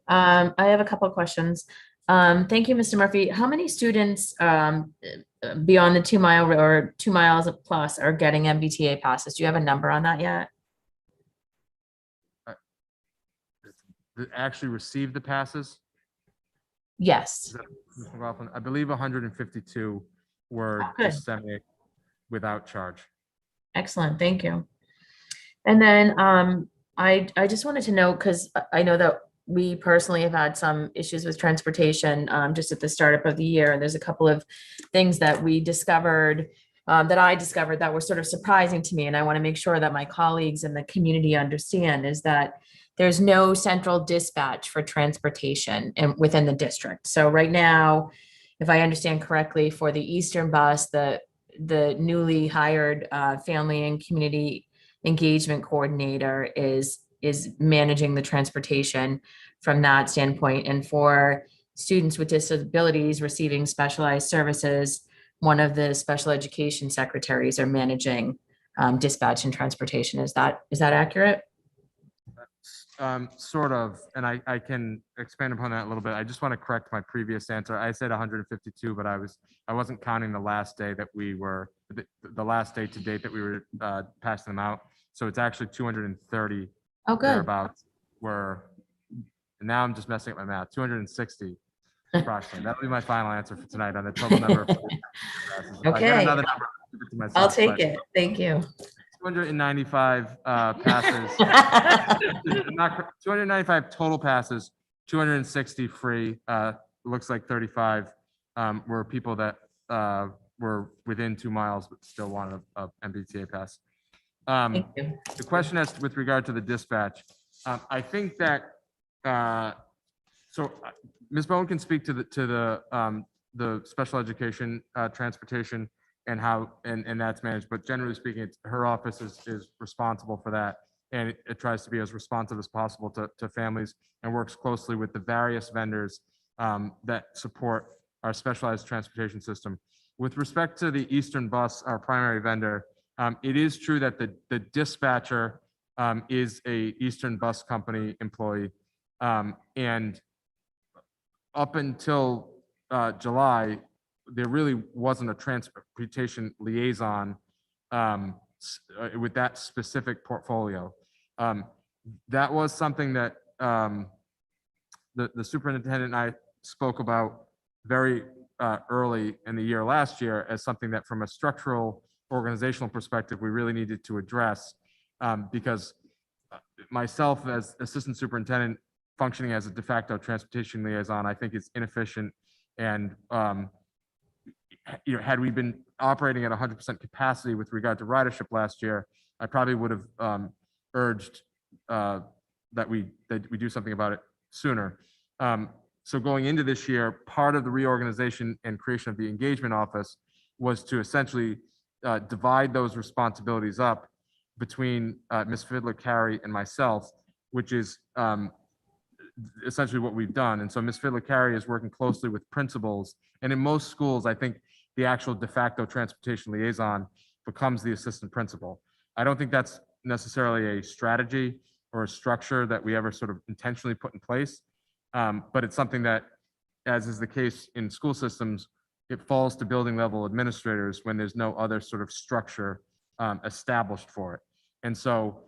I have a couple of questions. Thank you, Mr. Murphy. How many students beyond the 2 mile or 2 miles plus are getting MBTA passes? Do you have a number on that yet? That actually received the passes? Yes. Is that Ms. McLaughlin? I believe 152 were Oh, good. disseminated without charge. Excellent, thank you. And then I just wanted to know, because I know that we personally have had some issues with transportation just at the startup of the year. And there's a couple of things that we discovered, that I discovered that were sort of surprising to me. And I want to make sure that my colleagues and the community understand is that there's no central dispatch for transportation within the district. So right now, if I understand correctly, for the Eastern bus, the newly hired family and community engagement coordinator is managing the transportation from that standpoint. And for students with disabilities receiving specialized services, one of the special education secretaries are managing dispatch and transportation. Is that accurate? Sort of, and I can expand upon that a little bit. I just want to correct my previous answer. I said 152, but I wasn't counting the last day that we were, the last day to date that we were passing them out. So it's actually 230 Oh, good. thereabouts were, and now I'm just messing up my math, 260 approximately. That'll be my final answer for tonight on the total number of passes. If I get Okay. another number, I'll give it to myself, I'll take but it. Thank you. 295 passes. 295 total passes, 260 free. Looks like 35 were people that were within 2 miles but still wanted a MBTA pass. Thank you. The question as with regard to the dispatch, I think that Ms. Bowen can speak to the special education transportation and how and that's managed, but generally speaking, her office is responsible for that, and it tries to be as responsive as possible to families and works closely with the various vendors that support our specialized transportation system. With respect to the Eastern Bus, our primary vendor, it is true that the dispatcher is a Eastern Bus Company employee, and up until July, there really wasn't a transportation liaison with that specific portfolio. That was something that the superintendent and I spoke about very early in the year last year as something that from a structural organizational perspective, we really needed to address because myself as assistant superintendent functioning as a de facto transportation liaison, I think is inefficient. And had we been operating at 100% capacity with regard to ridership last year, I probably would have urged that we do something about it sooner. So going into this year, part of the reorganization and creation of the engagement office was to essentially divide those responsibilities up between Ms. Fiddler-Carey and myself, which is essentially what we've done. And so Ms. Fiddler-Carey is working closely with principals. And in most schools, I think the actual de facto transportation liaison becomes the assistant principal. I don't think that's necessarily a strategy or a structure that we ever sort of intentionally put in place. But it's something that, as is the case in school systems, it falls to building level administrators when there's no other sort of structure established for it. And so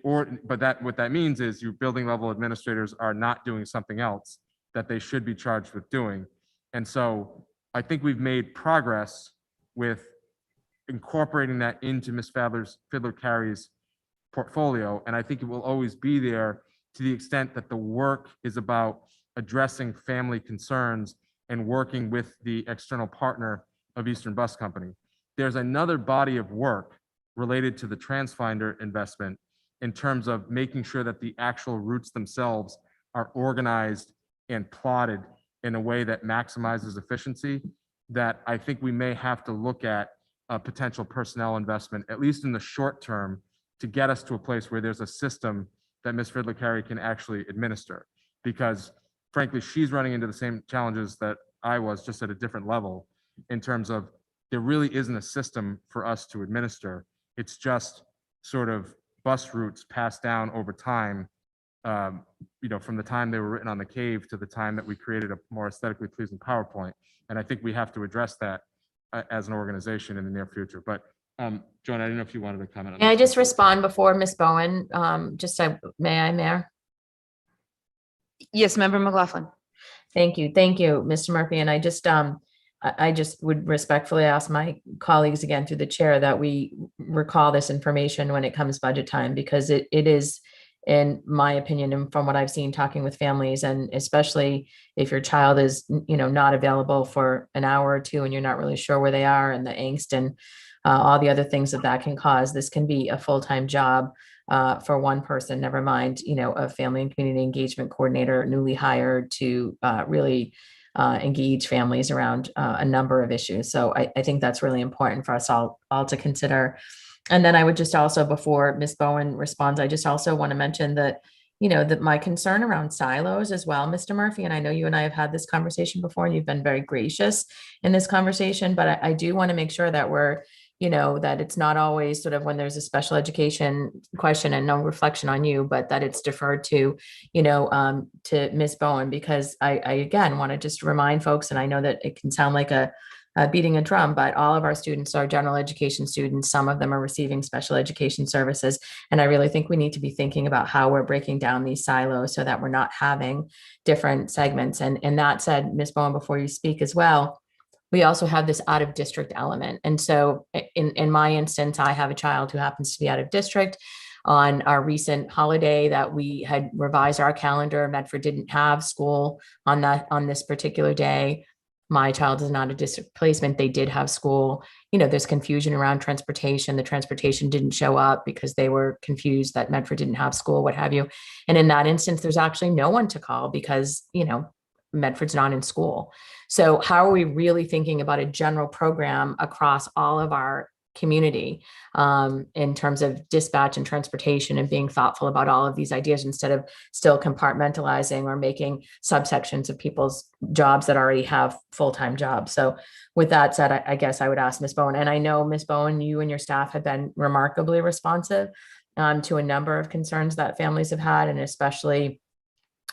what that means is your building level administrators are not doing something else that they should be charged with doing. And so I think we've made progress with incorporating that into Ms. Fiddler-Carey's portfolio. And I think it will always be there to the extent that the work is about addressing family concerns and working with the external partner of Eastern Bus Company. There's another body of work related to the TransFinder investment in terms of making sure that the actual routes themselves are organized and plotted in a way that maximizes efficiency, that I think we may have to look at a potential personnel investment, at least in the short term, to get us to a place where there's a system that Ms. Fiddler-Carey can actually administer. Because frankly, she's running into the same challenges that I was, just at a different level, in terms of there really isn't a system for us to administer. It's just sort of bus routes passed down over time from the time they were written on the cave to the time that we created a more aesthetically pleasing PowerPoint. And I think we have to address that as an organization in the near future. But Joan, I don't know if you wanted to comment on May I this just before. respond before Ms. Bowen? May I, Mayor? Yes, Member McLaughlin. Thank you. Thank you, Mr. Murphy. And I just would respectfully ask my colleagues again through the chair that we recall this information when it comes budget time, because it is, in my opinion, and from what I've seen talking with families, and especially if your child is, not available for an hour or two and you're not really sure where they are, and the angst and all the other things that can cause, this can be a full-time job for one person, never mind, a family and community engagement coordinator newly hired to really engage families around a number of issues. So I think that's really important for us all to consider. And then I would just also, before Ms. Bowen responds, I just also want to mention that, that my concern around silos as well, Mr. Murphy, and I know you and I have had this conversation before, and you've been very gracious in this conversation, but I do want to make sure that we're, that it's not always sort of when there's a special education question and no reflection on you, but that it's deferred to, to Ms. Bowen, because I again, want to just remind folks, and I know that it can sound like a beating a drum, but all of our students are general education students. Some of them are receiving special education services. And I really think we need to be thinking about how we're breaking down these silos so that we're not having different segments. And that said, Ms. Bowen, before you speak as well, we also have this out of district element. And so in my instance, I have a child who happens to be out of district. On our recent holiday that we had revised our calendar, Medford didn't have school on this particular day. My child is not a district placement. They did have school. There's confusion around transportation. The transportation didn't show up because they were confused that Medford didn't have school, what have you. And in that instance, there's actually no one to call because, Medford's not in school. So how are we really thinking about a general program across all of our community in terms of dispatch and transportation, and being thoughtful about all of these ideas instead of still compartmentalizing or making subsections of people's jobs that already have full-time jobs? So with that said, I guess I would ask Ms. Bowen, and I know Ms. Bowen, you and your staff have been remarkably responsive to a number of concerns that families have had, and especially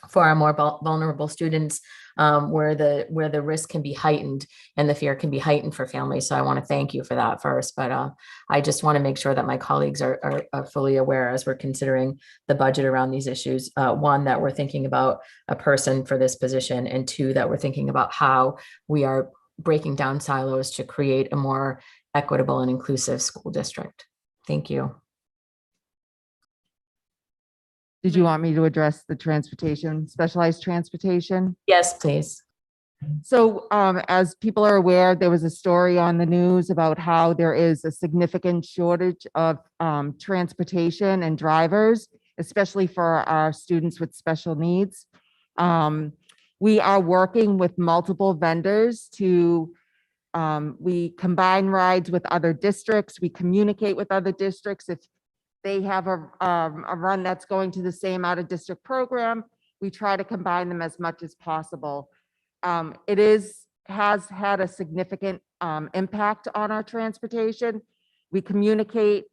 for our more vulnerable students, where the risk can be heightened and the fear can be heightened for families. So I want to thank you for that first, but I just want to make sure that my colleagues are fully aware as we're considering the budget around these issues. One, that we're thinking about a person for this position, and two, that we're thinking about how we are breaking down silos to create a more equitable and inclusive school district. Thank you. Did you want me to address the transportation, specialized transportation? Yes, please. So as people are aware, there was a story on the news about how there is a significant shortage of transportation and drivers, especially for our students with special needs. We are working with multiple vendors to, we combine rides with other districts. We communicate with other districts. If they have a run that's going to the same out of district program, we try to combine them as much as possible. It has had a significant impact on our transportation. We communicate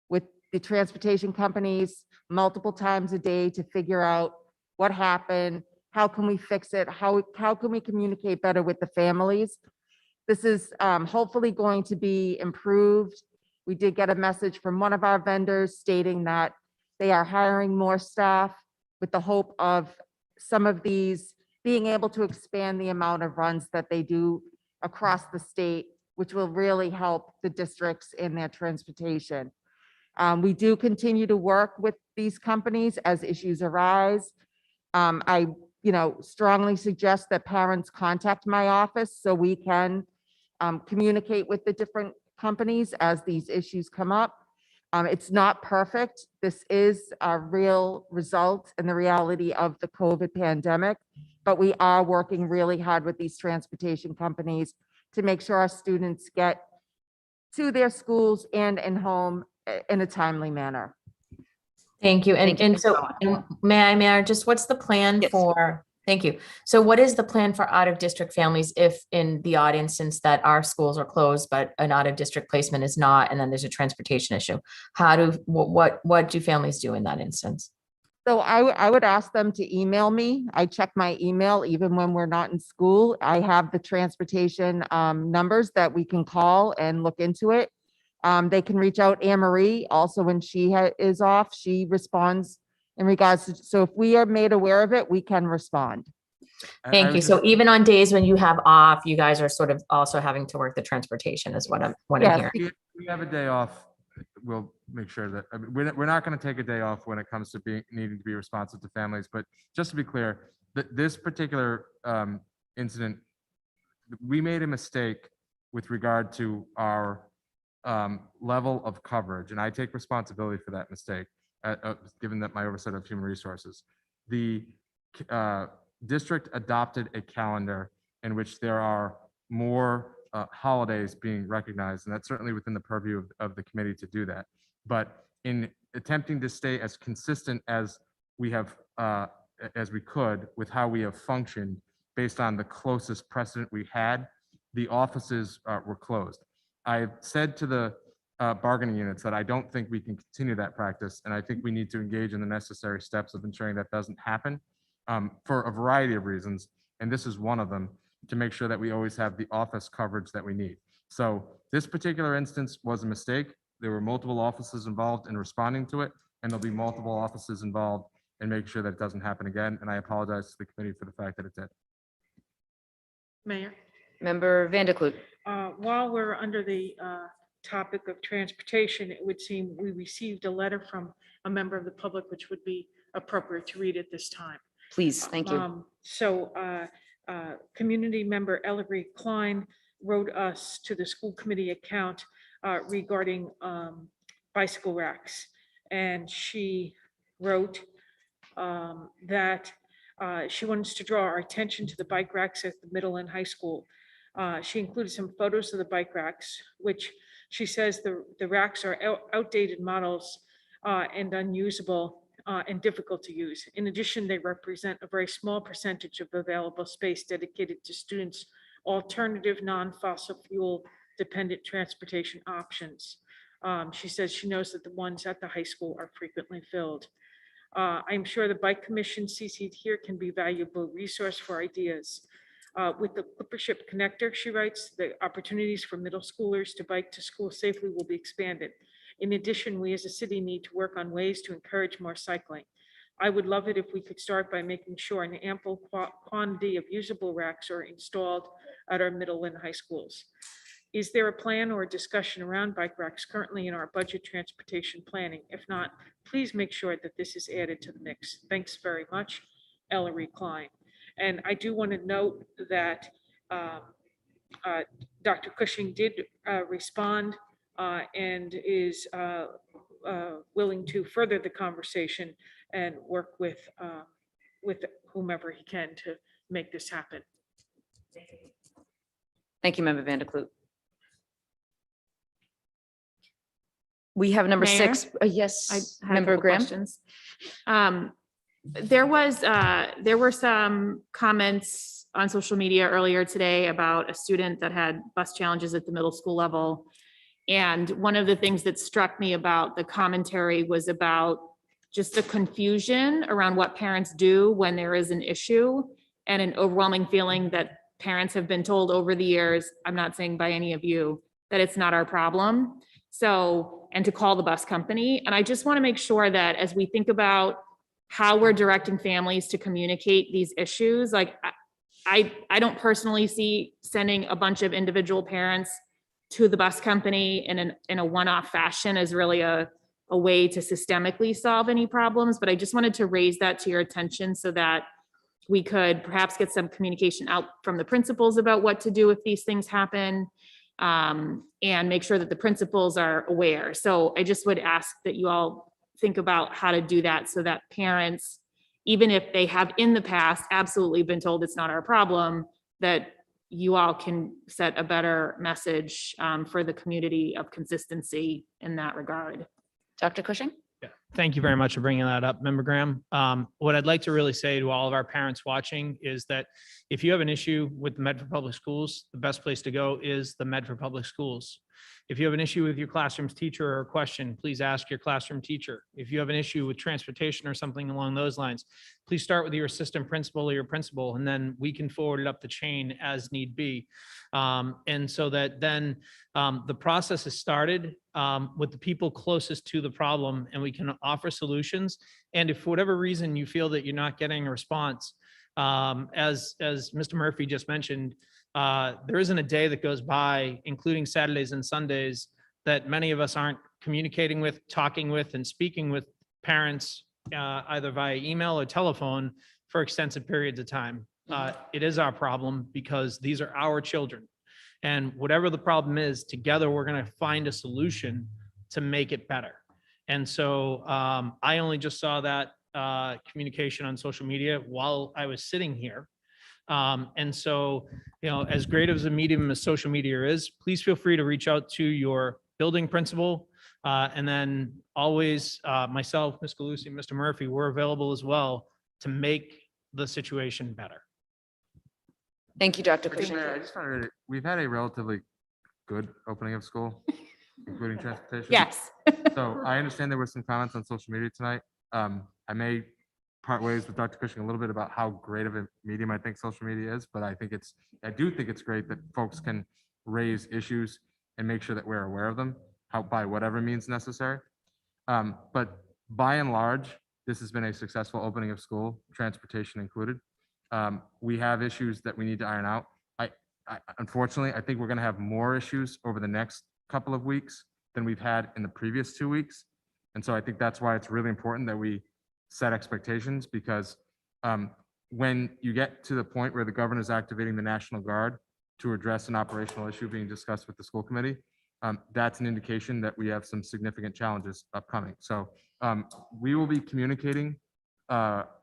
with the transportation companies multiple times a day to figure out what happened, how can we fix it, how can we communicate better with the families. This is hopefully going to be improved. We did get a message from one of our vendors stating that they are hiring more staff with the hope of some of these being able to expand the amount of runs that they do across the state, which will really help the districts in their transportation. We do continue to work with these companies as issues arise. I strongly suggest that parents contact my office so we can communicate with the different companies as these issues come up. It's not perfect. This is a real result and the reality of the COVID pandemic, but we are working really hard with these transportation companies to make sure our students get to their schools and home in a timely manner. Thank you. Thank you, And Ms. so Bowen. may I just, what's the plan Yes. for, thank you. So what is the plan for out of district families if in the odd instance that our schools are closed, but an out of district placement is not, and then there's a transportation issue? What do families do in that instance? So I would ask them to email me. I check my email even when we're not in school. I have the transportation numbers that we can call and look into it. They can reach out. Anne Marie, also when she is off, she responds in regards to, so if we are made aware of it, we can respond. Thank you. So even on days when you have off, you guys are sort of also having to work the transportation is what I'm Yes. hearing. If we have a day off, we'll make sure that, I mean, we're not going to take a day off when it comes to needing to be responsive to families, but just to be clear, this particular incident, we made a mistake with regard to our level of coverage, and I take responsibility for that mistake, given that my oversight of human resources. The district adopted a calendar in which there are more holidays being recognized, and that's certainly within the purview of the committee to do that. But in attempting to stay as consistent as we have, as we could with how we have functioned based on the closest precedent we had, the offices were closed. I've said to the bargaining units that I don't think we can continue that practice, and I think we need to engage in the necessary steps of ensuring that doesn't happen for a variety of reasons, and this is one of them, to make sure that we always have the office coverage that we need. So this particular instance was a mistake. There were multiple offices involved in responding to it, and there'll be multiple offices involved in making sure that it doesn't happen again, and I apologize to the committee for the fact that it did. Mayor, Member Vanderklut. while we're under the topic of transportation, it would seem we received a letter from a member of the public, which would be appropriate to read at this time. Please, thank you. Community member Ellery Klein wrote us to the school committee account regarding bicycle racks. And she wrote that she wants to draw our attention to the bike racks at the middle and high school. She included some photos of the bike racks, which she says the racks are outdated models and unusable and difficult to use. In addition, they represent a very small percentage of available space dedicated to students' alternative non-fossil fuel dependent transportation options. She says she knows that the ones at the high school are frequently filled. I'm sure the Bike Commission CC'd here can be a valuable resource for ideas. With the Clippership Connector, she writes, the opportunities for middle schoolers to bike to school safely will be expanded. In addition, we as a city need to work on ways to encourage more cycling. I would love it if we could start by making sure an ample quantity of usable racks are installed at our middle and high schools. Is there a plan or a discussion around bike racks currently in our budget transportation planning? If not, please make sure that this is added to the mix. Thanks very much, Ellery Klein. And I do want to note that Dr. Cushing did respond and is willing to further the conversation and work with whomever he can to make this happen. Thank you, Member Vanderklut. We have number Mayor? 6. Yes, I had a Member couple Graham. questions. There were some comments on social media earlier today about a student that had bus challenges at the middle school level. And one of the things that struck me about the commentary was about just the confusion around what parents do when there is an issue and an overwhelming feeling that parents have been told over the years, I'm not saying by any of you, that it's not our problem. So, and to call the bus company. And I just want to make sure that as we think about how we're directing families to communicate these issues, like I don't personally see sending a bunch of individual parents to the bus company in a one-off fashion as really a way to systemically solve any problems. But I just wanted to raise that to your attention so that we could perhaps get some communication out from the principals about what to do if these things happen, and make sure that the principals are aware. So I just would ask that you all think about how to do that so that parents, even if they have in the past absolutely been told it's not our problem, that you all can set a better message for the community of consistency in that regard. Dr. Cushing? Yeah, thank you very much for bringing that up, Member Graham. What I'd like to really say to all of our parents watching is that if you have an issue with the Medford Public Schools, the best place to go is the Medford Public Schools. If you have an issue with your classroom's teacher or a question, please ask your classroom teacher. If you have an issue with transportation or something along those lines, please start with your assistant principal or your principal, and then we can forward it up the chain as need be. And so that then the process is started with the people closest to the problem, and we can offer solutions. And if for whatever reason you feel that you're not getting a response, as Mr. Murphy just mentioned, there isn't a day that goes by, including Saturdays and Sundays, that many of us aren't communicating with, talking with, and speaking with parents, either via email or telephone for extensive periods of time. It is our problem because these are our children. And whatever the problem is, together, we're going to find a solution to make it better. And so I only just saw that communication on social media while I was sitting here. And so, as great as a medium as social media is, please feel free to reach out to your building principal. And then always myself, Ms. Galusi, Mr. Murphy, we're available as well to make the situation better. Thank you, Dr. I think, Cushing. Mayor, I just wanted we've had a relatively good opening of school, including transportation. Yes. So I understand there were some comments on social media tonight. I may part ways with Dr. Cushing a little bit about how great of a medium I think social media is, but I do think it's great that folks can raise issues and make sure that we're aware of them, by whatever means necessary. But by and large, this has been a successful opening of school, transportation included. We have issues that we need to iron out. Unfortunately, I think we're going to have more issues over the next couple of weeks than we've had in the previous 2 weeks. And so I think that's why it's really important that we set expectations, because when you get to the point where the governor is activating the National Guard to address an operational issue being discussed with the school committee, that's an indication that we have some significant challenges upcoming. So we will be communicating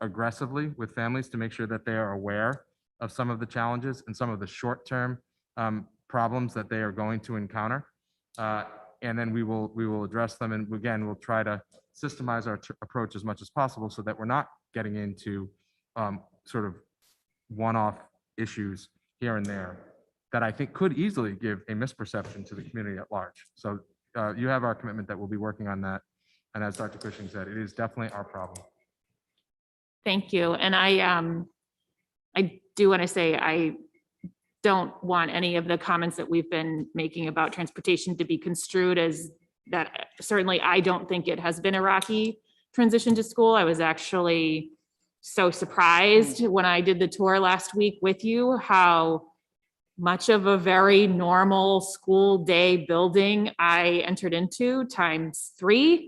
aggressively with families to make sure that they are aware of some of the challenges and some of the short-term problems that they are going to encounter. And then we will address them. And again, we'll try to systemize our approach as much as possible so that we're not getting into sort of one-off issues here and there that I think could easily give a misperception to the community at large. So you have our commitment that we'll be working on that. And as Dr. Cushing said, it is definitely our problem. Thank you. And I do want to say, I don't want any of the comments that we've been making about transportation to be construed as that. Certainly, I don't think it has been a rocky transition to school. I was actually so surprised when I did the tour last week with you, how much of a very normal school day building I entered into ×3.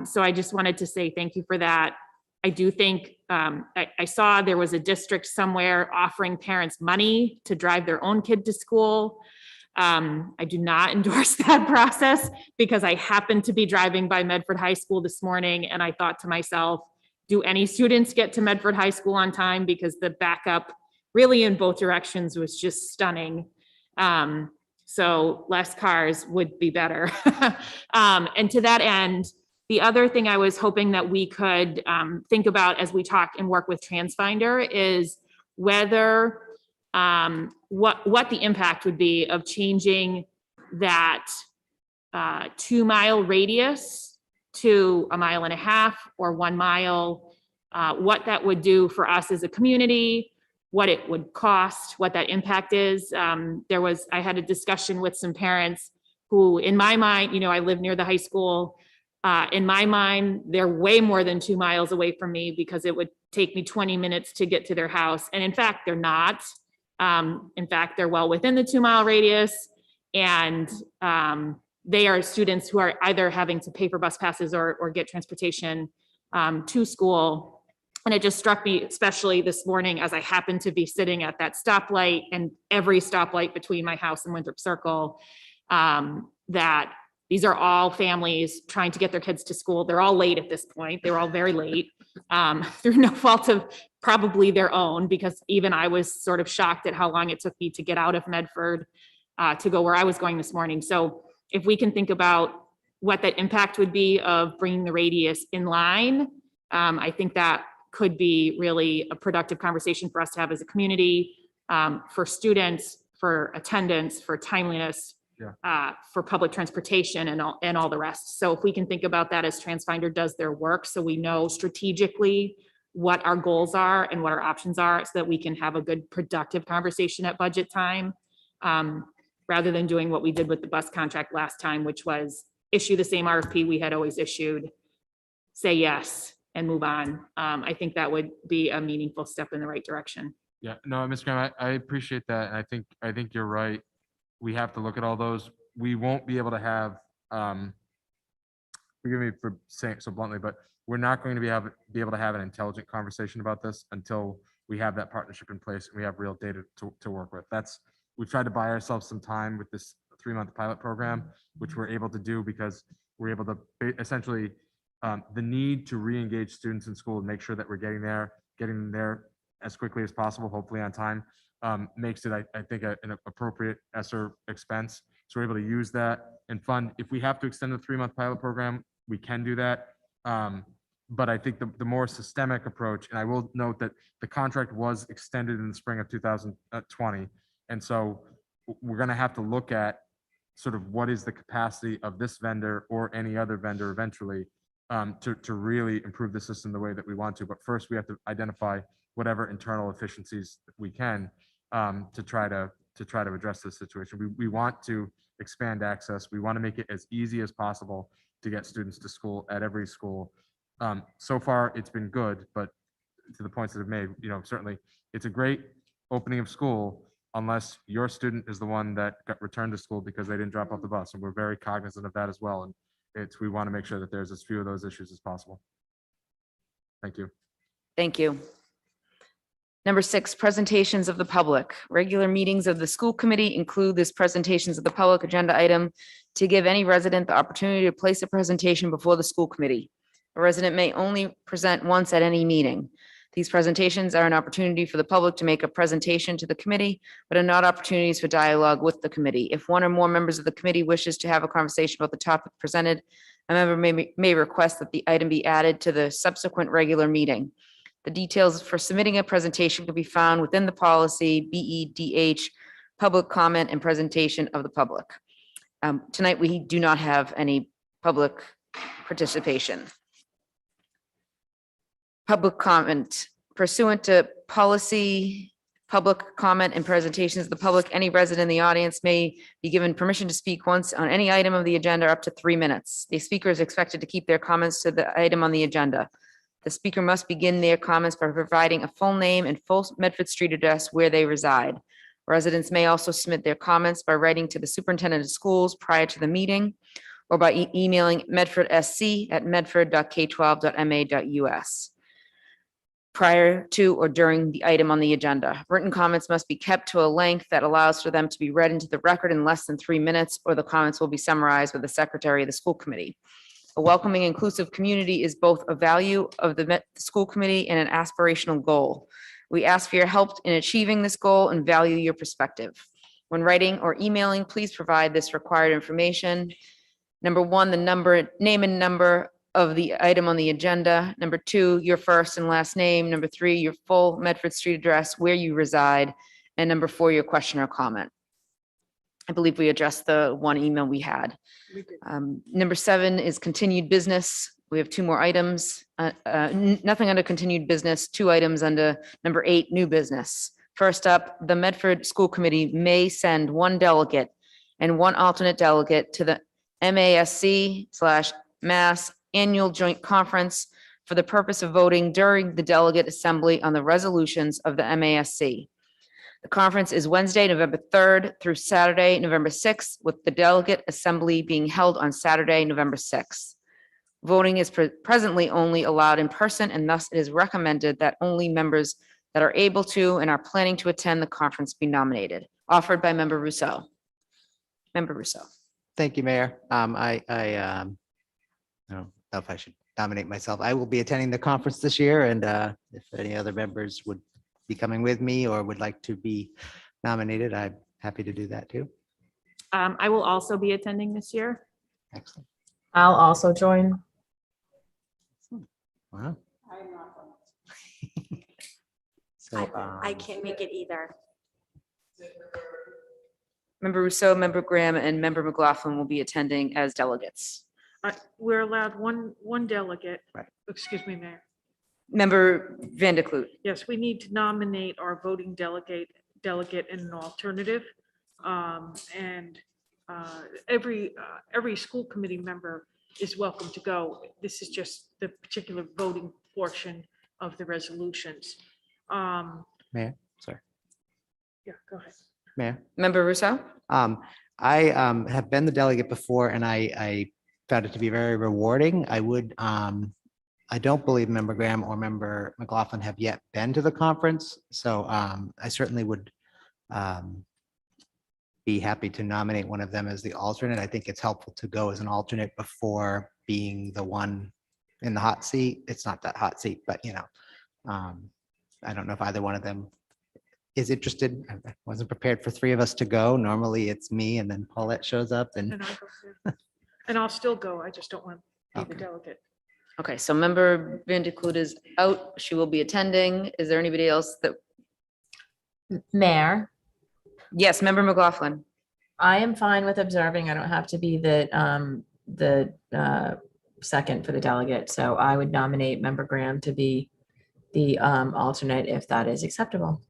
So I just wanted to say thank you for that. I do think I saw there was a district somewhere offering parents money to drive their own kid to school. I do not endorse that process because I happened to be driving by Medford High School this morning and I thought to myself, do any students get to Medford High School on time? Because the backup really in both directions was just stunning. So less cars would be better. And to that end, the other thing I was hoping that we could think about as we talk and work with TransFinder is whether what the impact would be of changing that 2-mile radius to 1.5 miles or 1 mile, what that would do for us as a community, what it would cost, what that impact is. I had a discussion with some parents who, in my mind, I live near the high school. In my mind, they're way more than 2 miles away from me because it would take me 20 minutes to get to their house. And in fact, they're not. In fact, they're well within the 2-mile radius. And they are students who are either having to pay for bus passes or get transportation to school. And it just struck me, especially this morning, as I happened to be sitting at that stoplight and every stoplight between my house and Winthrop Circle, that these are all families trying to get their kids to school. They're all late at this point. They're all very late through no fault of probably their own, because even I was sort of shocked at how long it took me to get out of Medford to go where I was going this morning. So if we can think about what that impact would be of bringing the radius in line, I think that could be really a productive conversation for us to have as a community, for students, for attendance, for timeliness, for public transportation and all the rest. So if we can think about that as TransFinder does their work, so we know strategically what our goals are and what our options are, so that we can have a good productive conversation at budget time, rather than doing what we did with the bus contract last time, which was issue the same RFP we had always issued, say yes, and move on. I think that would be a meaningful step in the right direction. Yeah, no, Mr. Graham, I appreciate that. And I think you're right. We have to look at all those. We won't be able to have, forgive me for saying it so bluntly, but we're not going to be able to have an intelligent conversation about this until we have that partnership in place and we have real data to work with. We've tried to buy ourselves some time with this 3-month pilot program, which we're able to do because we're able to essentially, the need to re-engage students in school and make sure that we're getting them there as quickly as possible, hopefully on time, makes it, I think, an appropriate ESSER expense. So we're able to use that and fund. If we have to extend the 3-month pilot program, we can do that. But I think the more systemic approach, and I will note that the contract was extended in the spring of 2020. And so we're going to have to look at sort of what is the capacity of this vendor or any other vendor eventually to really improve the system the way that we want to. But first, we have to identify whatever internal efficiencies we can to try to address this situation. We want to expand access. We want to make it as easy as possible to get students to school at every school. So far, it's been good, but to the points that have made, certainly it's a great opening of school unless your student is the one that got returned to school because they didn't drop off the bus. And we're very cognizant of that as well. And we want to make sure that there's as few of those issues as possible. Thank you. Thank you. Number 6, presentations of the public. Regular meetings of the school committee include this presentations of the public agenda item to give any resident the opportunity to place a presentation before the school committee. A resident may only present once at any meeting. These presentations are an opportunity for the public to make a presentation to the committee, but are not opportunities for dialogue with the committee. If one or more members of the committee wishes to have a conversation about the topic presented, a member may request that the item be added to the subsequent regular meeting. The details for submitting a presentation can be found within the policy BEDH, public comment and presentation of the public. Tonight, we do not have any public participation. Public comment pursuant to policy, public comment and presentations of the public, any resident in the audience may be given permission to speak once on any item of the agenda up to 3 minutes. The speaker is expected to keep their comments to the item on the agenda. The speaker must begin their comments by providing a full name and full Medford Street address where they reside. Residents may also submit their comments by writing to the superintendent of schools prior to the meeting or by emailing medfordsc@medford.k12.ma.us prior to or during the item on the agenda. Written comments must be kept to a length that allows for them to be read into the record in less than 3 minutes, or the comments will be summarized with the secretary of the school committee. A welcoming, inclusive community is both a value of the school committee and an aspirational goal. We ask for your help in achieving this goal and value your perspective. When writing or emailing, please provide this required information. Number 1, the name and number of the item on the agenda. Number 2, your first and last name. Number 3, your full Medford Street address, where you reside. And number 4, your question or comment. I believe we addressed the one email we had. Number 7 is continued business. We have 2 more items. Nothing under continued business, 2 items under number 8, new business. First up, the Medford School Committee may send 1 delegate and 1 alternate delegate to the MASC/Mass Annual Joint Conference for the purpose of voting during the delegate assembly on the resolutions of the MASC. The conference is Wednesday, November 3rd through Saturday, November 6th, with the delegate assembly being held on Saturday, November 6th. Voting is presently only allowed in person, and thus it is recommended that only members that are able to and are planning to attend the conference be nominated. Offered by Member Rousseau. Member Rousseau. Thank you, Mayor. I don't know if I should nominate myself. I will be attending the conference this year, and if any other members would be coming with me or would like to be nominated, I'm happy to do that too. I will also be attending this year. Excellent. I'll also join. Wow. So I can't make it either. Member Rousseau, Member Graham, and Member McLaughlin will be attending as delegates. We're allowed one delegate. Right. Excuse me, Mayor. Member Van de Kloot. Yes, we need to nominate our voting delegate and an alternative. And every school committee member is welcome to go. This is just the particular voting portion of the resolutions. Mayor, sorry, Yeah, go ahead. Mayor. Member Rousseau. I have been the delegate before and I found it to be very rewarding. I don't believe Member Graham or Member McLaughlin have yet been to the conference, so I certainly would be happy to nominate one of them as the alternate. I think it's helpful to go as an alternate before being the one in the hot seat. It's not that hot seat, but I don't know if either one of them is interested. I wasn't prepared for three of us to go. Normally it's me and then Paulette shows up and And I go too. And I'll still go. I just don't want to be the Okay. delegate. Okay, so Member Van de Kloot is out. She will be attending. Is there anybody else that, Mayor, yes, Member McLaughlin. I am fine with observing. I don't have to be the second for the delegate. So I would nominate Member Graham to be the alternate if that is acceptable.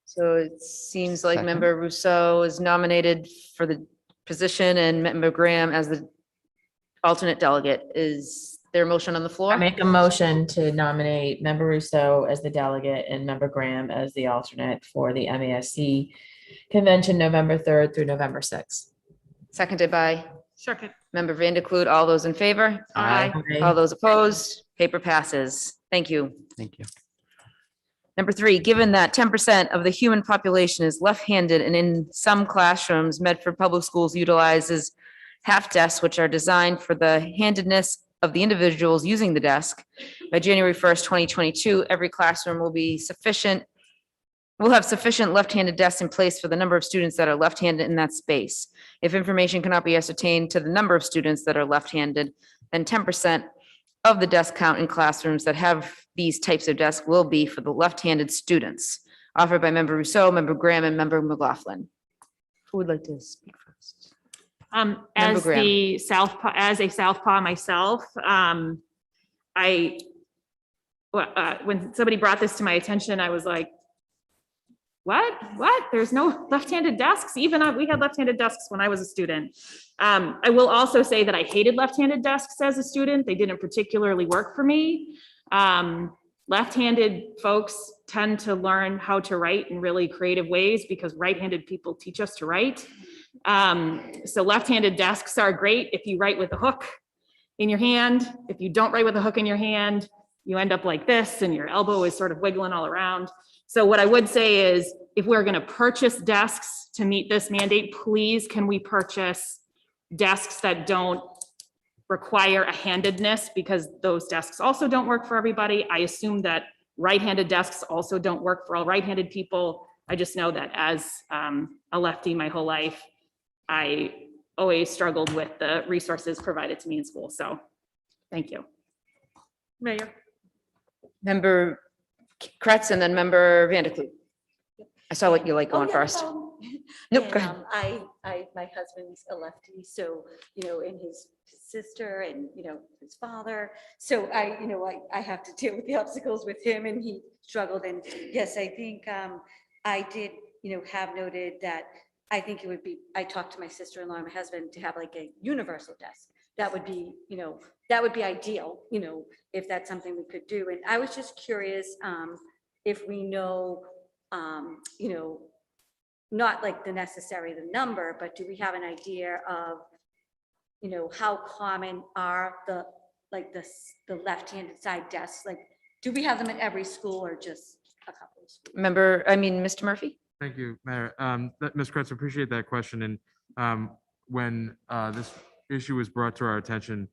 So it seems like Second. Member Rousseau is nominated for the position and Member Graham as the alternate delegate. Is there a motion on the floor? I make a motion to nominate Member Rousseau as the delegate and Member Graham as the alternate for the MASC convention, November 3rd through November 6th. Seconded by Second. Member Van de Kloot. All those in favor? Aye. All those opposed? Paper passes. Thank you. thank you. Number 3, given that 10% of the human population is left-handed and in some classrooms, Medford Public Schools utilizes half desks, which are designed for the handedness of the individuals using the desk. By January 1st, 2022, every classroom will have sufficient left-handed desks in place for the number of students that are left-handed in that space. If information cannot be ascertained to the number of students that are left-handed, then 10% of the desk count in classrooms that have these types of desks will be for the left-handed students. Offered by Member Rousseau, Member Graham, and Member McLaughlin. Who would like to speak first? Member As Graham. as a Southpaw myself, when somebody brought this to my attention, I was like, what? There's no left-handed desks? Even we had left-handed desks when I was a student. I will also say that I hated left-handed desks as a student. They didn't particularly work for me. Left-handed folks tend to learn how to write in really creative ways because right-handed people teach us to write. So left-handed desks are great if you write with a hook in your hand. If you don't write with a hook in your hand, you end up like this and your elbow is sort of wiggling all around. So what I would say is if we're going to purchase desks to meet this mandate, please can we purchase desks that don't require a handedness, because those desks also don't work for everybody. I assume that right-handed desks also don't work for all right-handed people. I just know that as a lefty my whole life, I always struggled with the resources provided to me in school. So thank you. Mayor. Member Kretz and then Member Van de Kloot. I saw what you like going first. Nope, And, go ahead. my husband's a lefty, so, and his sister and, his father. So I have to deal with the obstacles with him and he struggled. And yes, I think I did, have noted that I think it would be, I talked to my sister-in-law and my husband to have like a universal desk. That would be, ideal, if that's something we could do. And I was just curious if we know, not like the number, but do we have an idea of, how common are the left-handed side desks? Like, do we have them at every school or just a couple of schools? Mr. Murphy? Thank you, Mayor. Ms. Kretz, appreciate that question. And when this issue was brought to our attention,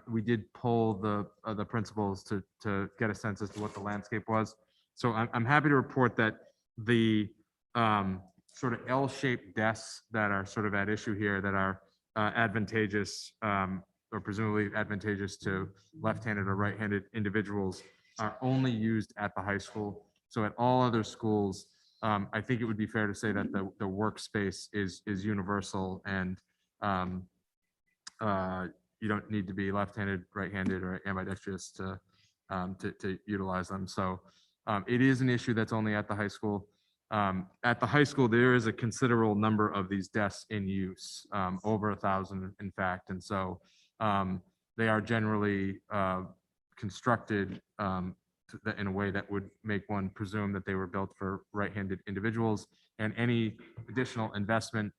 we did poll the principals to get a sense as to what the landscape was. So I'm happy to report that the sort of L-shaped desks that are sort of at issue here that are advantageous or presumably advantageous to left-handed or right-handed individuals are only used at the high school. So at all other schools, I think it would be fair to say that the workspace is universal and you don't need to be left-handed, right-handed, or ambidextrous to utilize them. So it is an issue that's only at the high school. At the high school, there is a considerable number of these desks in use, over 1,000 in fact. And so they are generally constructed in a way that would make one presume that they were built for right-handed individuals. And any additional investment,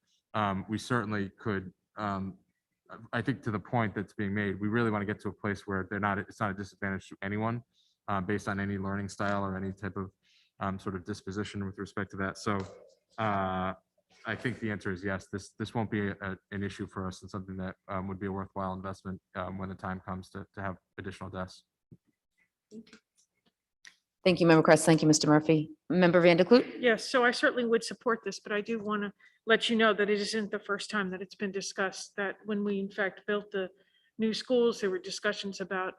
we certainly could, I think to the point that's being made, we really want to get to a place where it's not a disadvantage to anyone based on any learning style or any type of sort of disposition with respect to that. So I think the answer is yes, this won't be an issue for us and something that would be a worthwhile investment when the time comes to have additional desks. Thank you, Member Kress. Thank you, Mr. Murphy. Member Van der Kloot? Yes, so I certainly would support this, but I do want to let you know that it isn't the first time that it's been discussed, that when we in fact built the new schools, there were discussions about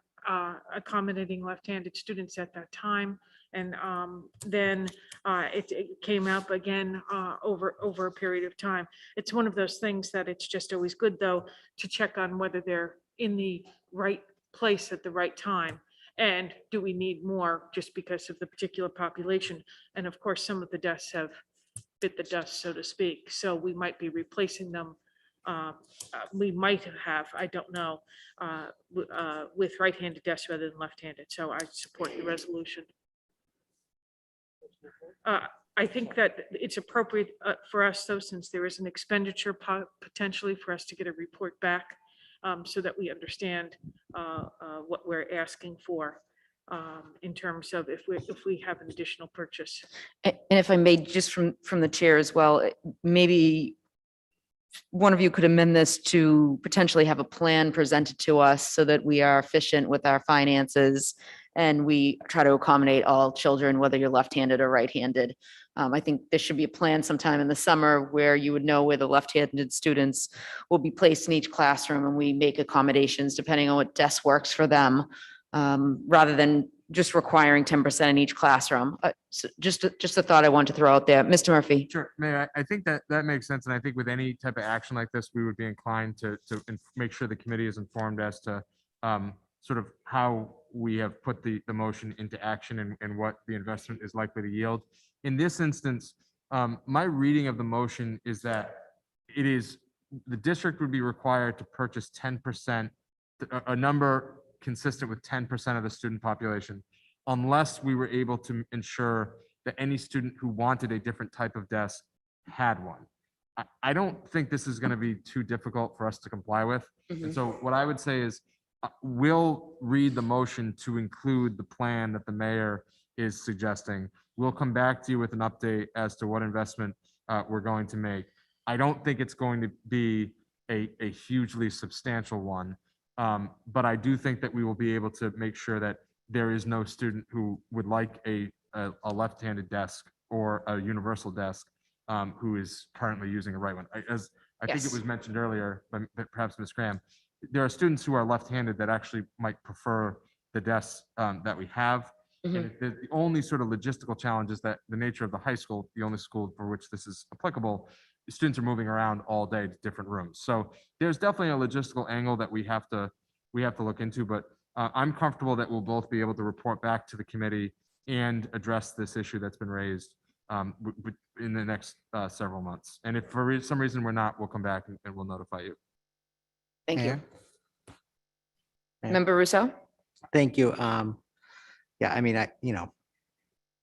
accommodating left-handed students at that time. And then it came up again over a period of time. It's one of those things that it's just always good, though, to check on whether they're in the right place at the right time. And do we need more just because of the particular population? And of course, some of the desks have bit the dust, so to speak. So we might be replacing them. We might have, I don't know, with right-handed desks rather than left-handed. So I support the resolution. I think that it's appropriate for us, though, since there is an expenditure potentially for us to get a report back so that we understand what we're asking for in terms of if we have an additional purchase. And if I may, just from the chair as well, maybe one of you could amend this to potentially have a plan presented to us so that we are efficient with our finances and we try to accommodate all children, whether you're left-handed or right-handed. I think there should be a plan sometime in the summer where you would know where the left-handed students will be placed in each classroom, and we make accommodations depending on what desk works for them, rather than just requiring 10% in each classroom. So just a thought I want to throw out there. Mr. Murphy. Sure, Mayor, I think that makes sense. And I think with any type of action like this, we would be inclined to make sure the committee is informed as to sort of how we have put the motion into action and what the investment is likely to yield. In this instance, my reading of the motion is that the district would be required to purchase 10%, a number consistent with 10% of the student population, unless we were able to ensure that any student who wanted a different type of desk had one. I don't think this is going to be too difficult for us to comply with. And so what I would say is we'll read the motion to include the plan that the mayor is suggesting. We'll come back to you with an update as to what investment we're going to make. I don't think it's going to be a hugely substantial one, but I do think that we will be able to make sure that there is no student who would like a left-handed desk or a universal desk who is currently using a right one. As I think it was mentioned earlier, by perhaps Ms. Graham, there are students who are left-handed that actually might prefer the desks that we have. And the only sort of logistical challenge is that the nature of the high school, the only school for which this is applicable, students are moving around all day to different rooms. So there's definitely a logistical angle that we have to look into, but I'm comfortable that we'll both be able to report back to the committee and address this issue that's been raised in the next several months. And if for some reason we're not, we'll come back and we'll notify you. Thank you. Mayor? Member Rousseau? Thank you. Yeah, I mean,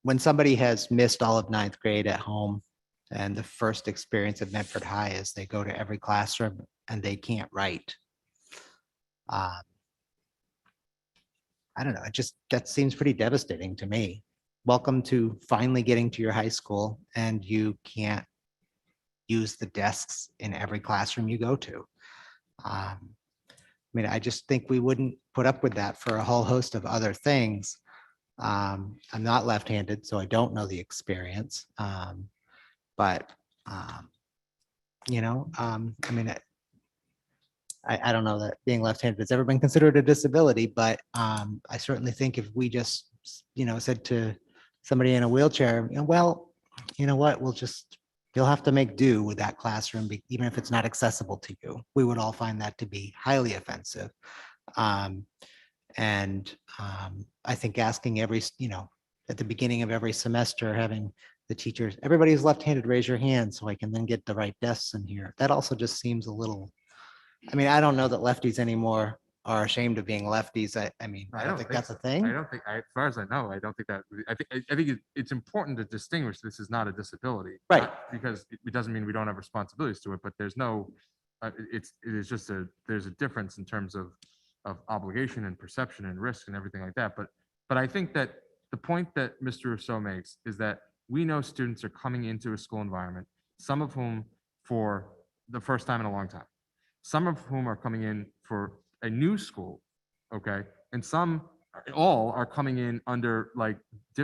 when somebody has missed all of ninth grade at home and the first experience at Medford High is they go to every classroom and they can't write. I don't know, that seems pretty devastating to me. Welcome to finally getting to your high school and you can't use the desks in every classroom you go to. I mean, I just think we wouldn't put up with that for a whole host of other things. I'm not left-handed, so I don't know the experience. But I mean, I don't know that being left-handed has ever been considered a disability, but I certainly think if we just, said to somebody in a wheelchair, well, you know what, you'll have to make do with that classroom, even if it's not accessible to you. We would all find that to be highly offensive. I think asking at the beginning of every semester, having the teachers, everybody's left-handed, raise your hand so I can then get the right desks in here. That also just seems a little, I don't know that lefties anymore are ashamed of being lefties. I don't think that's a thing. I don't think, as far as I know, I don't think that, I think it's important to distinguish this is not a disability. Right. Because it doesn't mean we don't have responsibilities to it, but there's no, it is just there's a difference in terms of obligation and perception and risk and everything like that. But I think that the point that Mr. Rousseau makes is that we know students are coming into a school environment, some of whom for the first time in a long time, some of whom are coming in for a new school, okay? And all are coming in under like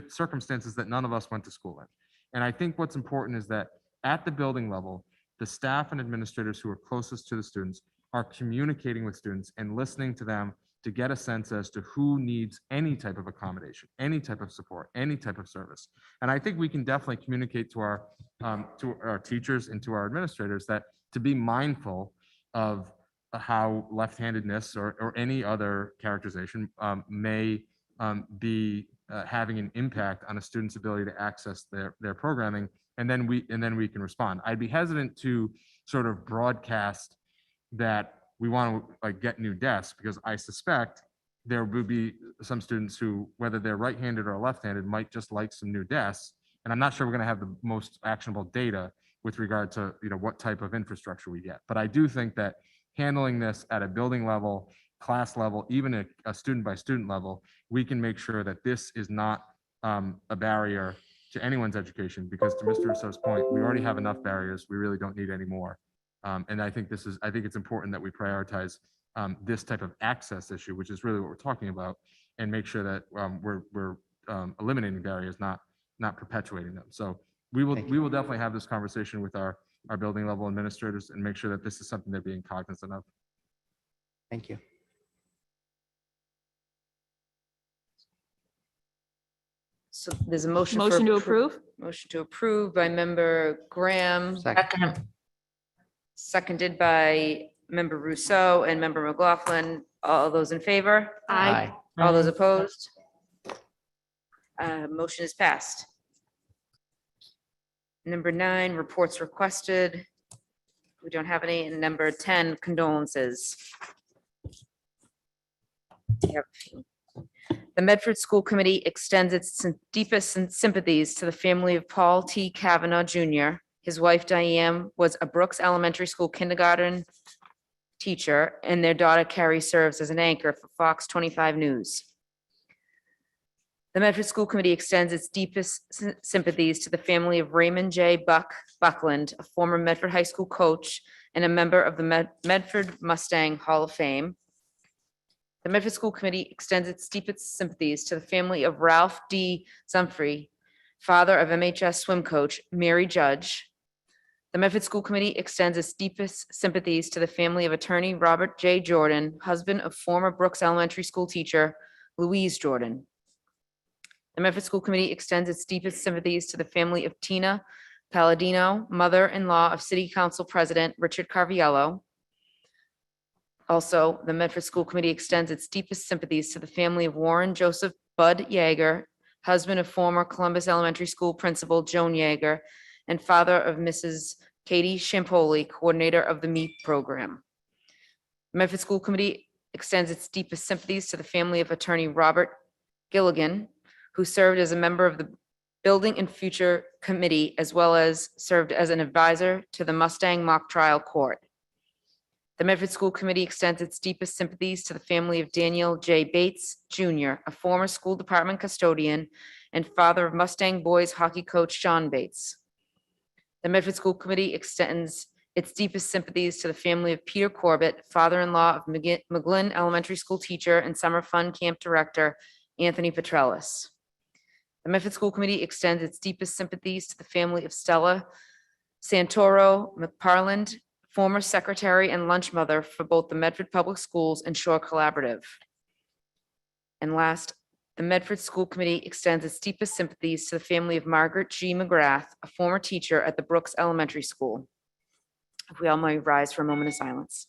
circumstances that none of us went to school in. And I think what's important is that at the building level, the staff and administrators who are closest to the students are communicating with students and listening to them to get a sense as to who needs any type of accommodation, any type of support, any type of service. And I think we can definitely communicate to our teachers and to our administrators that to be mindful of how left-handedness or any other characterization may be having an impact on a student's ability to access their programming, and then we can respond. I'd be hesitant to sort of broadcast that we want to like get new desks, because I suspect there will be some students who, whether they're right-handed or left-handed, might just like some new desks. And I'm not sure we're going to have the most actionable data with regard to what type of infrastructure we get. But I do think that handling this at a building level, class level, even a student by student level, we can make sure that this is not a barrier to anyone's education, because to Mr. Russo's point, we already have enough barriers. We really don't need any more. And I think it's important that we prioritize this type of access issue, which is really what we're talking about, and make sure that we're eliminating barriers, not perpetuating them. So we will definitely have this conversation with our building level administrators and make sure that this is something they're being cognizant of. Thank you. So there's a motion. Motion to approve? Motion to approve by member Graham, Second. seconded by member Rousseau and member McLaughlin. All those in favor? Aye. All those opposed? Motion is passed. Number 9, reports requested. We don't have any. And number 10, condolences. Yep. The Medford School Committee extends its deepest sympathies to the family of Paul T. Kavanaugh Jr. His wife Diane was a Brooks Elementary School kindergarten teacher, and their daughter Carrie serves as an anchor for Fox 25 News. The Medford School Committee extends its deepest sympathies to the family of Raymond J. Buckland, a former Medford High School coach and a member of the Medford Mustang Hall of Fame. The Medford School Committee extends its deepest sympathies to the family of Ralph D. Zumphrey, father of MHS swim coach Mary Judge. The Medford School Committee extends its deepest sympathies to the family of attorney Robert J. Jordan, husband of former Brooks Elementary School teacher Louise Jordan. The Medford School Committee extends its deepest sympathies to the family of Tina Palladino, mother-in-law of City Council President Richard Carviello. Also, the Medford School Committee extends its deepest sympathies to the family of Warren Joseph Bud Yeager, husband of former Columbus Elementary School Principal Joan Yeager, and father of Mrs. Katie Champoli, coordinator of the MEEP program. The Medford School Committee extends its deepest sympathies to the family of attorney Robert Gilligan, who served as a member of the Building and Future Committee, as well as served as an advisor to the Mustang Mock Trial Court. The Medford School Committee extends its deepest sympathies to the family of Daniel J. Bates Jr., a former school department custodian and father of Mustang boys hockey coach John Bates. The Medford School Committee extends its deepest sympathies to the family of Peter Corbett, father-in-law of McGlynn Elementary School teacher and summer fun camp director Anthony Petrellis. The Medford School Committee extends its deepest sympathies to the family of Stella Santoro McParland, former secretary and lunch mother for both the Medford Public Schools and Shore Collaborative. And last, The Medford School Committee extends its deepest sympathies to the family of Margaret G. McGrath, a former teacher at the Brooks Elementary School. If we all may rise for a moment of silence.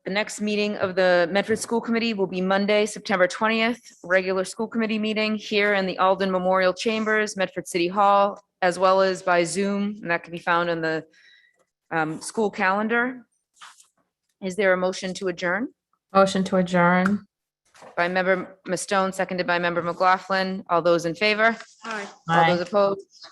The next meeting of the Medford School Committee will be Monday, September 20th, regular school committee meeting here in the Alden Memorial Chambers, Medford City Hall, as well as by Zoom, and that can be found in the school calendar. Is there a motion to adjourn? Motion to adjourn. By member Ms. Stone, seconded by member McLaughlin. All those in favor? Hi. All those Aye. opposed?